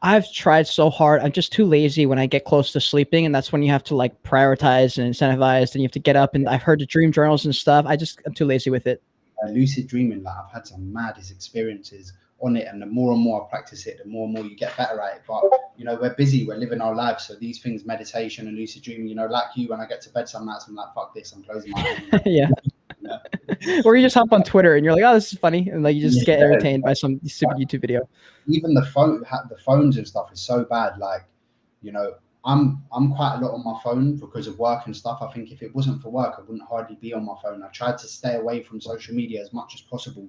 I've tried so hard. I'm just too lazy when I get close to sleeping, and that's when you have to like prioritize and incentivize, and you have to get up. And I've heard the dream journals and stuff. I'm too lazy with it. Lucid dreaming, like, I've had some maddest experiences on it, and the more and more I practice it, the more and more you get better at it. But, you know, we're busy, we're living our lives, so these things, meditation and lucid dreaming, you know, like you, when I get to bed some nights, I'm like, fuck this, I'm closing my eyes. Yeah. Or you just hop on Twitter and you're like, oh, this is funny, and like you just get entertained by some stupid YouTube video. Even the phones and stuff is so bad. Like, you know, I'm quite a lot on my phone because of work and stuff. I think if it wasn't for work, I wouldn't hardly be on my phone. I tried to stay away from social media as much as possible.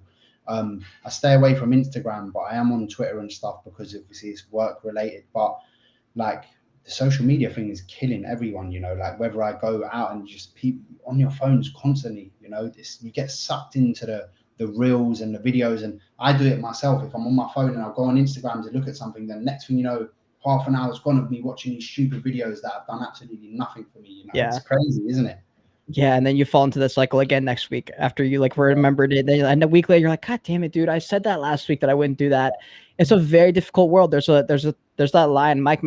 I stay away from Instagram, but I am on Twitter and stuff because obviously it's work related. But like, the social media thing is killing everyone, you know, like whether I go out and just people on your phones constantly, you know, this, you get sucked into the reels and the videos. And I do it myself. If I'm on my phone and I'll go on Instagram to look at something, then next thing you know, half an hour's gone of me watching these stupid videos that have done absolutely nothing for me, you know. Yeah. It's crazy, isn't it? Yeah, and then you fall into the cycle again next week after you like remembered it. Then and a week later, you're like, God damn it, dude! I said that last week that I wouldn't do that. It's a very difficult world. There's that line, how do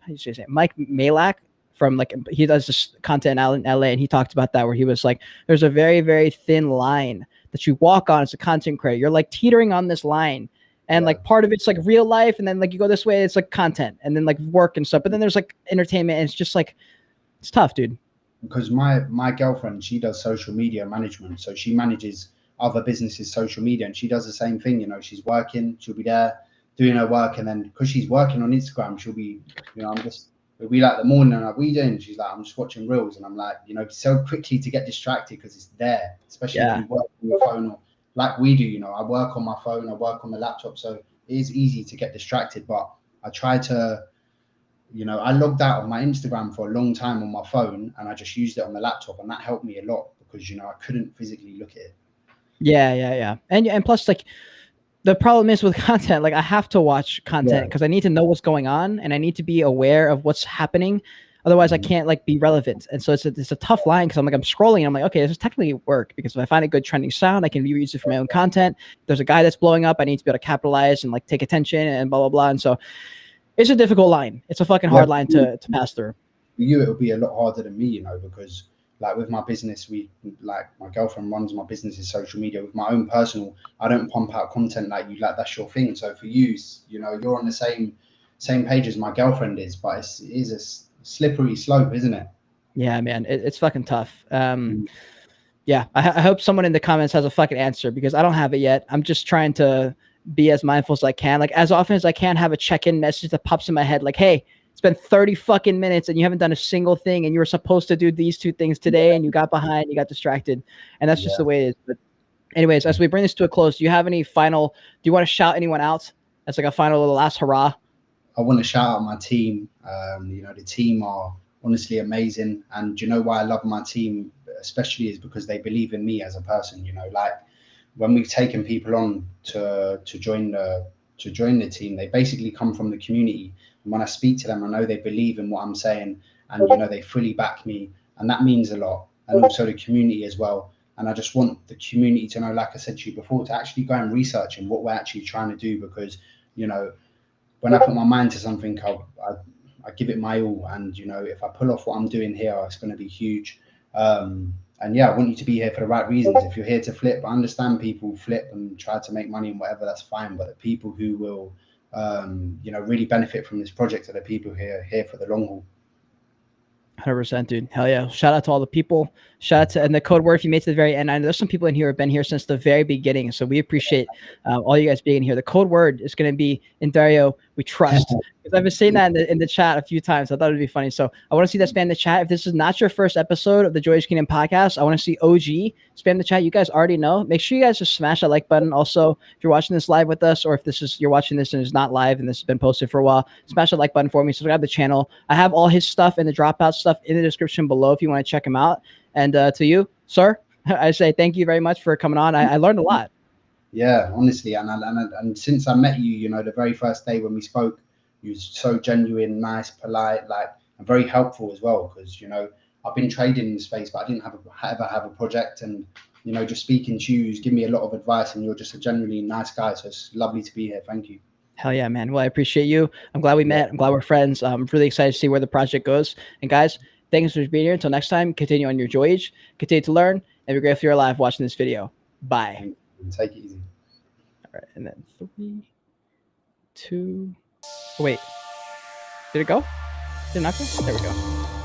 you say it? Mike Malak from like he does this content out in LA, and he talked about that where he was like, there's a very very thin line that you walk on as a content creator. You're like teetering on this line. And like part of it's like real life, and then like you go this way, it's like content, and then like work and stuff. But then there's like entertainment, and it's just like it's tough, dude. Because my girlfriend, she does social media management, so she manages other businesses' social media, and she does the same thing. You know, she's working, she'll be there doing her work, and then because she's working on Instagram, she'll be, you know, it'll be like the morning, and I'm like, what are you doing? She's like, I'm just watching reels, and I'm like, you know, so quickly to get distracted because it's there, especially if you work on your phone or like we do. You know, I work on my phone, I work on the laptop, so it is easy to get distracted. But I try to, you know, I logged out of my Instagram for a long time on my phone, and I just used it on the laptop, and that helped me a lot because, you know, I couldn't physically look at it. Yeah. And plus, like, the problem is with content, like I have to watch content because I need to know what's going on, and I need to be aware of what's happening. Otherwise, I can't like be relevant. And so it's a tough line because I'm scrolling and I'm like, okay, this is technically work because if I find a good trending sound, I can reuse it for my own content. If there's a guy that's blowing up, I need to be able to capitalize and like take attention and blah, blah, blah. And so it's a difficult line. It's a fucking hard line to pass through. For you, it'll be a lot harder than me, you know, because like with my business, like my girlfriend runs my business's social media. With my own personal, I don't pump out content like you, like that's your thing. So for you, you know, you're on the same page as my girlfriend is, but it is a slippery slope, isn't it? Yeah, man, it's fucking tough. Yeah, I hope someone in the comments has a fucking answer because I don't have it yet. I'm just trying to be as mindful as I can. Like as often as I can, have a check-in message that pops in my head like, hey, it's been 30 fucking minutes and you haven't done a single thing, and you were supposed to do these 2 things today and you got behind, you got distracted. And that's just the way it is. But anyways, as we bring this to a close, do you have any final, do you want to shout anyone out as like a final little last hurrah? I want to shout out my team. You know, the team are honestly amazing. And you know why I love my team, especially, is because they believe in me as a person. You know, like when we've taken people on to join the team, they basically come from the community. And when I speak to them, I know they believe in what I'm saying, and you know, they fully back me, and that means a lot. And also the community as well. And I just want the community to know, like I said to you before, to actually go and research and what we're actually trying to do, because, you know, when I put my mind to something, I give it my all. And, you know, if I pull off what I'm doing here, it's going to be huge. And yeah, I want you to be here for the right reasons. If you're here to flip, I understand people flip and try to make money and whatever, that's fine. But the people who will, you know, really benefit from this project are the people here for the long haul. 100%, dude. Hell yeah. Shout out to all the people. Shout out to, and the code word, if you made it to the very end, I know there's some people in here who have been here since the very beginning. So we appreciate all you guys being here. The code word is going to be in Dario, we trust. Because I've been saying that in the chat a few times. I thought it'd be funny. So I want to see that spam the chat. If this is not your first episode of the Joyage Kingdom podcast, I want to see OG spam the chat. You guys already know. Make sure you guys just smash that like button. Also, if you're watching this live with us, or if you're watching this and it's not live and this has been posted for a while, smash that like button for me. Subscribe to the channel. I have all his stuff and the Dropout stuff in the description below if you want to check him out. And to you, sir, I say thank you very much for coming on. I learned a lot. Yeah, honestly, and since I met you, you know, the very first day when we spoke, you was so genuine, nice, polite, like, and very helpful as well. Because, you know, I've been trading in the space, but I didn't ever have a project. And, you know, just speaking to you, give me a lot of advice, and you're just a genuinely nice guy. So it's lovely to be here. Thank you. Hell yeah, man. Well, I appreciate you. I'm glad we met. I'm glad we're friends. I'm really excited to see where the project goes. And guys, thanks for being here. Until next time, continue on your Joyage, continue to learn, and be great if you're alive watching this video. Bye. Take it easy. All right, and then 3, 2. Oh, wait. Did it go? Did it not go? There we go.